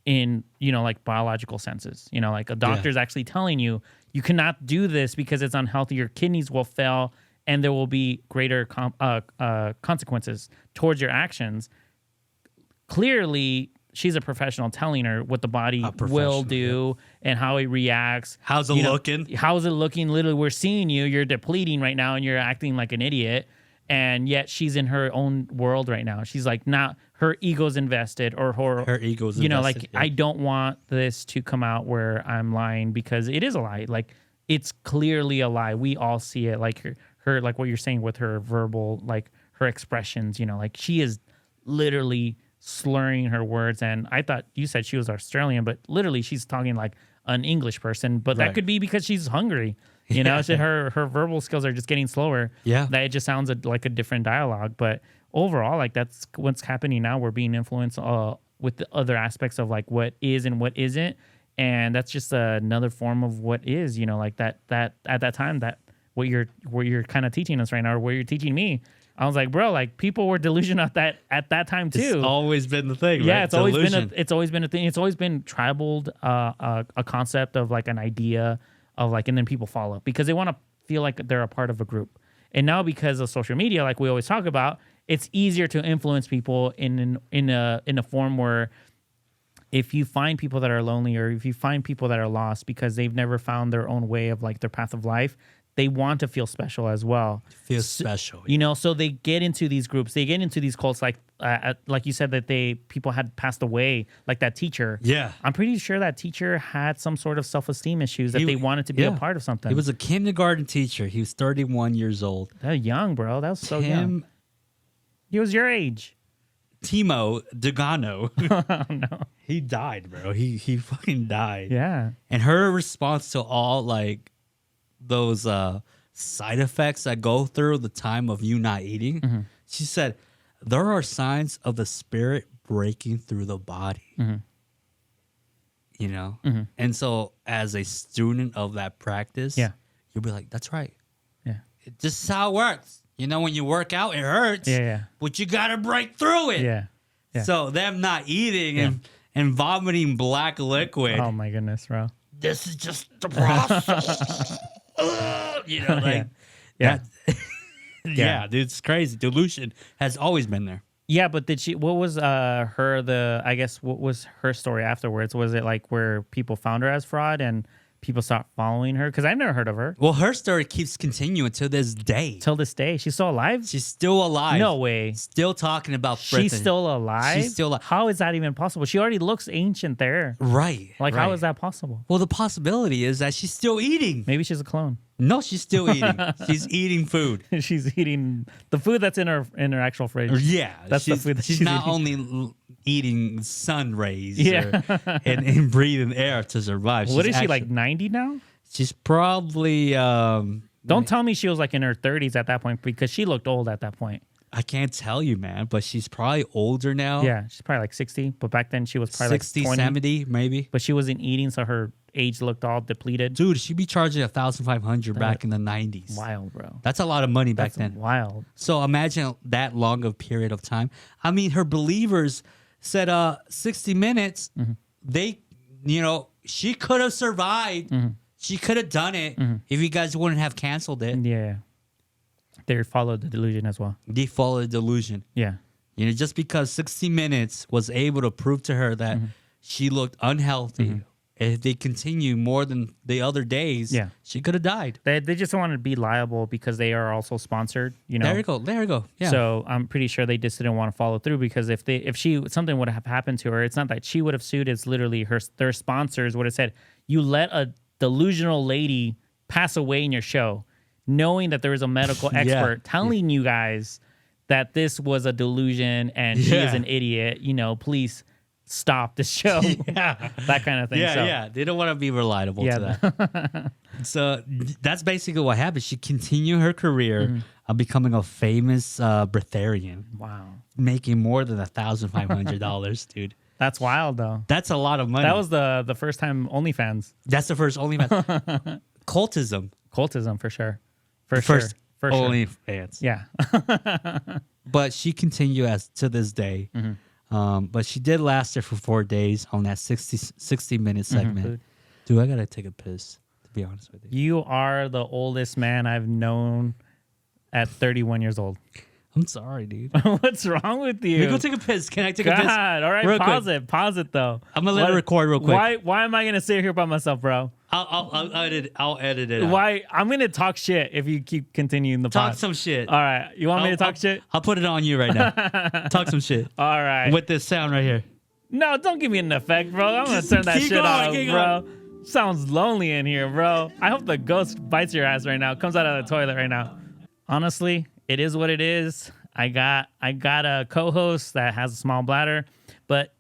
in, you know, like biological senses, you know, like a doctor's actually telling you, you cannot do this because it's unhealthy. Your kidneys will fail and there will be greater consequences towards your actions. Clearly, she's a professional telling her what the body will do and how it reacts. How's it looking? How's it looking? Literally, we're seeing you. You're depleting right now and you're acting like an idiot. And yet she's in her own world right now. She's like, not her ego's invested, or her ego's invested. You know, like, I don't want this to come out where I'm lying, because it is a lie. Like, it's clearly a lie. We all see it. Like her like what you're saying with her verbal, like her expressions, you know, like she is literally slurring her words. And I thought you said she was Australian, but literally she's talking like an English person. But that could be because she's hungry. You know, so her verbal skills are just getting slower. Yeah. That it just sounds like a different dialogue. But overall, like, that's what's happening now. We're being influenced with the other aspects of like what is and what isn't. And that's just another form of what is, you know, like that at that time, that what you're kind of teaching us right now, or what you're teaching me. I was like, bro, like, people were delusional at that time too. It's always been the thing, yeah, right? it's always been a thing. It's always been tribal, a concept of like an idea of like, and then people follow because they want to feel like they're a part of a group. And now, because of social media, like we always talk about, it's easier to influence people in a form where if you find people that are lonely, or if you find people that are lost because they've never found their own way of like their path of life, they want to feel special as well. Feel special. You know, so they get into these groups, they get into these cults, like you said, that people had passed away, like that teacher. Yeah. I'm pretty sure that teacher had some sort of self-esteem issues that they wanted to be a part of something. He was a kindergarten teacher. He was 31 years old. That was young, bro. That was so young. He was your age. Timo Degano. Oh, no. He died, bro. He fucking died. Yeah. And her response to all like those side effects that go through the time of you not eating, she said, there are signs of the spirit breaking through the body. You know? And so as a student of that practice, you'll be like, that's right. Yeah. This is how it works. You know, when you work out, it hurts. Yeah. But you got to break through it. Yeah. So them not eating and vomiting black liquid. Oh, my goodness, bro. This is just the process. You know, like, yeah, dude, it's crazy. Delusion has always been there. Yeah, but what was what was her story afterwards? Was it like where people found her as fraud and people start following her because I've never heard of her. Well, her story keeps continuing to this day. Till this day, she's still alive. She's still alive. No way. Still talking about Britain. She's still alive. She's still alive. How is that even possible? She already looks ancient there. Right. Like, right. how is that possible? Well, the possibility is that she's still eating. Maybe she's a clone. No, she's still eating. She's eating food. She's eating the food that's in her actual fridge. Yeah, that's the food that she's not eating. only eating sun rays Yeah. and breathing air to survive. What is she, like 90 now? She's probably. Don't tell me she was like in her 30s at that point because she looked old at that point. I can't tell you, man, but she's probably older now. Yeah, she's probably like 60, but back then she was probably 60, like 20. 70, maybe. But she wasn't eating, so her age looked all depleted. Dude, she'd be charging $1,500 back in the 90s. Wild, bro. That's a lot of money back then. Wild. So imagine that long of period of time. I mean, her believers said 60 minutes. Mm-hmm. They, she could have survived. Mm-hmm. She could have done it if you guys wouldn't have canceled it. Yeah. They followed the delusion as well. They followed the delusion. Yeah. Just because 60 Minutes was able to prove to her that she looked unhealthy, if they continue more than the other days, she could have died. They just wanted to be liable because they are also sponsored, There you go. Yeah. So I'm pretty sure they just didn't want to follow through because if something would have happened to her, it's not that she would have sued, it's literally their sponsors would have said, you let a delusional lady pass away in your show, knowing that there was a medical expert telling you guys that this was a delusion and she is an idiot, please stop the show. That kind of thing. Yeah. They don't want to be reliable to that. So that's basically what happened. She continued her career of becoming a famous breatharian. Wow. Making more than $1,500, dude. That's wild, though. That's a lot of money. That was the first time OnlyFans. That's the first OnlyFans. Cultism, for sure. First sure. OnlyFans. Yeah. But she continued to this day. But she did last there for 4 days on that 60-minute segment. Dude, I got to take a piss, to be honest with you. You are the oldest man I've known at 31 years old. I'm sorry, dude. What's wrong with you? Let me go take a piss. Can I take a piss? God, all right, real pause quick? it. Pause it, though. I'm going to let it record real quick. Why am I going to sit here by myself, bro? I'll edit it out. Why? I'm going to talk shit if you keep continuing the Talk pod. some shit. All right. You want me to talk shit? I'll put it on you right now. Talk some shit. All right. With this sound right here. No, don't give me an effect, bro. I'm going to turn that keep shit off, going. bro. Sounds lonely in here, bro. I hope the ghost bites your ass right now. Comes out of the toilet right now. Honestly, it is what it is. I got a co-host that has a small bladder, but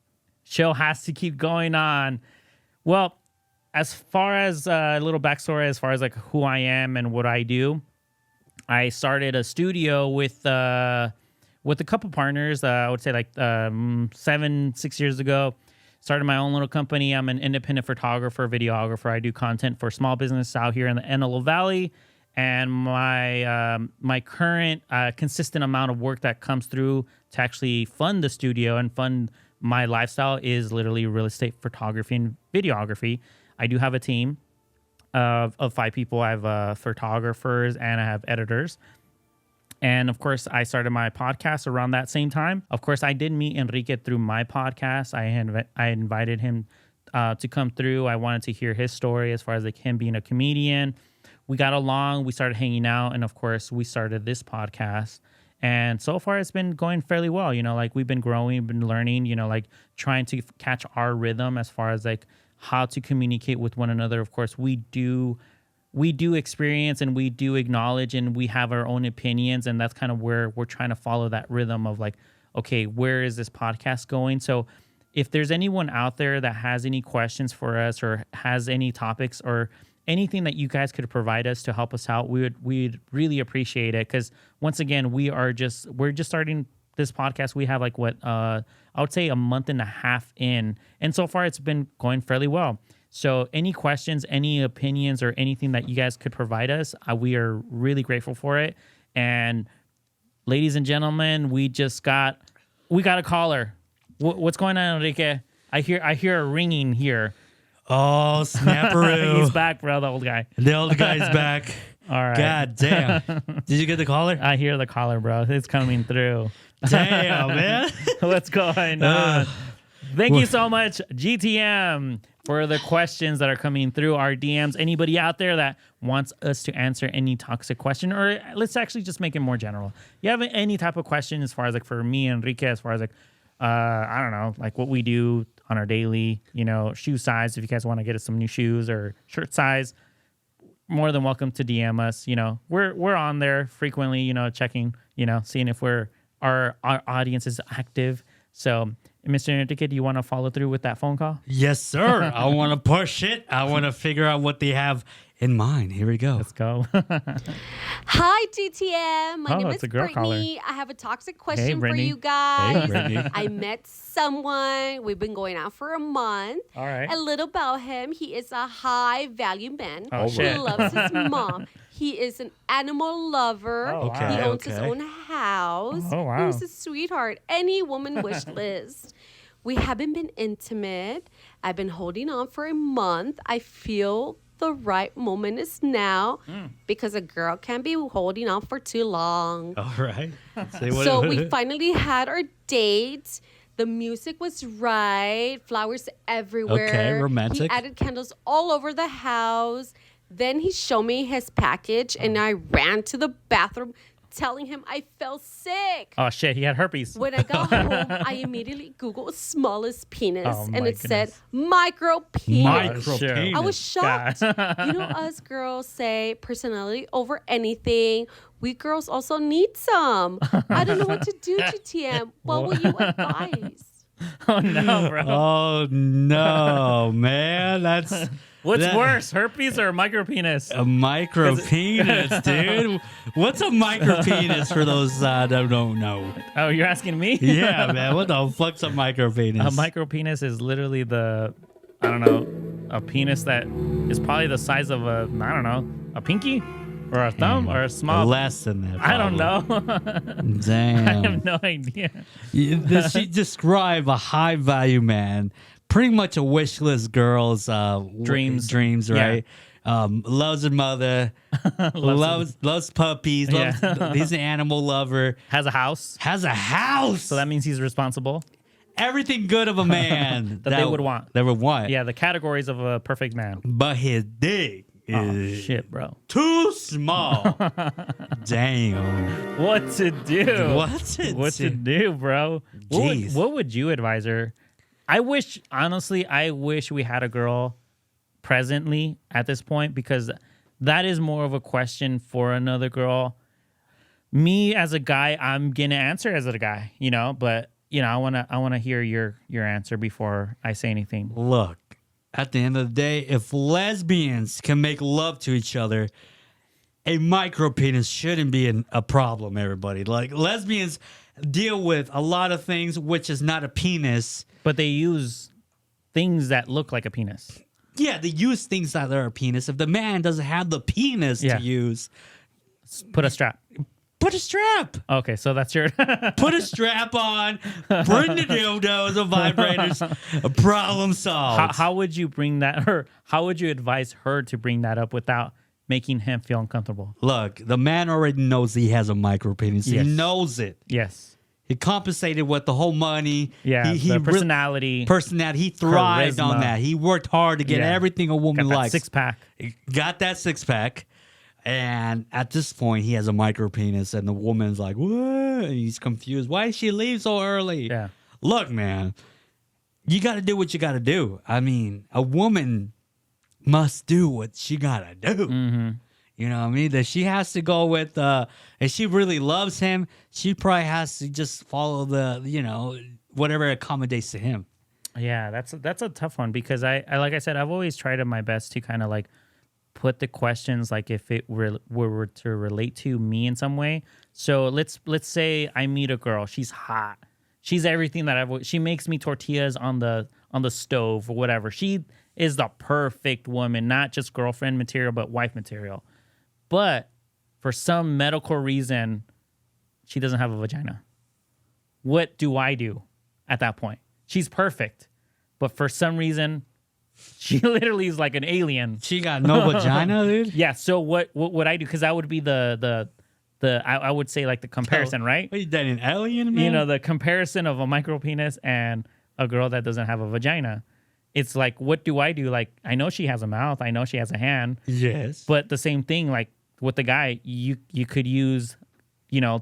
show has to keep going on. Well, as far as a little backstory, as far as like who I am and what I do, I started a studio with a couple partners. I would say like 6 years ago. Started my own little company. I'm an independent photographer, videographer. I do content for small business out here in the Antelope Valley. And my current consistent amount of work that comes through to actually fund the studio and fund my lifestyle is literally real estate photography and videography. I do have a team of 5 people. I have photographers and I have editors. And of course, I started my podcast around that same time. Of course, I did meet Enrique through my podcast. I invited him to come through. I wanted to hear his story as far as like him being a comedian. We got along, we started hanging out, and of course, we started this podcast. And so far, it's been going fairly well. Like we've been growing, been learning, like trying to catch our rhythm as far as like how to communicate with one another. Of course, we do experience and we do acknowledge and we have our own opinions. And that's kind of where we're trying to follow that rhythm of like, okay, where is this podcast going? So if there's anyone out there that has any questions for us or has any topics or anything that you guys could provide us to help us out, we'd really appreciate it. Because once again, we're just starting this podcast. We have like I would say a month and a half in, and so far it's been going fairly well. So any questions, any opinions, or anything that you guys could provide us, we are really grateful for it. And ladies and gentlemen, we got a caller. What's going on, Enrique? I hear a ringing here. Oh, snapperoo. He's back, bro, the old guy. The old guy's back. All right. God damn. Did you get the caller? I hear the caller, bro. It's coming through. Damn, man. What's going on? Thank you so much, GTM. for the questions that are coming through our DMs. Anybody out there that wants us to answer any toxic question, or let's actually just make it more general. You have any type of question as far as like for me, Enrique, as far as like, I don't know, like what we do on our daily, shoe size. If you guys want to get us some new shoes or shirt size, more than welcome to DM us. We're on there frequently, checking, seeing if our audience is active. So, Mr. Enrique, do you want to follow through with that phone call? Yes, sir. I want to push it. I want to figure out what they have in mind. Here we go. Let's go. Hi, GTM. My name is it's a girl Brittany. caller. I have a toxic question for Brittany. you guys. Brittany. I met someone. We've been going out for a month. All right. A little about him. He is a high-value man Oh, who shit. loves his mom. He is an animal lover. Oh, wow. He owns his Okay. own house. Oh, wow. He's a sweetheart. Any woman wish list. We haven't been intimate. I've been holding on for a month. I feel the right moment is now because a girl can't be holding on for too long. All right. So we finally had our date. The music was right. Flowers everywhere. Okay, romantic. He added candles all over the house. Then he showed me his package, and I ran to the bathroom telling him I felt sick. Oh, shit. He had herpes. When I got home, I immediately Googled smallest penis, Oh, and my it said goodness. micro penis. Micro shit. penis. I was shocked. Us girls say personality over anything. We girls also need some. I don't know what to do, GTM. What will you advise? Oh, no, bro. Oh no, man! That's What's worse, herpes or micropenis? a micro penis, dude. What's a micro penis for those that don't know? Oh, you're asking me? Yeah, man. What the fuck's a micro penis? A micropenis is literally a penis that is probably the size of a pinky or a thumb or a small. Less than that. I don't probably. know. Damn. I have no idea. She described a high value man, pretty much a wish list girl's Dreams. right? Loves her mother, loves puppies, he's an animal lover, Has a house. has a house. So that means he's responsible. Everything good of a man That they would want. They would want. Yeah, the categories of a perfect man. But his dick Oh, is shit, bro. too small. Damn. What to do? What to do, bro? Jeez. What would you advise her? I wish we had a girl presently at this point, because that is more of a question for another girl. Me as a guy, I'm gonna answer as a guy, but I wanna hear your answer before I say anything. Look, at the end of the day, if lesbians can make love to each other, a micro penis shouldn't be a problem, everybody. Like, lesbians deal with a lot of things which is not a penis. But they use things that look like a penis. Yeah, they use things that are a penis. If the man doesn't have the penis Yeah. to use, Put a strap. put a strap. Okay, so that's your Put a strap on. Bring the dildos or vibrators. A problem solved. how would you bring that, or how would you advise her to bring that up without making him feel uncomfortable? Look, the man already knows he has a micro penis. Yes. He knows it. Yes. He compensated with the whole money. Yeah, he the really- personality. He thrived Charisma. on that. He worked hard to get Yeah. everything a woman Got that likes. six-pack. Got that six pack. And at this point, he has a micro penis, and the woman's like, "What?" And he's confused. Why did she leave so early? Yeah. Look, man, you got to do what you got to do. I mean, a woman must do what she got to do. Mm-hmm. You know what I mean? That she has to go with, if she really loves him, she probably has to just follow whatever accommodates to him. Yeah, that's a tough one, because I like I said, I've always tried my best to kind of like put the questions like if it were to relate to me in some way. So let's say I meet a girl, she's hot, she's everything that she makes me tortillas on the stove or whatever. She is the perfect woman, not just girlfriend material, but wife material. But for some medical reason, she doesn't have a vagina. What do I do at that point? She's perfect, but for some reason, she literally is like an alien. She got no vagina, dude? Yeah. So what would I do? Because that would be I would say like the comparison, right? Are you dating an alien, man? The comparison of a micro penis and a girl that doesn't have a vagina. it's like, what do I do? Like, I know she has a mouth, I know she has a hand, Yes. but the same thing, like with the guy, you could use,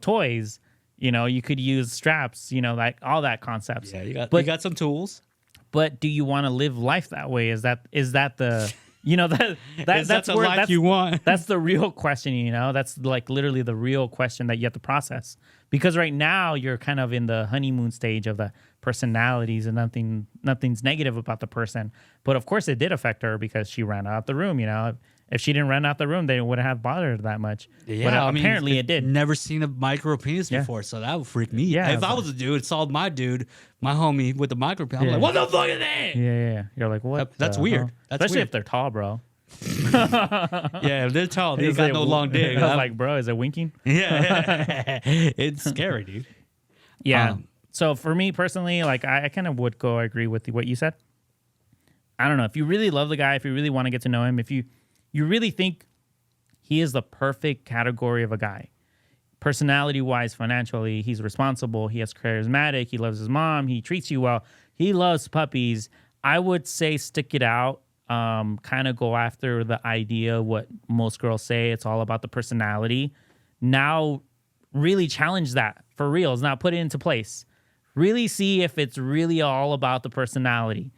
toys, you could use straps, like all that concepts. Yeah, you got some tools. But do you want to live life that way? Is that the That's the life you want. That's the real question, That's like literally the real question that you have to process. Because right now you're kind of in the honeymoon stage of the personalities, and nothing's negative about the person. But of course it did affect her because she ran out the room, If she didn't run out the room, they wouldn't have bothered her that much. Yeah, but apparently it did. Never seen a micro penis before, so that would freak me. Yeah, if I was a dude, saw my homie with the micro penis, I'm like, what the fuck is that? Yeah. You're like, what? That's weird. Hell? That's Especially weird. if they're tall, bro. Yeah, if they're tall, they Is got it no long dick. I was like, bro, is it winking? Yeah, it's scary, dude. Yeah. So for me personally, like I kind of would agree with what you said. I don't know. If you really love the guy, if you really want to get to know him, if you really think he is the perfect category of a guy, personality-wise, financially, he's responsible, he has charismatic, he loves his mom, he treats you well, he loves puppies, I would say stick it out. Kind of go after the idea, what most girls say, it's all about the personality. Now, really challenge that for reals. Now put it into place. Really see if it's really all about the personality.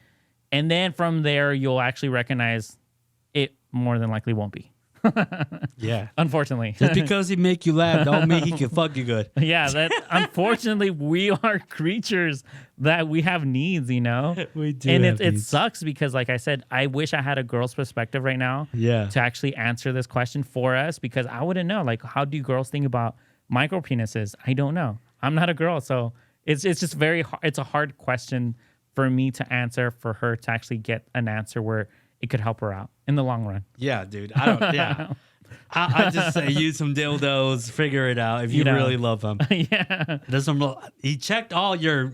And then from there, you'll actually recognize it more than likely won't be. Yeah. Unfortunately. Just because he make you laugh don't mean he can fuck you good. Yeah, that unfortunately we are creatures that we have needs, We do. And have it needs. sucks because, like I said, I wish I had a girl's perspective right now Yeah. to actually answer this question for us, because I wouldn't know. Like, how do girls think about micro penises? I don't know. I'm not a girl, so it's just very hard. It's a hard question for me to answer, for her to actually get an answer where it could help her out in the long run. Yeah, dude. I don't. Yeah. I just say use some dildos, figure it out if you really love him. Yeah. He checked all your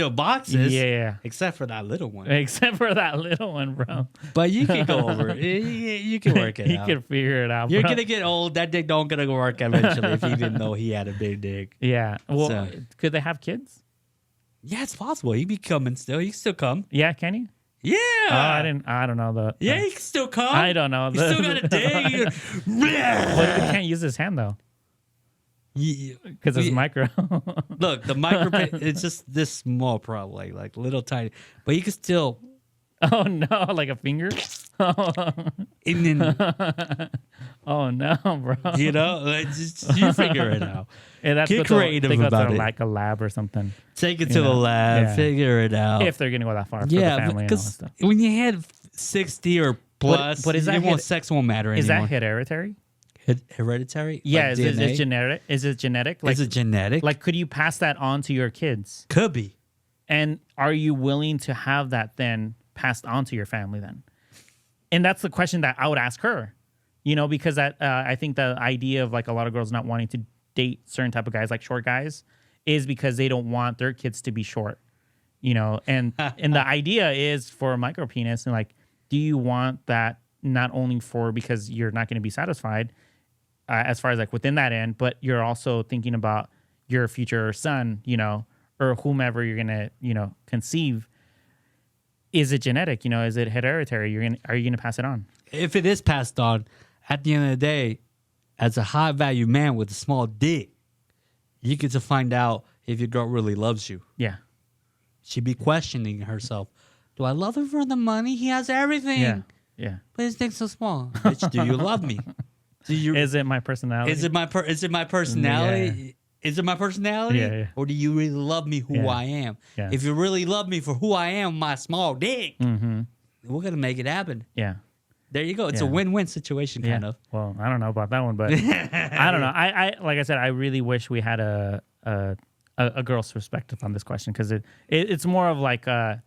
boxes. Yeah. Except for that little one. Except for that little one, bro. But you can go over it. You can work it out. He can figure it out, You're bro. gonna get old. That dick don't gonna work eventually if he didn't know he had a big dick. Yeah. Well, So- could they have kids? Yeah, it's possible. He be coming still. He can still come. Yeah, can he? Yeah. I don't know the. Yeah, he can still come. I don't know. He still got a dick. But he can't use his hand though, because it's micro. Look, the micro it's just this small, probably like little tiny, but you can still. Oh no, like a finger. And then Oh no, bro. like, just, you figure it out. Yeah, that's Get what they'll- creative they go about to it. like a lab or something. Take it to the lab. Yeah. Figure it out. If they're gonna go that far for the yeah, family and all that because stuff. when you had 60 or plus, but is that sex won't matter Is anymore. that hereditary? Hereditary? Yeah, Like is it DNA? genetic? Is it genetic? Like, Is it genetic? like, could you pass that on to your kids? Could be. And are you willing to have that then passed on to your family then? And that's the question that I would ask her, because that I think the idea of like a lot of girls not wanting to date certain type of guys, like short guys, is because they don't want their kids to be short, and the idea is for a micro penis, and like, do you want that not only because you're not going to be satisfied as far as like within that end, but you're also thinking about your future son, or whomever you're going to, conceive. Is it genetic? Is it hereditary? Are you gonna pass it on? If it is passed on, at the end of the day, as a high value man with a small dick, you get to find out if your girl really loves you. Yeah. She'd be questioning herself. Do I love him for the money? He has everything. Yeah. But his dick's so small. Bitch, do you love me? Do you? Is it my personality? Is it my personality? Is it my personality? Yeah. Or do you really love me who I am? Yeah. If you really love me for who I am, my small dick, Mm-hmm. we're going to make it happen. Yeah. There you go. It's a Yeah. win-win situation, kind of. Well, I don't know about that one, but I don't know. I like I said, I really wish we had a girl's perspective on this question, because it's more of like a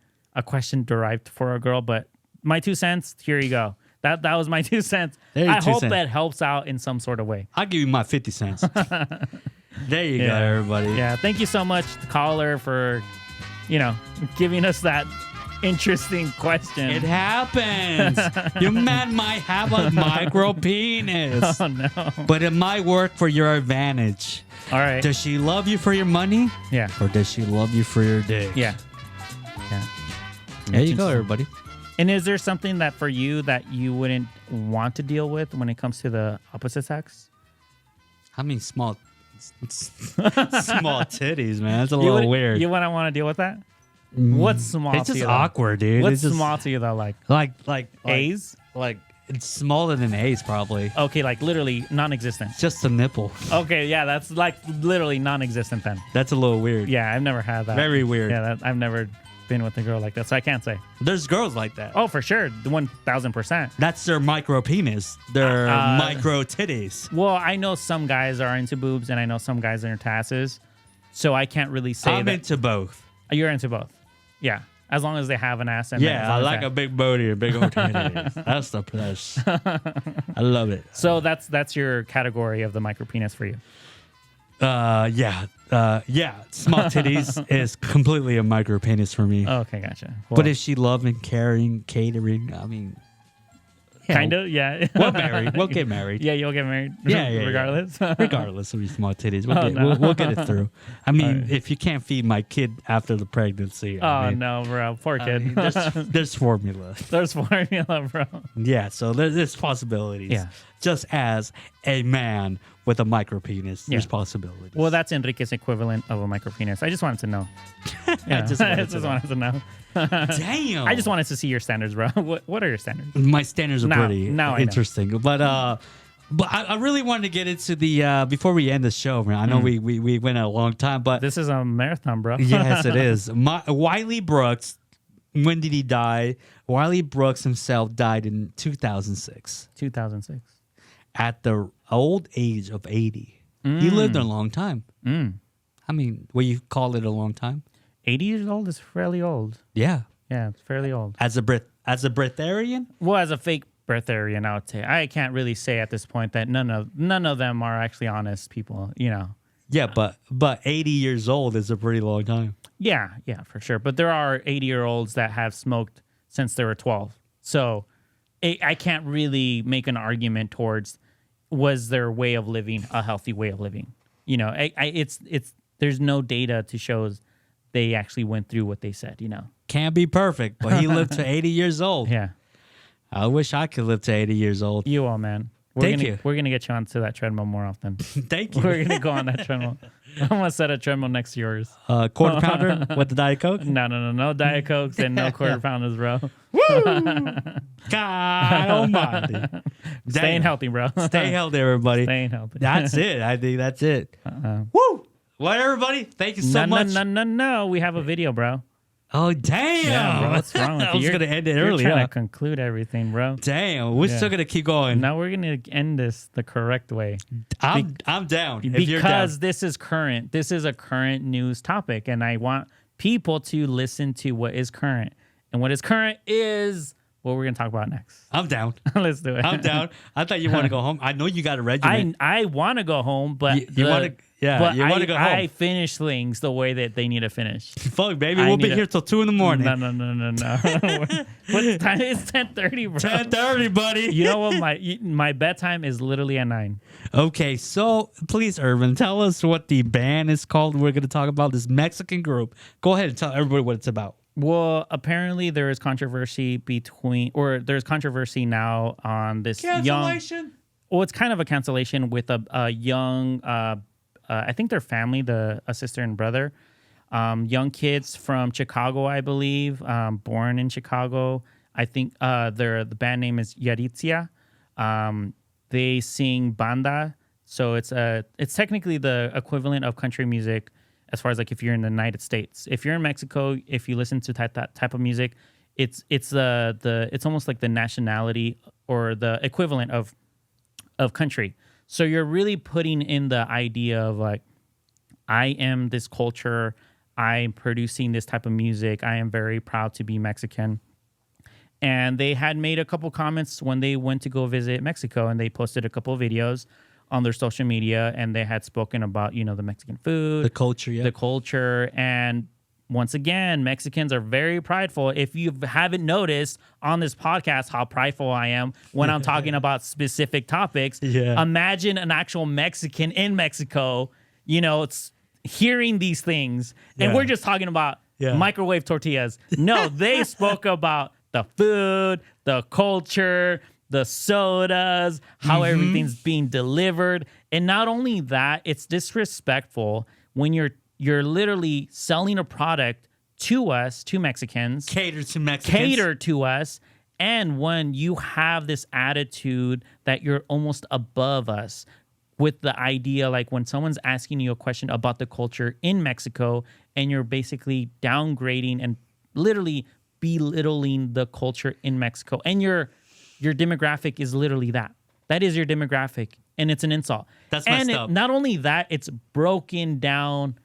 question derived for a girl. But my 2 cents, here you go. That was my 2 cents. I hope that helps out in some sort of way. I'll give you my 50 cents. There you go, everybody. Yeah, thank you so much, caller, for giving us that interesting question. It happens. Your man might have a micro penis. Oh no! But it might work for your advantage. All right. Does she love you for your money? Yeah. Or does she love you for your dick? Yeah. There you go, everybody. And is there something that for you that you wouldn't want to deal with when it comes to the opposite sex? I mean, small titties, man. That's a little weird. You wouldn't want to deal with that? What's small It's to just you? awkward, dude. What's It's just, small to you though? like A's? Like it's smaller than A's, probably. Okay, like literally non-existent. It's just a nipple. Okay, yeah, that's like literally non-existent then. That's a little weird. Yeah, I've never had that. Very weird. Yeah, I've never been with a girl like that, so I can't say. There's girls like that. Oh, for sure, 1,000%. That's their micro penis. Their micro titties. Well, I know some guys are into boobs, and I know some guys are into asses, so I can't really say I'm that. into both. You're into both. Yeah, as long as they have an ass. And Yeah, I like a big booty or big old titties. That's the plus. I love it. So that's your category of the micro penis for you. Yeah. Small titties is completely a micro penis for me. Okay, gotcha. Well, But is she loving, caring, catering? I mean, kind of, yeah. We'll marry. We'll get married. Yeah, you'll get married. Yeah, regardless. Regardless of your small titties, we'll, Oh, get, no. we'll get it through. I mean, right. if you can't feed my kid after the pregnancy, Oh no, bro, poor kid. mean, there's formula. There's formula, bro. Yeah, so there's possibilities. Yeah. Just as a man with a micro penis, there's Yeah. possibilities. Well, that's Enrique's equivalent of a micro penis. I just wanted to know. Yeah. just wanted to know. wanted to know. Damn. I just wanted to see your standards, bro. What are your standards? My standards are Now- pretty now I know. interesting, but I really wanted to get into the before we end the show, man. I know we went a long time, but This is a marathon, bro. yes, it is. Wiley Brooks. When did he die? Wiley Brooks himself died in 2006 2006. at the old age of 80. He lived a long time. I mean, will you call it a long time? 80 years old is fairly old. Yeah. Yeah, it's fairly old. As a breatharian? Well, as a fake breatharian, I would say I can't really say at this point that none of them are actually honest people. You know. Yeah, but 80 years old is a pretty long time. Yeah, for sure. But there are 80-year-olds that have smoked since they were 12. So I can't really make an argument towards was their way of living a healthy way of living. You know, it's there's no data to show they actually went through what they said. You know, Can't be perfect, but he lived to 80 years old. yeah. I wish I could live to 80 years old. You all, man. Thank you. We're gonna get you onto that treadmill more often. Thank you. We're gonna go on that treadmill. I'm gonna set a treadmill next to yours. Quarter pounder with the Diet Coke? No Diet Cokes and no quarter pounders, bro. God almighty. Staying healthy, bro. Stay healthy, everybody. Staying healthy. That's it. I think that's it. Woo! Well, everybody, thank you so much. No. We have a video, bro. Oh, damn. Yeah, bro. What's wrong with you? I was going to end it You're early. trying Huh? to conclude everything, bro. Damn. We're still going to keep going. Now we're gonna end this the correct way. I'm down. If you're down. Because this is current. This is a current news topic, and I want people to listen to what is current. And what is current is what we're gonna talk about next. I'm down. Let's do it. I'm down. I thought you want to go home. I know you got a regimen. I want to go home, but You wanna- yeah, but you wanna go home. I finish things the way that they need to finish. Fuck, baby. I We'll be need here till 2 in the morning. No. What time? It's 10:30, bro. 10:30, buddy. You know what? My bedtime is literally at 9. Okay, so please, Irvin, tell us what the band is called. We're going to talk about this Mexican group. Go ahead and tell everybody what it's about. Well, apparently there is controversy there's controversy now on this Cancellation? Well, it's kind of a cancellation with a young, I think their family, a sister and brother, young kids from Chicago, I believe, born in Chicago. I think the band name is Yaritzia. They sing banda, so it's technically the equivalent of country music as far as like if you're in the United States. If you're in Mexico, if you listen to that type of music, it's almost like the nationality or the equivalent of country. So you're really putting in the idea of like, I am this culture, I'm producing this type of music, I am very proud to be Mexican. And they had made a couple comments when they went to go visit Mexico, and they posted a couple of videos on their social media, and they had spoken about, you know, the Mexican food, The culture, yeah. the culture. And once again, Mexicans are very prideful. If you haven't noticed on this podcast how prideful I am when I'm talking about specific topics, imagine an actual Mexican in Mexico, you know, it's hearing these things. And we're just talking about microwave tortillas. No, they spoke about the food, the culture, the sodas, how everything's being delivered. And not only that, it's disrespectful when you're literally selling a product to us, to Mexicans. Cater to Mexicans. Cater to us. And when you have this attitude that you're almost above us, with the idea, like when someone's asking you a question about the culture in Mexico and you're basically downgrading and literally belittling the culture in Mexico, and your demographic is literally that. That is your demographic, and it's an insult. That's messed up. Not only that, it's broken down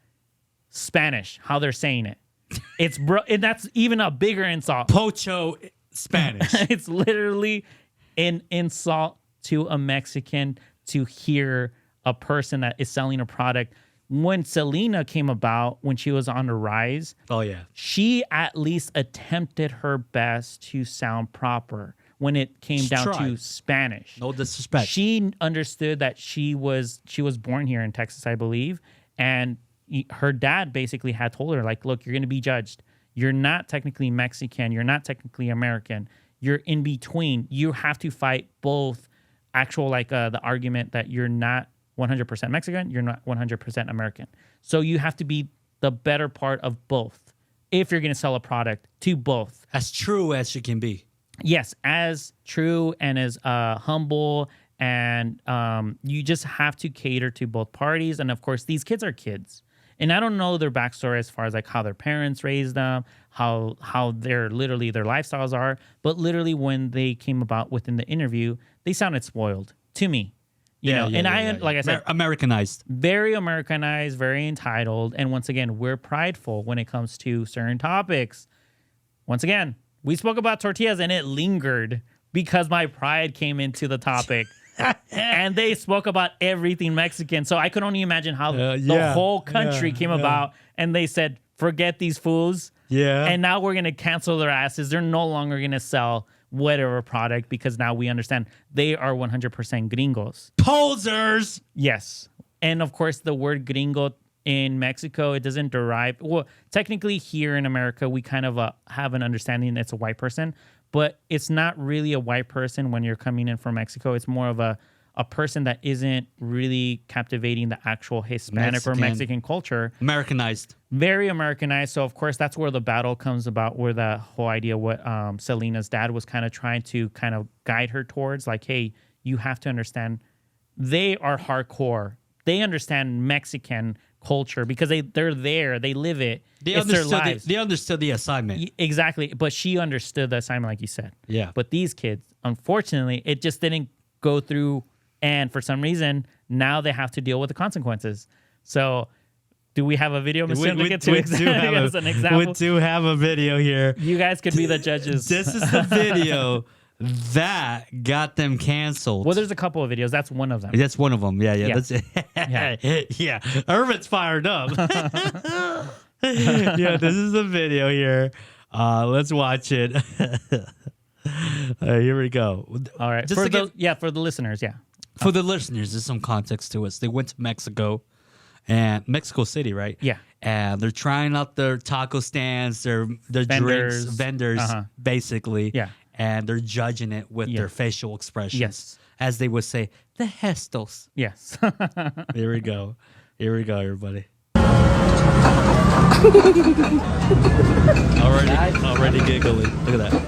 Spanish, how they're saying it. And that's even a bigger insult. Pocho Spanish. It's literally an insult to a Mexican to hear a person that is selling a product. When Selena came about, when she was on the rise, Oh, yeah. she at least attempted her best to sound proper when it came down to tried. Spanish. No disrespect. She understood that she was born here in Texas, I believe, and her dad basically had told her, like, look, you're going to be judged. You're not technically Mexican. You're not technically American. You're in between. You have to fight both actual, like the argument that you're not 100% Mexican, you're not 100% American. So you have to be the better part of both if you're going to sell a product to both. As true as you can be. Yes, as true and as humble, and you just have to cater to both parties. And of course, these kids are kids. And I don't know their backstory as far as like how their parents raised them, how their lifestyles are. But literally when they came about within the interview, they sounded spoiled to me. You know, like I said, Americanized. very Americanized, very entitled. And once again, we're prideful when it comes to certain topics. Once again, we spoke about tortillas and it lingered because my pride came into the topic. And they spoke about everything Mexican. So I could only imagine how the whole country came about. And they said, forget these fools. Yeah. And now we're going to cancel their asses. They're no longer going to sell whatever product because now we understand they are 100% gringos. Posers. Yes. And of course, the word gringo in Mexico, it doesn't derive. Well, technically here in America, we kind of have an understanding that it's a white person. But it's not really a white person when you're coming in from Mexico. It's more of a person that isn't really captivating the actual Hispanic or Mexican culture. Americanized. Very Americanized. So, of course, that's where the battle comes about, where the whole idea what Selena's dad was kind of trying to kind of guide her towards. Like, hey, you have to understand they are hardcore. They understand Mexican culture because they're there. They live it. It's their lives. They understood the assignment. Exactly. But she understood the assignment, like you said. Yeah. But these kids, unfortunately, it just didn't go through. And for some reason, now they have to deal with the consequences. So do we have a video, Mr. We do have a video here. You guys could be the judges. This is the video that got them canceled. Well, there's a couple of videos. That's one of them. That's one of them. Yeah. Yeah. That's it. Yeah. Irvin's fired up. Yeah, this is the video here. Let's watch it. Here we go. All right. For the listeners, yeah. For the listeners, there's some context to us. They went to Mexico, and Mexico City, right? Yeah. And they're trying out their taco stands, their vendors, basically. Yeah. And they're judging it with their facial expressions. Yes. As they would say, the gestos. Yes. Here we go. Here we go, everybody. already giggling. Look at that.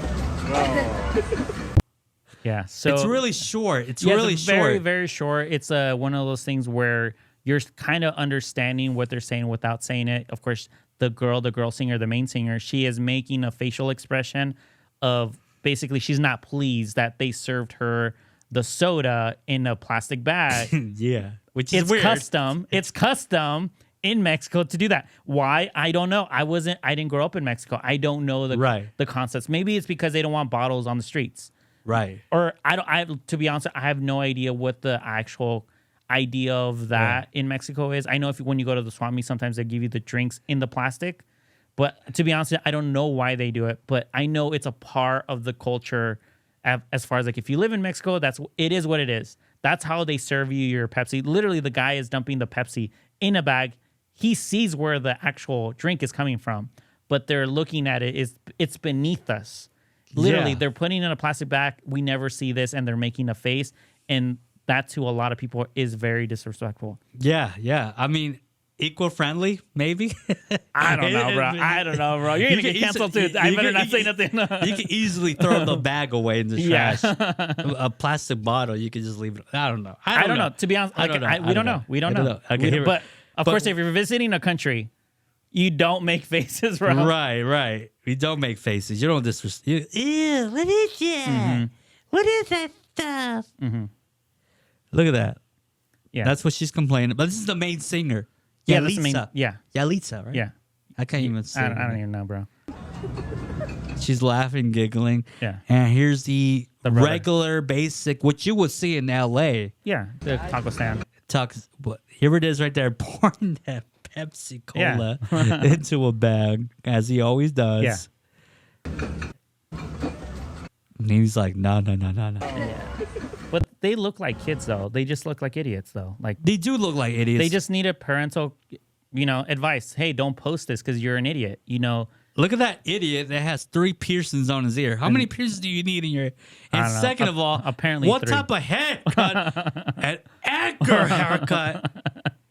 Yeah. So it's really short. It's very, very short. It's one of those things where you're kind of understanding what they're saying without saying it. Of course, the girl singer, the main singer, she is making a facial expression of basically she's not pleased that they served her the soda in a plastic bag. Yeah. Which is weird. It's custom in Mexico to do that. Why? I don't know. I didn't grow up in Mexico. I don't know the concepts. Maybe it's because they don't want bottles on the streets. Right. Or to be honest, I have no idea what the actual idea of that in Mexico is. I know when you go to the swap meet, sometimes they give you the drinks in the plastic. But to be honest, I don't know why they do it. But I know it's a part of the culture as far as like if you live in Mexico, it is what it is. That's how they serve you your Pepsi. Literally, the guy is dumping the Pepsi in a bag. He sees where the actual drink is coming from, but they're looking at it. It's beneath us. Literally, Yeah. they're putting in a plastic bag. We never see this, and they're making a face, and that to a lot of people is very disrespectful. Yeah. I mean, eco-friendly, maybe. I don't know, bro. You're gonna get canceled too. I better not say nothing. You can easily throw the bag away in the Yeah. trash. A plastic bottle, you can just leave it. I don't know. I don't know. To be honest, I don't know. we don't know. We don't know. Okay, here- But of course, if you're visiting a country, you don't make faces, bro. Right. We don't make faces. You don't disrespect. Ew, what is that? What is that stuff? Look at that. Yeah. That's what she's complaining. But this is the main singer. Yeah, that's the main- yeah. Yalitza, right? Yeah. I can't even say. I don't even know, bro. She's laughing, giggling. Yeah. And here's the brother. regular, basic, what you would see in L.A. Yeah, the taco stand. But here it is right there, pouring that Pepsi Yeah. Cola into a bag, as he always does. Yeah. And he's like, no. But they look like kids, though. They just look like idiots, though. Like They do look like idiots. they just need a parental, advice. Hey, don't post this because you're an idiot. Look at that idiot that has 3 piercings on his ear. How many piercings do you need in your? I And don't know. second of all, Apparently what 3. type of haircut? An anchor haircut.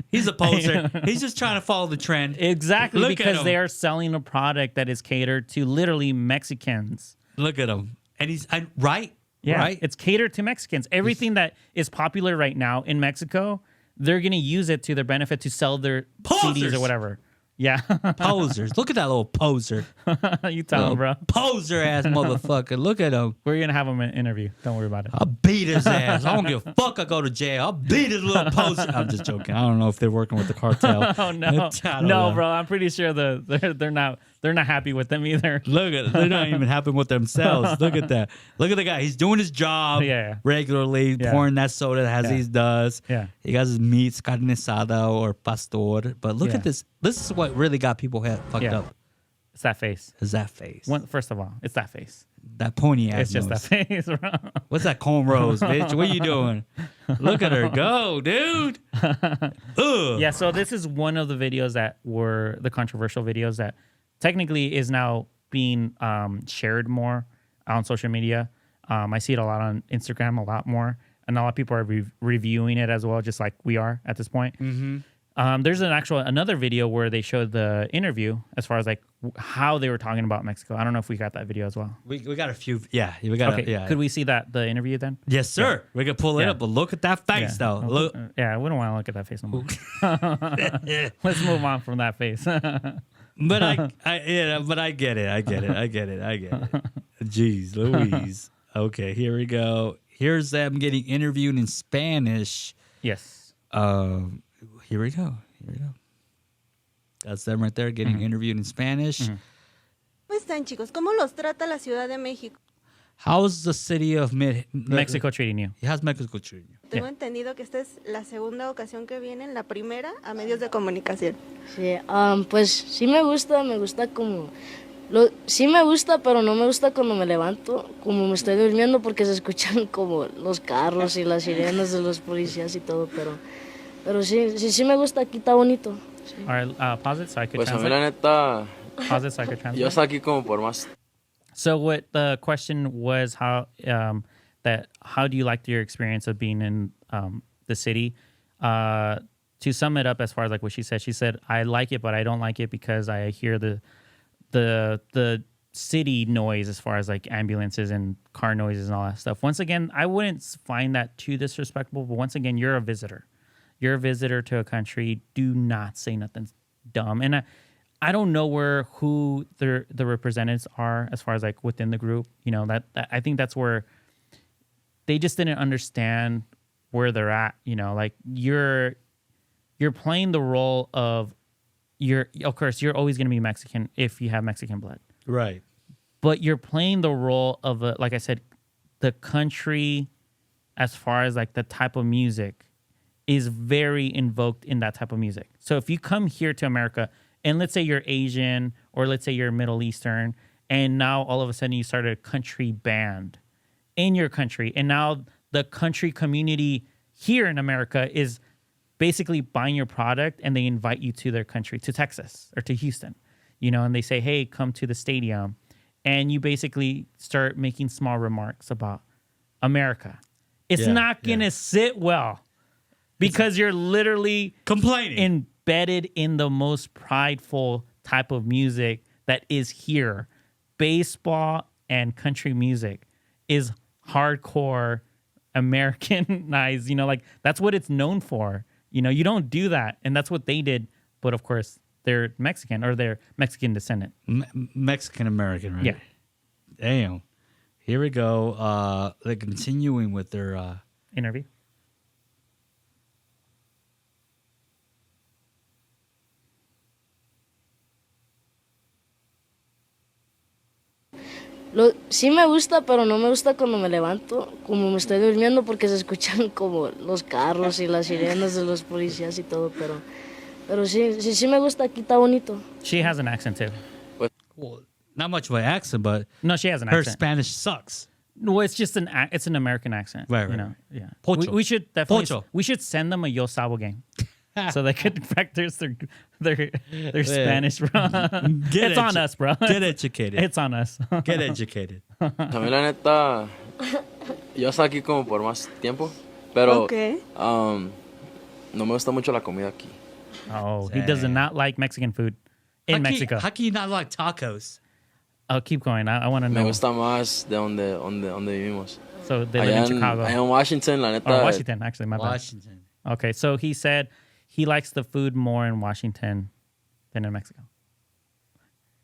He's a poser. He's just trying to follow the trend. Exactly, Look at because him. they are selling a product that is catered to literally Mexicans. Look at him, and he's right. Yeah, right. it's catered to Mexicans. Everything that is popular right now in Mexico, they're going to use it to their benefit to sell their Posers. CDs or whatever. Yeah. Posers. Look at that little poser. You tell him, bro. Poser ass motherfucker. Look at him. We're going to have him in an interview. Don't worry about it. I'll beat his ass. I don't give a fuck. I go to jail. I'll beat his little poser. I'm just joking. I don't know if they're working with the cartel. Oh, no. I don't No, know. bro. I'm pretty sure they're not happy with them either. Look at they're not even happy with themselves. Look at that. Look at the guy. He's doing his job Yeah. regularly, Yeah. pouring that soda as he does. Yeah. He got his meats, carne asada or pastor. But look Yeah. at this. This is what really got people fucked Yeah. up. It's that face. Is that face. First of all, it's that face. That pony ass It's just nose. that face, bro. What's that cornrows, bitch? What are you doing? Look at her go, dude. Ugh. Yeah, so this is one of the videos that were the controversial videos that technically is now being shared more on social media. I see it a lot on Instagram, a lot more. And a lot of people are reviewing it as well, just like we are at this point. There's another video where they showed the interview as far as like how they were talking about Mexico. I don't know if we got that video as well. We got a few. Yeah, we got. Okay, Yeah. could we see the interview then? Yes, sir. We can pull it Yeah. up, but look at that face, though. Look. Yeah, I wouldn't want to look at that face no more. Let's move on from that face. But I get it. I get it. Jeez Louise. Okay, here we go. Here's them getting interviewed in Spanish. Yes. Here we go. That's them right there getting interviewed in Spanish. ¿Cómo están, chicos? ¿Cómo los trata la Ciudad de México? How's the city of Mexico treating you? How's Mexico treating you? Tengo entendido que esta es la segunda ocasión que vienen, la primera a medios de comunicación. Sí, pues sí me gusta como... sí me gusta, pero no me gusta cuando me levanto, como me estoy durmiendo porque se escuchan como los carros y las sirenas de los policías y todo, pero sí me gusta, aquí está bonito. Sí. All right, pause it so I could Pues a mí translate. la neta, Pause it so I could translate. yo estoy aquí como por más. So what the question was, how do you like your experience of being in the city? To sum it up, as far as like what she said, I like it, but I don't like it because I hear the city noise as far as like ambulances and car noises and all that stuff. Once again, I wouldn't find that too disrespectful, but once again, you're a visitor. You're a visitor to a country. Do not say nothing dumb. And I don't know who the representatives are as far as like within the group. That I think that's where they just didn't understand where they're at. Like you're playing the role of of course you're always going to be Mexican if you have Mexican blood, Right. but you're playing the role of like I said, the country as far as like the type of music is very invoked in that type of music. So if you come here to America and let's say you're Asian or let's say you're Middle Eastern, and now all of a sudden you start a country band in your country, and now the country community here in America is basically buying your product and they invite you to their country, to Texas or to Houston, and they say, hey, come to the stadium. and you basically start making small remarks about America, it's not going to sit well because you're literally complaining, embedded in the most prideful type of music that is here. Baseball and country music is hardcore Americanized, like that's what it's known for. You don't do that. And that's what they did. But of course, they're Mexican or they're Mexican descendant. Mexican American, right? Yeah. Damn. Here we go. They're continuing with their interview. Sí me gusta, pero no me gusta cuando me levanto, como me estoy durmiendo, porque se escuchan como los carros y las sirenas de los policías y todo, pero sí me gusta, aquí está bonito. She has an accent too. Well, not much of an accent, but no, she has an her accent. Spanish sucks. No, it's just an American accent. Right. Yeah. Pocho. We should definitely Pocho. we should send them a Yo Sabo game. So they could practice their Spanish, bro. It's on us, bro. Get educated. It's on us. Get educated. A mí la neta, yo estoy aquí como por más tiempo, pero no me gusta mucho la comida aquí. Oh, he does not like Mexican food in Mexico. How can you not like tacos? Oh, keep going. I want to know. Me gusta más de donde vivimos. So they live in Chicago. Allá en Washington, la neta. Oh, Washington, actually, my bad. Washington. Okay, so he said he likes the food more in Washington than in Mexico.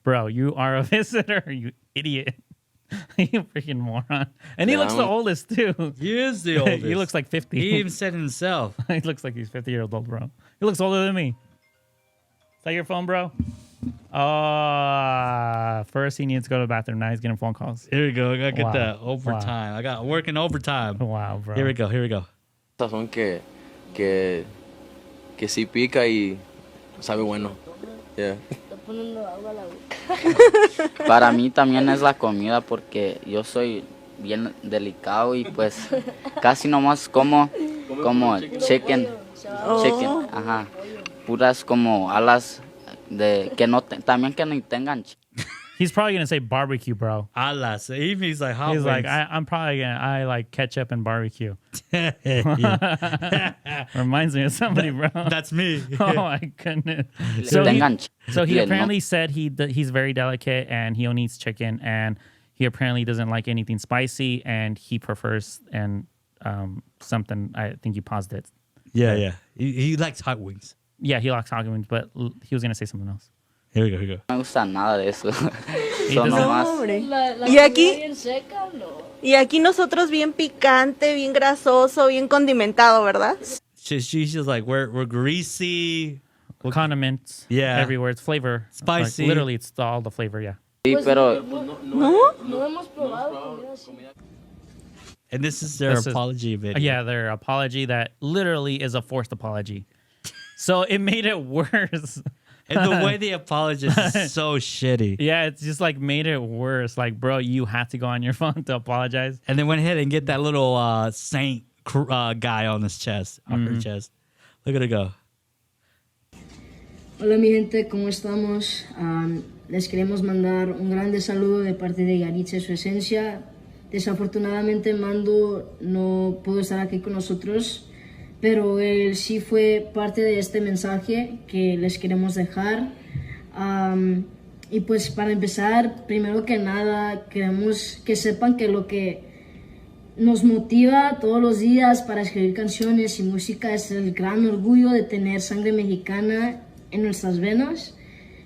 Bro, you are a visitor, you idiot. You freaking moron. And he looks the oldest, too. He is the oldest. He looks like 50. He even said himself. He looks like he's 50 years old, bro. He looks older than me. Is that your phone, bro? First he needs to go to the bathroom. Now he's getting phone calls. Here we go. I gotta get Wow. that overtime. I got working overtime. Wow, bro. Here we go. Son que sí pica y sabe bueno. Yeah. Está poniendo agua a la boca. Para mí también es la comida porque yo soy bien delicado y pues casi nomás como chicken, ajá, puras como alas de que no también que no tengan. He's probably gonna say barbecue, bro. Alas. He's like hot He's wings. like, I'm probably gonna I like ketchup and barbecue. Reminds me of somebody, bro. That's me. Oh my goodness. So he apparently said he's very delicate and he only eats chicken and he apparently doesn't like anything spicy and he prefers something. I think you paused it. Yeah. He likes hot wings. Yeah, he likes hot wings, but he was gonna say something else. Here we go. No me gusta nada de eso. Son nomás. Y aquí nosotros bien picante, bien grasoso, bien condimentado, ¿verdad? She's just like we're greasy. Condiments. Yeah. Everywhere. It's flavor. Spicy. Like, literally, it's all the flavor, yeah. Sí, pero No hemos probado comida así. And this is their apology video. Yeah, their apology that literally is a forced apology. So it made it worse. And the way they apologize is so shitty. Yeah, it's just like made it worse. Like, bro, you had to go on your phone to apologize. And then went ahead and get that little saint guy on his chest, on her chest. Look at it go. Hola mi gente, ¿cómo estamos? Les queremos mandar un grande saludo de parte de Yaritza Su Esencia. Desafortunadamente Mando no pudo estar aquí con nosotros, pero él sí fue parte de este mensaje que les queremos dejar. Y pues para empezar, primero que nada, queremos que sepan que lo que nos motiva todos los días para escribir canciones y música es el gran orgullo de tener sangre mexicana en nuestras venas.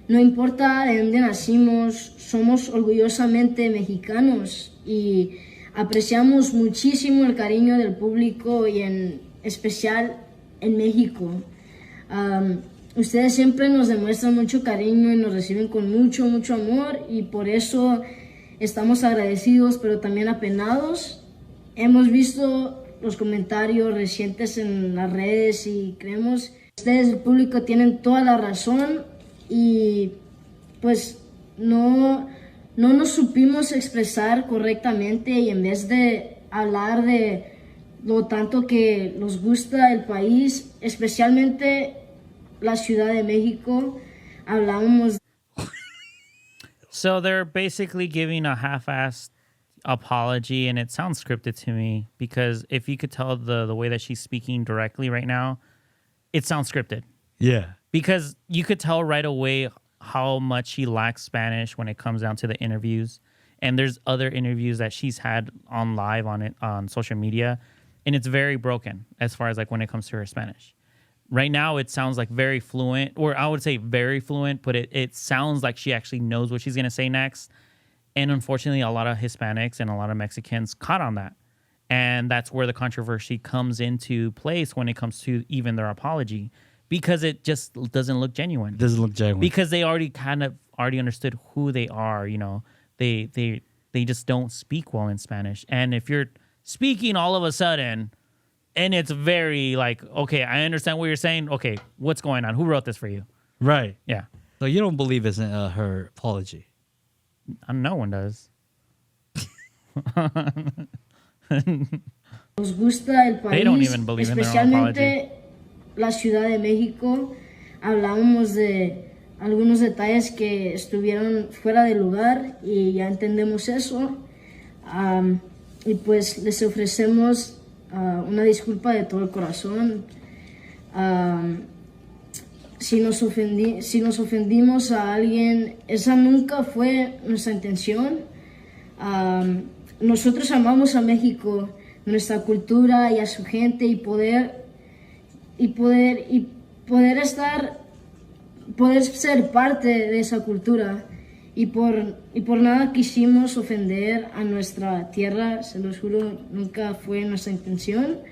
No importa de dónde nacimos, somos orgullosamente mexicanos y apreciamos muchísimo el cariño del público y en especial en México. Ustedes siempre nos demuestran mucho cariño y nos reciben con mucho amor y por eso estamos agradecidos pero también apenados. Hemos visto los comentarios recientes en las redes y creemos que ustedes, el público, tienen toda la razón y pues no nos supimos expresar correctamente y en vez de hablar de lo tanto que nos gusta el país, especialmente la Ciudad de México, hablamos. So they're basically giving a half-assed apology, and it sounds scripted to me because if you could tell the way that she's speaking directly right now, it sounds scripted. Yeah. Because you could tell right away how much she lacks Spanish when it comes down to the interviews. And there's other interviews that she's had on live on social media, and it's very broken as far as like when it comes to her Spanish. Right now, it sounds like very fluent, or I would say very fluent, but it sounds like she actually knows what she's going to say next. And unfortunately, a lot of Hispanics and a lot of Mexicans caught on that. And that's where the controversy comes into place when it comes to even their apology, because it just doesn't look genuine. It doesn't look genuine. Because they already understood who they are, you know. They just don't speak well in Spanish. And if you're speaking all of a sudden, and it's very like, okay, I understand what you're saying. Okay, what's going on? Who wrote this for you? Right. Yeah. So you don't believe it's her apology? No one does. Nos gusta el They don't país, even believe in their own apology. especialmente la Ciudad de México. Hablábamos de algunos detalles que estuvieron fuera de lugar y ya entendemos eso. Y pues les ofrecemos una disculpa de todo el corazón. Si nos ofendimos a alguien, esa nunca fue nuestra intención. Nosotros amamos a México, nuestra cultura y a su gente, y poder ser parte de esa cultura. Y por nada quisimos ofender a nuestra tierra, se los juro, nunca fue nuestra intención.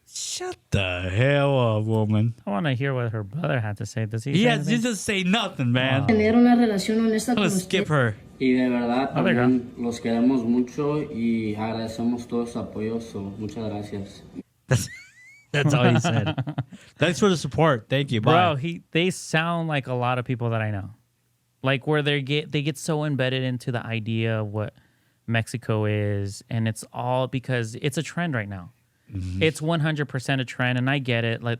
Shut the hell up, woman. I want to hear what her brother had to say. Does he? He just say nothing, man. Tener una relación honesta con skip her. Y de verdad también los queremos mucho y agradecemos todo su apoyo. Muchas gracias. That's all he said. Thanks for the support. Thank you. Bye. Bro, they sound like a lot of people that I know. Like where they get so embedded into the idea of what Mexico is, and it's all because it's a trend right now. Mm-hmm. It's 100% a trend, and I get it. Like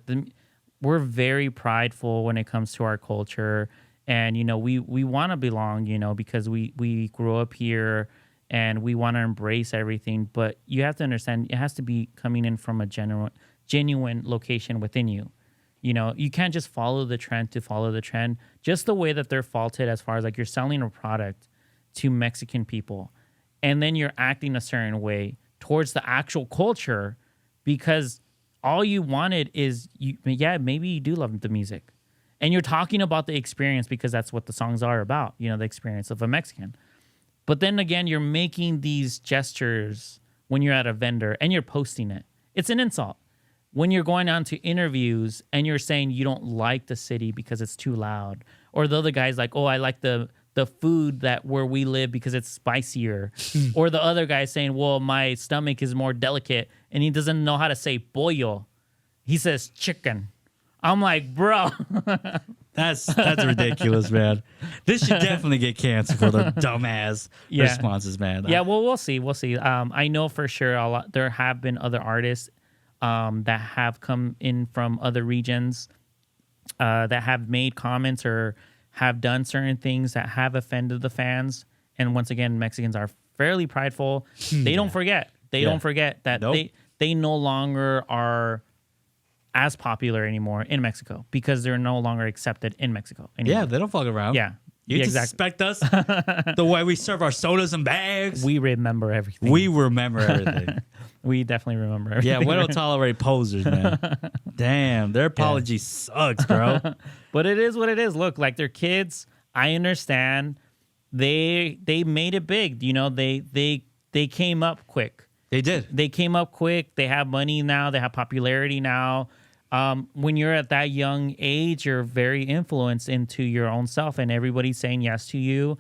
we're very prideful when it comes to our culture, and you know we want to belong, you know, because we grew up here and we want to embrace everything. But you have to understand, it has to be coming in from a genuine location within you. You know, you can't just follow the trend to follow the trend. Just the way that they're faulted as far as like you're selling a product to Mexican people, and then you're acting a certain way towards the actual culture. Because all you wanted is, maybe you do love the music. And you're talking about the experience because that's what the songs are about, you know, the experience of a Mexican. But then again, you're making these gestures when you're at a vendor and you're posting it. It's an insult. When you're going on to interviews and you're saying you don't like the city because it's too loud. Or the other guy's like, oh, I like the food where we live because it's spicier. Or the other guy saying, well, my stomach is more delicate, and he doesn't know how to say pollo. He says chicken. I'm like, bro. That's ridiculous, man. This should definitely get canceled for the dumbass responses, man. Yeah, well, we'll see. We'll see. I know for sure there have been other artists that have come in from other regions that have made comments or have done certain things that have offended the fans. And once again, Mexicans are fairly prideful. They don't forget. They don't forget that they no longer are as popular anymore in Mexico because they're no longer accepted in Mexico anymore. Yeah, they don't fuck around. Yeah. You disrespect us? The way we serve our sodas and bags? We remember everything. We remember everything. We definitely remember everything. Yeah, we don't tolerate posers, man. Damn, their apology sucks, bro. But it is what it is. Look, like they're kids. I understand. They made it big. You know, they came up quick. They did. They came up quick. They have money now. They have popularity now. When you're at that young age, you're very influenced into your own self, and everybody's saying yes to you.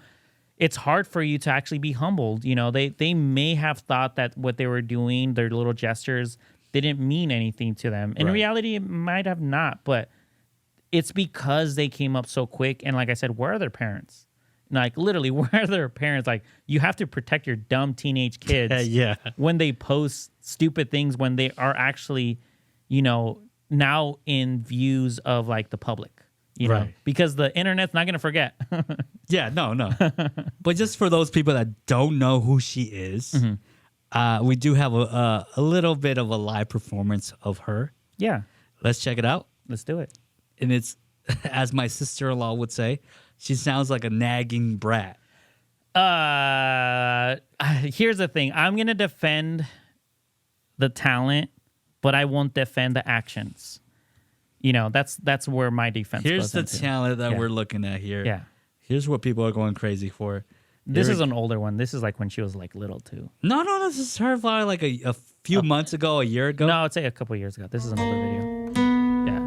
It's hard for you to actually be humbled. You know, they may have thought that what they were doing, their little gestures, didn't mean anything to them. In reality, it might have not, but it's because they came up so quick. And like I said, where are their parents? Like literally, where are their parents? Like you have to protect your dumb teenage kids when they post stupid things when they are actually, you know, now in views of like the public. You know, Right. because the internet's not going to forget. Yeah, no. But just for those people that don't know who she is, we do have a little bit of a live performance of her. Yeah. Let's check it out. Let's do it. And it's, as my sister-in-law would say, she sounds like a nagging brat. Here's the thing. I'm going to defend the talent, but I won't defend the actions. You know, that's where my defense Here's goes the into. talent that we're looking at here. Yeah. Here's what people are going crazy for. This is an older one. This is like when she was like little too. No, this is her probably like a few months ago, a year ago. No, I'd say a couple years ago. This is an older video. Yeah.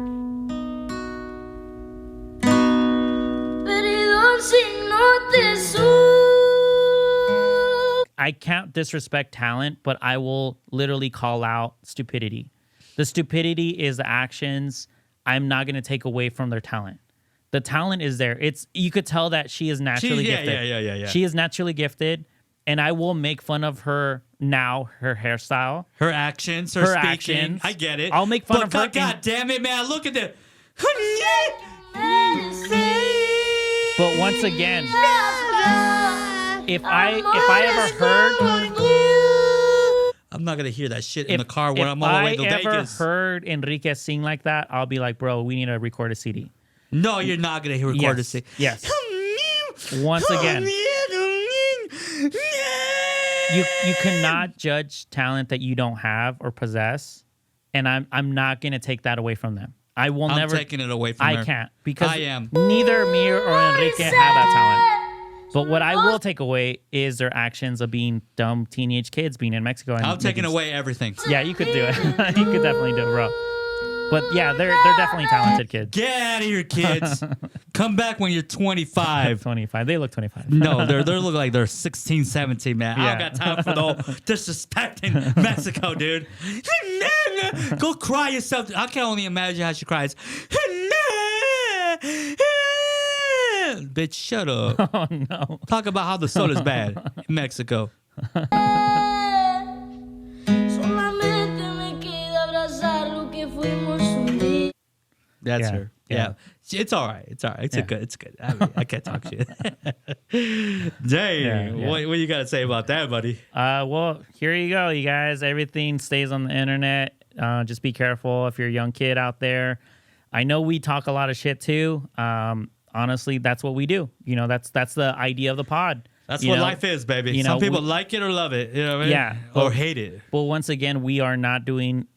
I can't disrespect talent, but I will literally call out stupidity. The stupidity is the actions. I'm not going to take away from their talent. The talent is there. You could tell that she is naturally gifted. Yeah. She is naturally gifted, and I will make fun of her now, her hairstyle. Her actions, her speaking. Actions. I get it. I'll make fun of her. God damn it, man. Look at that. But once again, if I ever heard... I'm not going to hear that shit in the car when I'm on the way to Vegas. If I ever heard Enrique sing like that, I'll be like, bro, we need to record a CD. No, you're not going to record a CD. Yes. Once again, you cannot judge talent that you don't have or possess, and I'm not going to take that away from them. I will never. I'm taking it away from her. I can't because I am. Neither me or Enrique have that talent. But what I will take away is their actions of being dumb teenage kids being in Mexico. And I'm taking away everything. Yeah, you could do it. You could definitely do it, bro. But yeah, they're definitely talented kids. Get out of here, kids. Come back when you're 25. 25. They look 25. No, they look like they're 16, 17, man. Yeah. I don't got time for the whole disrespecting Mexico, dude. Go cry yourself. I can only imagine how she cries. Bitch, shut up. Oh, no. Talk about how the soda's bad in Mexico. That's her. Yeah. It's all right. It's all right. It's good. I can't talk shit. Dang. What you got to say about that, buddy? Well, here you go, you guys. Everything stays on the internet. Just be careful if you're a young kid out there. I know we talk a lot of shit too. Honestly, that's what we do. You know, that's the idea of the pod. That's what life is, baby. You know, some people like it or love it. You know what I mean? Yeah. Or hate it. But once again, we are not doing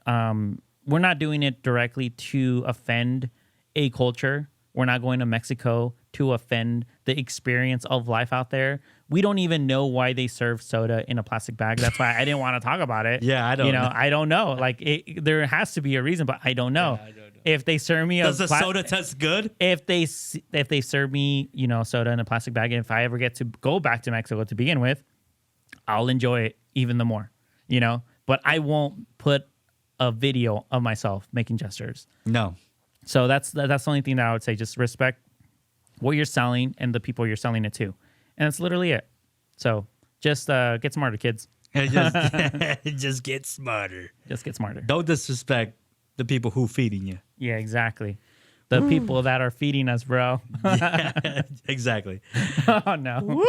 we're not doing it directly to offend a culture. We're not going to Mexico to offend the experience of life out there. We don't even know why they serve soda in a plastic bag. That's why I didn't want to talk about it. Yeah, I don't know. I don't know. Like, there has to be a reason, but I don't know. Yeah, I don't know. If they serve me Does the soda taste good? If they serve me, soda in a plastic bag, and if I ever get to go back to Mexico to begin with, I'll enjoy it even the more, But I won't put a video of myself making gestures. No. So that's the only thing that I would say. Just respect what you're selling and the people you're selling it to. And that's literally it. So just get smarter, kids. Just get smarter. Just get smarter. Don't disrespect the people who feeding you. Yeah, exactly. The people that are feeding us, bro. Yeah, exactly. Oh, no. Woo!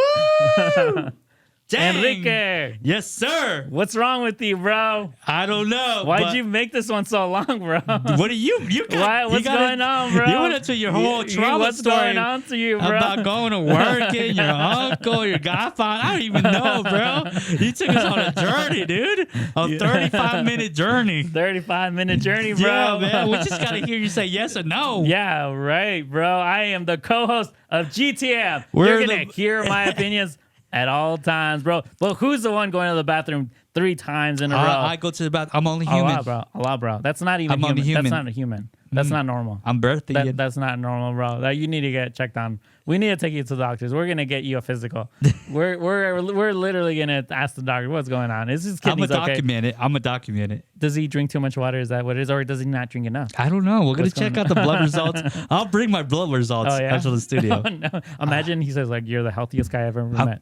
Dang. Enrique. Yes, sir. What's wrong with you, bro? I don't know. Why'd you make this one so long, bro? What are you got? What's going on, bro? You went into your whole trauma what's story. What's going on to you, bro? About going to work and your uncle, your godfather. I don't even know, bro. You took us on a journey, dude. A 35-minute journey. 35-minute journey, bro. Yeah, man. We just got to hear you say yes or no. Yeah, right, bro. I am the co-host of GTM. You're going to hear my opinions at all times, bro. But who's the one going to the bathroom 3 times in a row? I go to the bathroom. I'm only human. A lot, bro. That's not even human. That's not a human. That's not normal. I'm birthing. That's not normal, bro. You need to get checked on. We need to take you to the doctors. We're gonna get you a physical. we're literally gonna ask the doctor what's going on. Is his kidneys okay? I'm gonna document it. Does he drink too much water? Is that what it is, or does he not drink enough? I don't know. We're gonna check out the blood results. I'll bring my blood results out to the studio. Oh, no. Imagine he says like, "You're the healthiest guy I've ever met."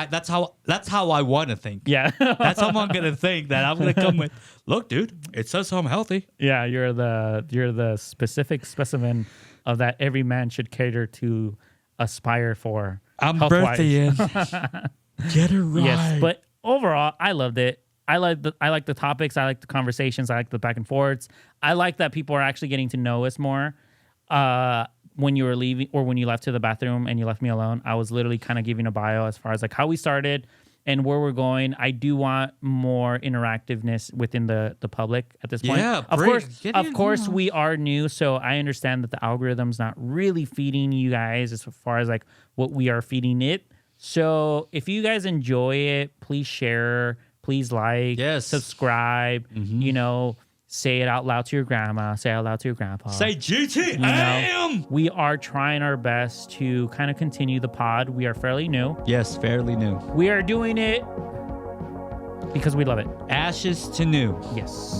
That's how I want to think. Yeah. That's how I'm gonna think. That I'm gonna come with. Look, dude, it says I'm healthy. Yeah, you're the specific specimen of that every man should cater to, aspire for. I'm health-wise. birthing. Get it right. Yes, but overall, I loved it. I like the topics. I like the conversations. I like the back and forths. I like that people are actually getting to know us more. When you were leaving or when you left to the bathroom and you left me alone, I was literally kind of giving a bio as far as like how we started and where we're going. I do want more interactiveness within the public at this point. Yeah, of course, we are new, so I understand that the algorithm's not really feeding you guys as far as like what we are feeding it. So if you guys enjoy it, please share, please like, subscribe, you know, say it out loud to your grandma, say it out loud to your grandpa. Say GTM! We are trying our best to kind of continue the pod. We are fairly new. Yes, fairly new. We are doing it because we love it. Ashes to new. Yes.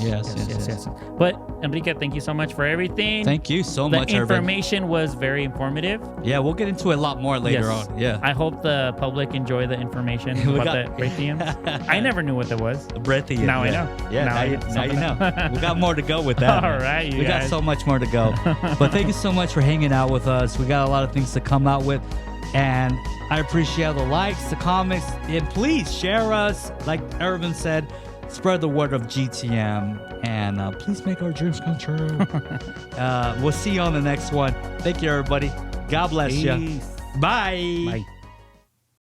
But Enrique, thank you so much for everything. Thank you so much. The information was very informative. Yeah, we'll get into it a lot more later on. Yeah. I hope the public enjoy the information about the Breathiums. I never knew what that was. Breathium. Now I know. Yeah, now you know. We got more to go with that. All right, we got so much more to go. But thank you so much for hanging out with us. We got a lot of things to come out with. And I appreciate the likes, the comments, and please share us. Like Ervin said, spread the word of GTM, and please make our dreams come true. We'll see you on the next one. Thank you, everybody. God bless you. Bye. Bye.